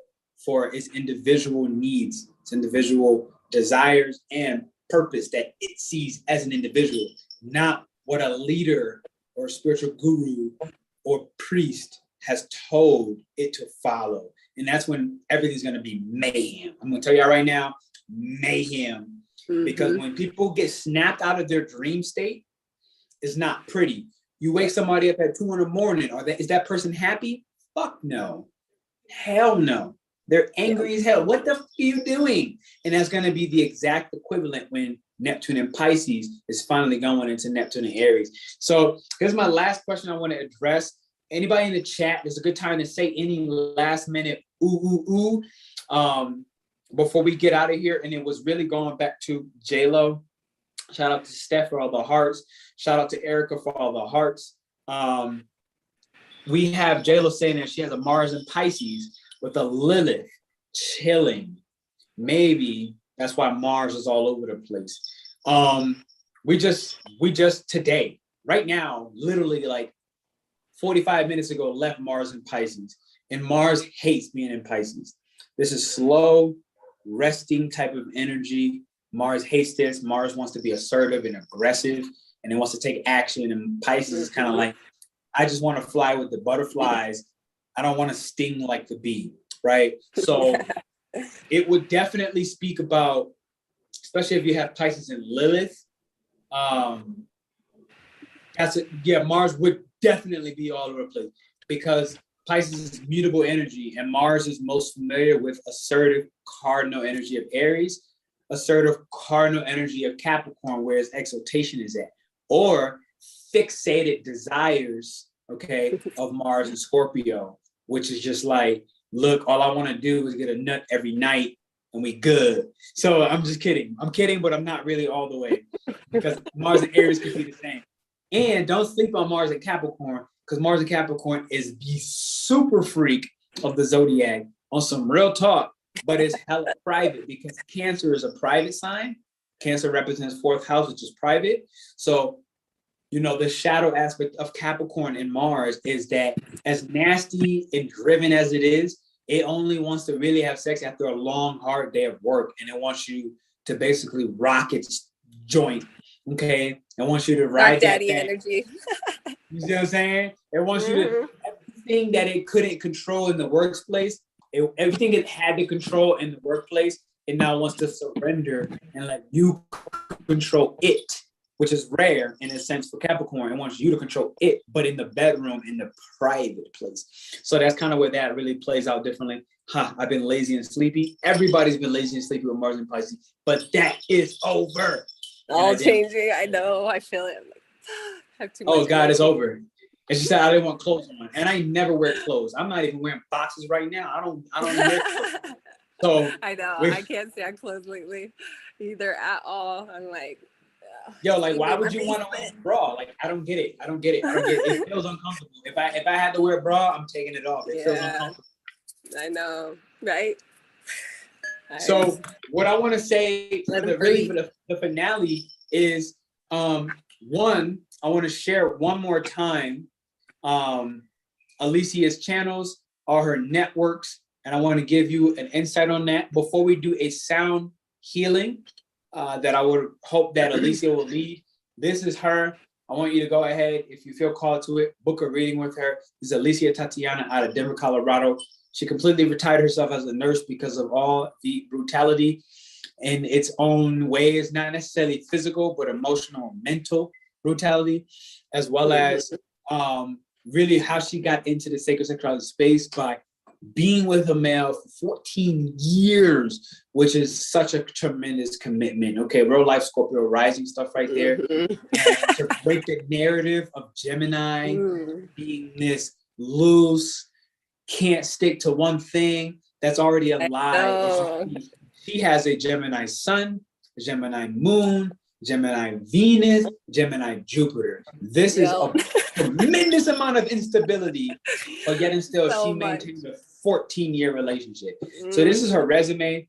for its individual needs, its individual desires and purpose that it sees as an individual, not what a leader or spiritual guru or priest has told it to follow. And that's when everything's going to be mayhem. I'm going to tell y'all right now, mayhem. Because when people get snapped out of their dream state, it's not pretty. You wake somebody up at 2 a.m. Is that person happy? Fuck no. Hell no. They're angry as hell. What the f are you doing? And that's going to be the exact equivalent when Neptune in Pisces is finally going into Neptune in Aries. So here's my last question I want to address. Anybody in the chat, there's a good time to say any last minute before we get out of here. And it was really going back to J-Lo. Shout out to Steph for all the hearts. Shout out to Erica for all the hearts. We have J-Lo saying that she has a Mars in Pisces with a Lilith chilling. Maybe that's why Mars is all over the place. We just today, right now, literally like 45 minutes ago, left Mars in Pisces. And Mars hates being in Pisces. This is slow, resting type of energy. Mars hates this. Mars wants to be assertive and aggressive, and it wants to take action. And Pisces is kind of like, I just want to fly with the butterflies. I don't want to sting like the bee, right? So it would definitely speak about, especially if you have Pisces and Lilith. Mars would definitely be all over the place because Pisces is mutable energy, and Mars is most familiar with assertive cardinal energy of Aries, assertive cardinal energy of Capricorn, where its exaltation is at, or fixated desires, of Mars and Scorpio, which is just like, look, all I want to do is get a nut every night and we good. So I'm just kidding. I'm kidding, but I'm not really all the way, because Mars and Aries could be the same. And don't sleep on Mars and Capricorn, because Mars and Capricorn is the super freak of the zodiac on some real talk, but it's hella private because Cancer is a private sign. Cancer represents 4th house, which is private. So, the shadow aspect of Capricorn and Mars is that as nasty and driven as it is, it only wants to really have sex after a long, hard day of work. And it wants you to basically rock its joint. Okay. It wants you to ride that daddy energy. You see what I'm saying? It wants you to, everything that it couldn't control in the workplace, everything it had to control in the workplace, it now wants to surrender and let you control it, which is rare in a sense for Capricorn. It wants you to control it, but in the bedroom, in the private place. So that's kind of where that really plays out differently. I've been lazy and sleepy. Everybody's been lazy and sleepy with Mars in Pisces, but that is over. All changing. I know. I feel it. Like, I have too much. Oh God, it's over. And she said I didn't want clothes on, and I never wear clothes. I'm not even wearing boxes right now. I don't wear clothes. So I know. I can't stand clothes lately, either at all. I'm like, yo, like, why would you want to wear a bra? Like, I don't get it. It feels uncomfortable. If I had to wear a bra, I'm taking it off. It feels uncomfortable. I know, right? So what I want to say for the finale is, one, I want to share one more time Alicia's channels are her networks, and I want to give you an insight on that before we do a sound healing that I would hope that Alicia will lead. This is her. I want you to go ahead, if you feel called to it, book a reading with her. This is Alicia Tatiana out of Denver, Colorado. She completely retired herself as a nurse because of all the brutality in its own ways, not necessarily physical, but emotional and mental brutality, as well as really how she got into the sacred sexuality space by being with a male for 14 years, which is such a tremendous commitment. Okay, real life Scorpio rising stuff right there. And to break the narrative of Gemini being this loose, can't stick to one thing, that's already a lie. She has a Gemini sun, a Gemini moon, Gemini Venus, Gemini Jupiter. This is a tremendous amount of instability, but yet and still she maintains a 14-year relationship. So this is her resume.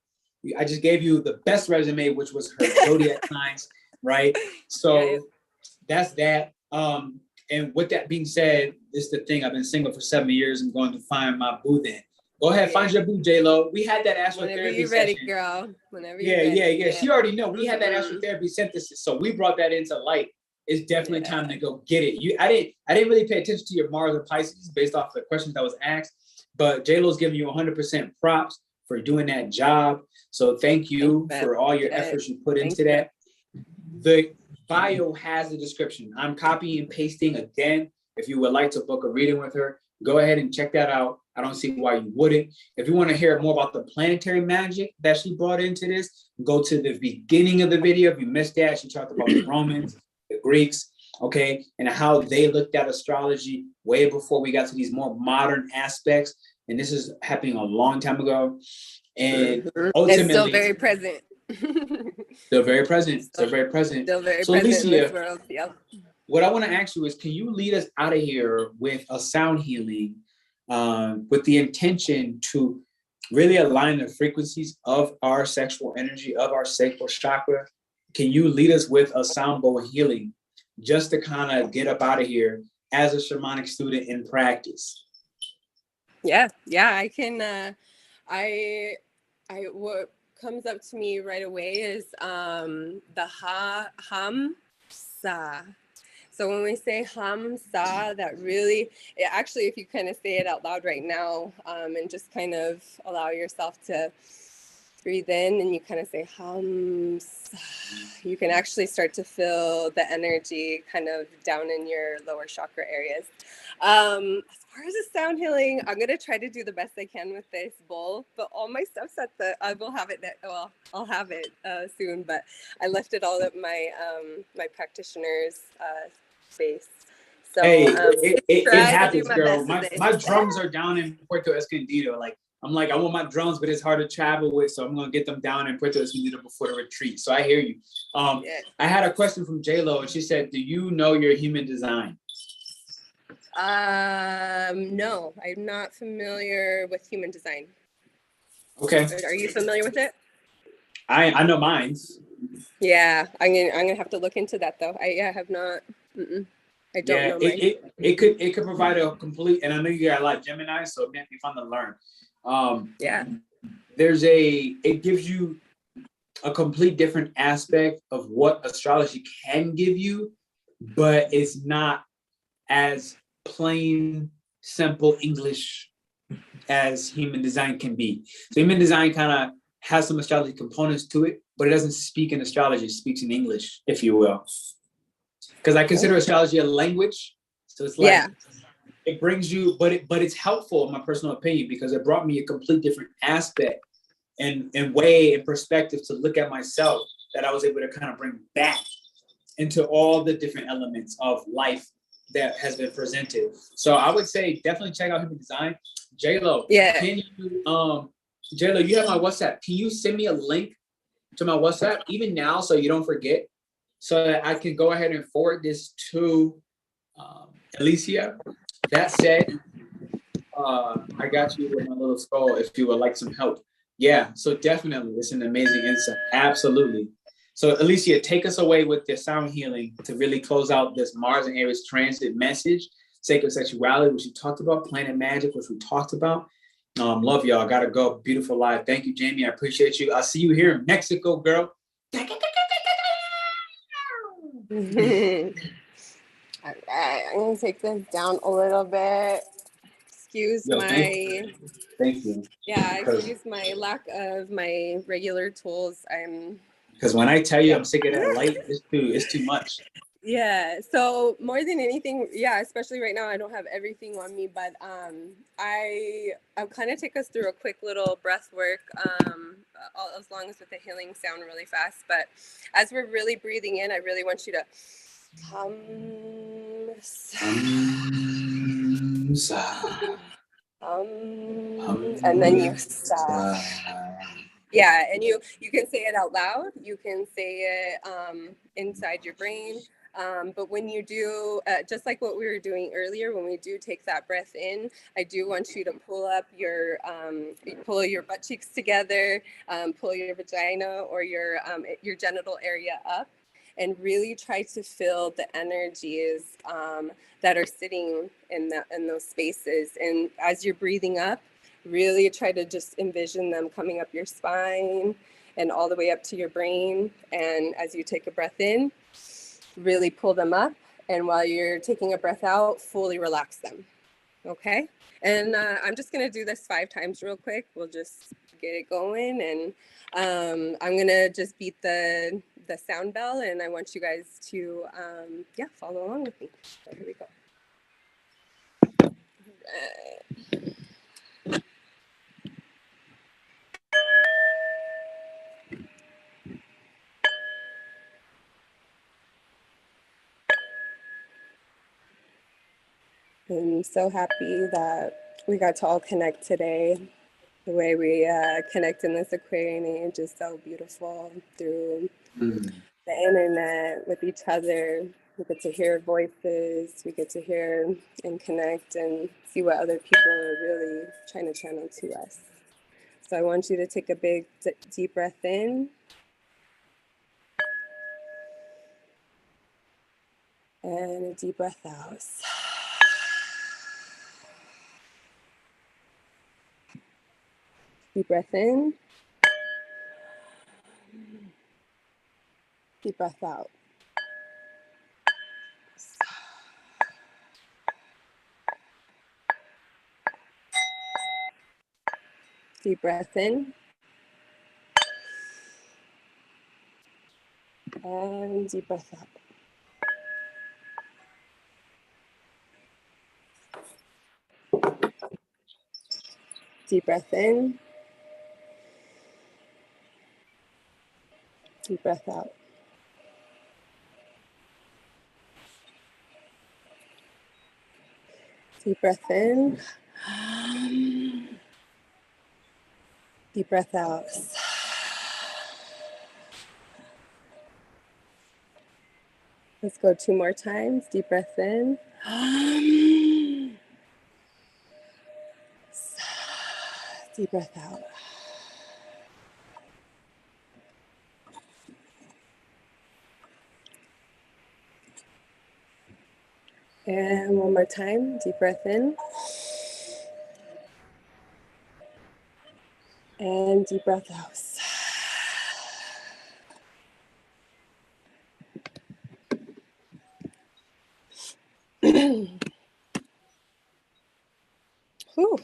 I just gave you the best resume, which was her zodiac signs, right? So that's that. And with that being said, this is the thing. I've been single for 7 years. I'm going to find my boo then. Go ahead, find your boo, J-Lo. We had that astrotherapy Whenever you're ready, girl. Whenever you're ready. Yeah. She already know. We had that astrotherapy synthesis, so we brought that into light. It's definitely time to go get it. I didn't really pay attention to your Mars and Pisces based off the questions that was asked, but J-Lo's giving you 100% props for doing that job. So thank you for all your efforts you put into that. The bio has the description. I'm copying and pasting again. If you would like to book a reading with her, go ahead and check that out. I don't see why you wouldn't. If you want to hear more about the planetary magic that she brought into this, go to the beginning of the video. If you missed that, she talked about the Romans, the Greeks, okay, and how they looked at astrology way before we got to these more modern aspects. And this is happening a long time ago. And ultimately, it's still very present. Still very present. Still very present. Still very so present Alicia, in this world. Yep. What I want to ask you is, can you lead us out of here with a sound healing with the intention to really align the frequencies of our sexual energy, of our sacral chakra? Can you lead us with a sound bowl healing just to kind of get up out of here as a shamanic student in practice? Yeah, I can. What comes up to me right away is the hum sa. So when we say hum sa, that really, actually, if you kind of say it out loud right now, and just kind of allow yourself to breathe in, and you kind of say hum sa, you can actually start to feel the energy kind of down in your lower chakra areas. As far as the sound healing, I'm gonna try to do the best I can with this bowl, but all my stuff's I will have it. I'll have it soon. But I left it all at my my practitioner's space. So hey, it happens, girl. My drums drums are down in Puerto Escondido. I want my drums, but it's hard to travel with, so I'm gonna get them down in Puerto Escondido before the retreat. So I hear you. I had a question from J-Lo, and she said, "Do you know your human design?" No, I'm not familiar with human design. Okay. Are you familiar with it? I know mine's. Yeah, I'm gonna have to look into that though. I have not. I don't know mine. It could provide a complete, and I know you got a lot of Gemini, so it might be fun to learn. It gives you a complete different aspect of what astrology can give you, but it's not as plain, simple English as human design can be. So human design kind of has some astrology components to it, but it doesn't speak in astrology, it speaks in English, if you will. Because I consider astrology a language. So it's like, it brings you, but it's helpful in my personal opinion, because it brought me a complete different aspect and way and perspective to look at myself that I was able to kind of bring back into all the different elements of life that has been presented. So I would say definitely check out Human Design. J-Lo, Yeah. can you, J-Lo, you have my WhatsApp. Can you send me a link to my WhatsApp even now so you don't forget, so that I can go ahead and forward this to Alicia? That said, I got you with my little skull if you would like some help. Yeah, so definitely, it's an amazing insight. Absolutely. So Alicia, take us away with the sound healing to really close out this Mars and Aries transit message. Sacred sexuality, which we talked about. Planet magic, which we talked about. Love y'all. Gotta go. Beautiful live. Thank you, Jamie. I appreciate you. I'll see you here in Mexico, girl. All right, I'm gonna take this down a little bit. Excuse Thank you. Yeah, excuse my lack of my regular tools. Because when I tell you I'm sick of that light, it's too much. Yeah, so more than anything, yeah, especially right now, I don't have everything on me, but I'll kind of take us through a quick little breath work, as long as with the healing sound really fast. But as we're really breathing in, I really want you to and then you stop. Yeah, and you can say it out loud. You can say it inside your brain. But when you do, just like what we were doing earlier, when we do take that breath in, I do want you to pull your butt cheeks together, pull your vagina or your genital area up, and really try to feel the energies that are sitting in those spaces. And as you're breathing up, really try to just envision them coming up your spine and all the way up to your brain. And as you take a breath in, really pull them up. And while you're taking a breath out, fully relax them. Okay? And I'm just going to do this 5 times real quick. We'll just get it going. And I'm going to just beat the sound bell. And I want you guys to, follow along with me. So here we go. I'm so happy that we got to all connect today. The way we connect in this Aquarian age is so beautiful through the internet with each other. We get to hear voices, we get to hear and connect and see what other people are really trying to channel to us. So I want you to take a big deep breath in. And a deep breath out. Deep breath in. Deep breath out. Deep breath in. And deep breath out. Deep breath in. Deep breath out. Deep breath in. Deep breath out. Let's go 2 more times. Deep breath in. Deep breath out. And one more time. Deep breath in. And deep breath out. Whew.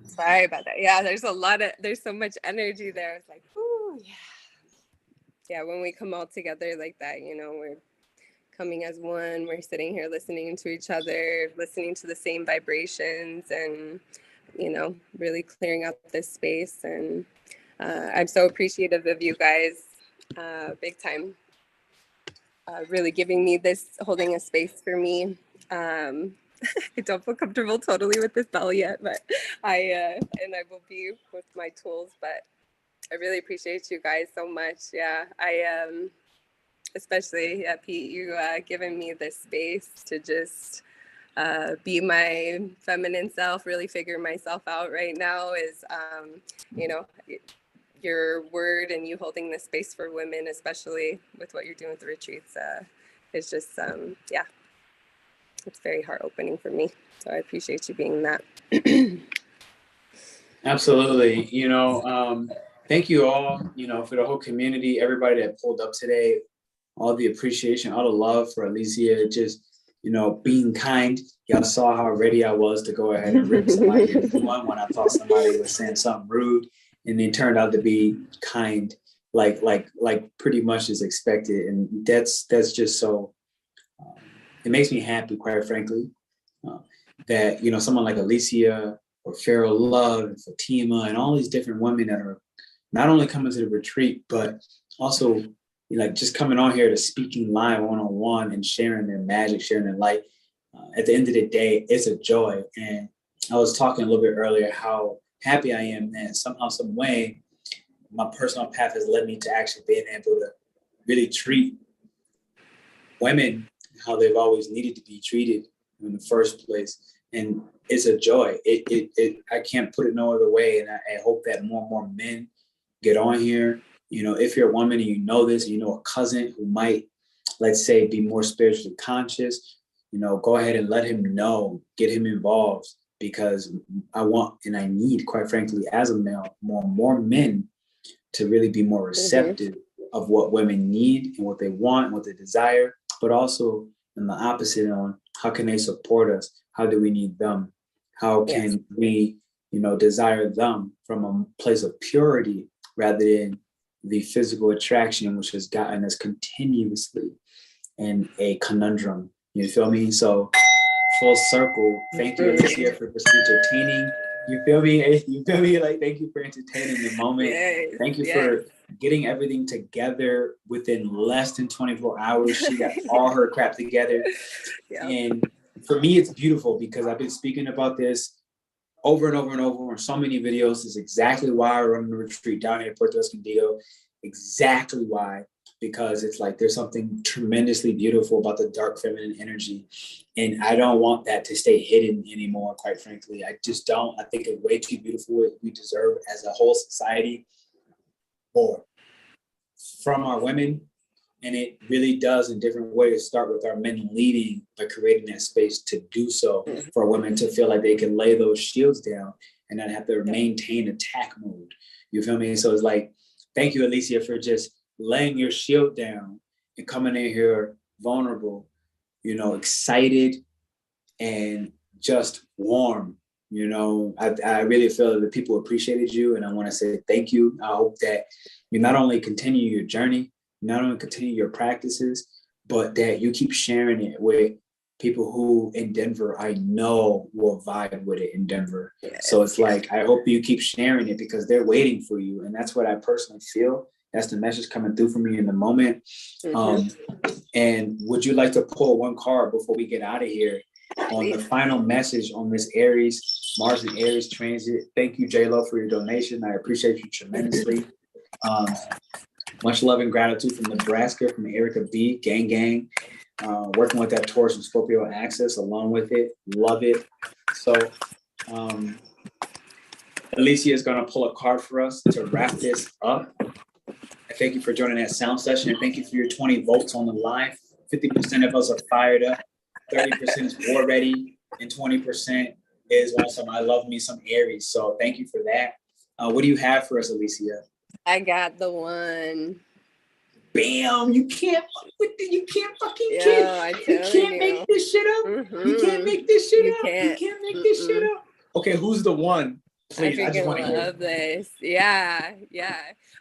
Sorry about that. Yeah, there's so much energy there. It's like, ooh, yeah. Yeah, when we come all together like that, we're coming as one. We're sitting here listening to each other, listening to the same vibrations, and, you know, really clearing out this space. And I'm so appreciative of you guys, big time. Really giving me this, holding a space for me. I don't feel comfortable totally with this bell yet, but I will be with my tools. But I really appreciate you guys so much. Yeah, especially Pete, you giving me this space to just be my feminine self, really figure myself out right now. Is you know, your word and you holding this space for women, especially with what you're doing with the retreats, is just yeah, it's very heart opening for me. So I appreciate you being that. Absolutely. You know, thank you all, you know, for the whole community, everybody that pulled up today, all the appreciation, all the love for Alicia, just, you know, being kind. Y'all saw how ready I was to go ahead and rip somebody a new one when I thought somebody was saying something rude, and they turned out to be kind, like pretty much as expected. And that's just so, it makes me happy, quite frankly, that, you know, someone like Alicia or Farrell Love and Fatima and all these different women that are not only coming to the retreat, but also, you know, like just coming on here to speaking live one-on-one and sharing their magic, sharing their light. At the end of the day, it's a joy. And I was talking a little bit earlier how happy I am that somehow, some way, my personal path has led me to actually being able to really treat women how they've always needed to be treated in the first place. And it's a joy. I can't put it no other way. And I hope that more and more men get on here. You know, if you're a woman and you know this, you know a cousin who might, let's say, be more spiritually conscious, you know, go ahead and let him know, get him involved, because I want and I need, quite frankly, as a male, more men to really be more receptive of what women need and what they want and what they desire, but also in the opposite on how can they support us? How do we need them? How can we, you know, desire them from a place of purity rather than the physical attraction, which has gotten us continuously in a conundrum. You feel me? So full circle. Thank you, Alicia, for just entertaining. You feel me? You feel me? Like, thank you for entertaining the moment. Yes, Thank you for getting everything together within less than 24 hours. She got all her crap together. And for me, it's beautiful because I've been speaking about this over and over and over in so many videos. This is exactly why I run the retreat down here at Puerto Escondido. Exactly why. Because it's like there's something tremendously beautiful about the dark feminine energy. And I don't want that to stay hidden anymore, quite frankly. I just don't. I think it's way too beautiful. We deserve as a whole society more from our women. And it really does in different ways start with our men leading by creating that space to do so for women to feel like they can lay those shields down and not have to maintain attack mode. You feel me? So it's like, thank you, Alicia, for just laying your shield down and coming in here vulnerable, you know, excited and just warm. You know, I really feel that people appreciated you, and I want to say thank you. I hope that you not only continue your journey, not only continue your practices, but that you keep sharing it with people who in Denver, I know will vibe with it in Denver. So it's like, I hope you keep sharing it because they're waiting for you. And that's what I personally feel. That's the message coming through for me in the moment. And would you like to pull one card before we get out of here on the final message on this Aries, Mars and Aries transit? Thank you, J-Lo, for your donation. I appreciate you tremendously. Much love and gratitude from Nebraska, from Erica B, gang. Working with that Taurus and Scorpio axis along with it. Love it. So Alicia is going to pull a card for us to wrap this up. I thank you for joining that sound session, and thank you for your 20 votes on the live. 50% of us are fired up, 30% is war ready, and 20% is want some I love me some Aries. So thank you for that. What do you have for us, Alicia? I got the one. Bam! You can't fucking make this shit up. You can't make this shit up. You can't make this shit up. Okay, who's the one? Please, I just want to hear this. Yeah.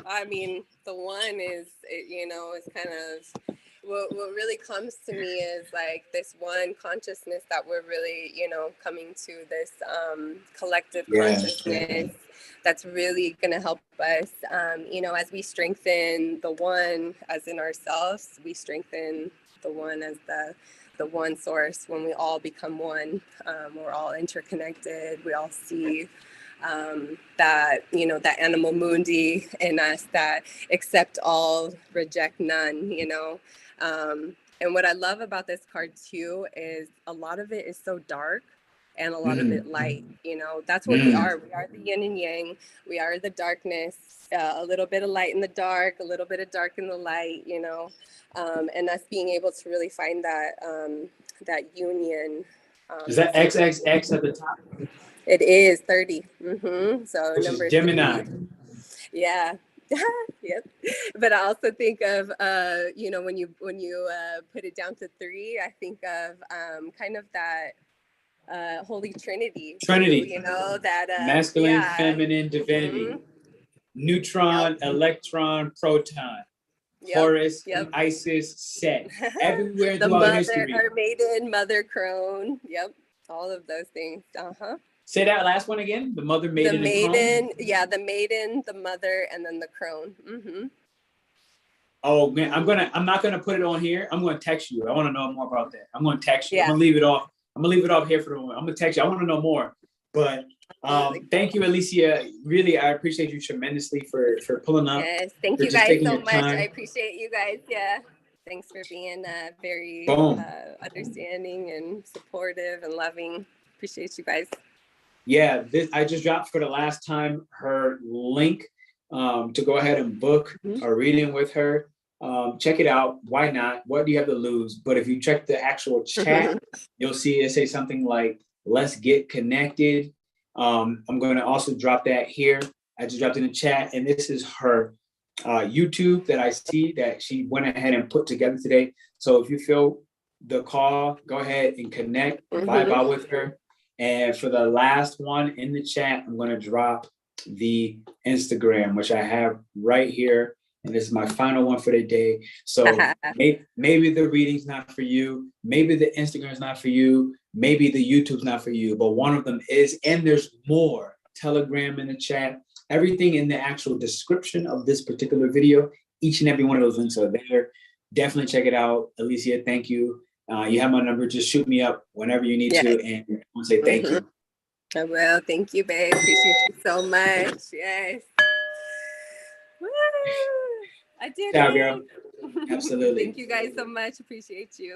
I mean, the one is, you know, it's kind of what really comes to me is like this one consciousness that we're really, you know, coming to this collective consciousness that's really going to help us, you know, as we strengthen the one as in ourselves, we strengthen the one as the one source. When we all become one, we're all interconnected. We all see that, you know, that animal mundi in us, that accept all, reject none, you know. And what I love about this card too is a lot of it is so dark and a lot of it light, you know. That's what we are. We are the yin and yang. We are the darkness, a little bit of light in the dark, a little bit of dark in the light, you know. And us being able to really find that that union. Is that XXX at the top? It is 30. So Which number is Gemini. 30. Yeah. Yep. But I also think of you know, when you put it down to 3, I think of kind of that Holy Trinity. Too, you know, that masculine, feminine, divinity. Neutron, electron, proton. Taurus, Isis, Set. Everywhere the throughout mother, history. Our maiden, mother crone. Yep. All of those things. Say that last one again. The mother, maiden, the maiden, and crone? yeah, the maiden, the mother, and then the crone. Oh man, I'm not gonna put it on here. I'm gonna text you. I want to know more about that. I'm gonna text you. Yeah. I'm gonna leave it off. I'm gonna leave it off here for the moment. I'm gonna text you. I want to know more. But thank you, Alicia. Really, I appreciate you tremendously for pulling up. Yes, thank you guys so much. I appreciate you guys. Yeah. Thanks for being very understanding and supportive and loving. Appreciate you guys. Yeah, I just dropped for the last time her link to go ahead and book a reading with her. Check it out. Why not? What do you have to lose? But if you check the actual chat, you'll see it say something like, let's get connected. I'm going to also drop that here. I just dropped in the chat, and this is her YouTube that I see that she went ahead and put together today. So if you feel the call, go ahead and connect, vibe out with her. And for the last one in the chat, I'm going to drop the Instagram, which I have right here. And this is my final one for the day. So maybe the reading's not for you. Maybe the Instagram's not for you. Maybe the YouTube's not for you. But one of them is. And there's more. Telegram in the chat. Everything in the actual description of this particular video. Each and every one of those links are there. Definitely check it out. Alicia, thank you. You have my number. Just shoot me up whenever you need to. And I want to say thank you. I will. Thank you, babe. Appreciate you so much. Yes. Woo! I did it. Girl. Absolutely. Thank you guys so much. Appreciate you.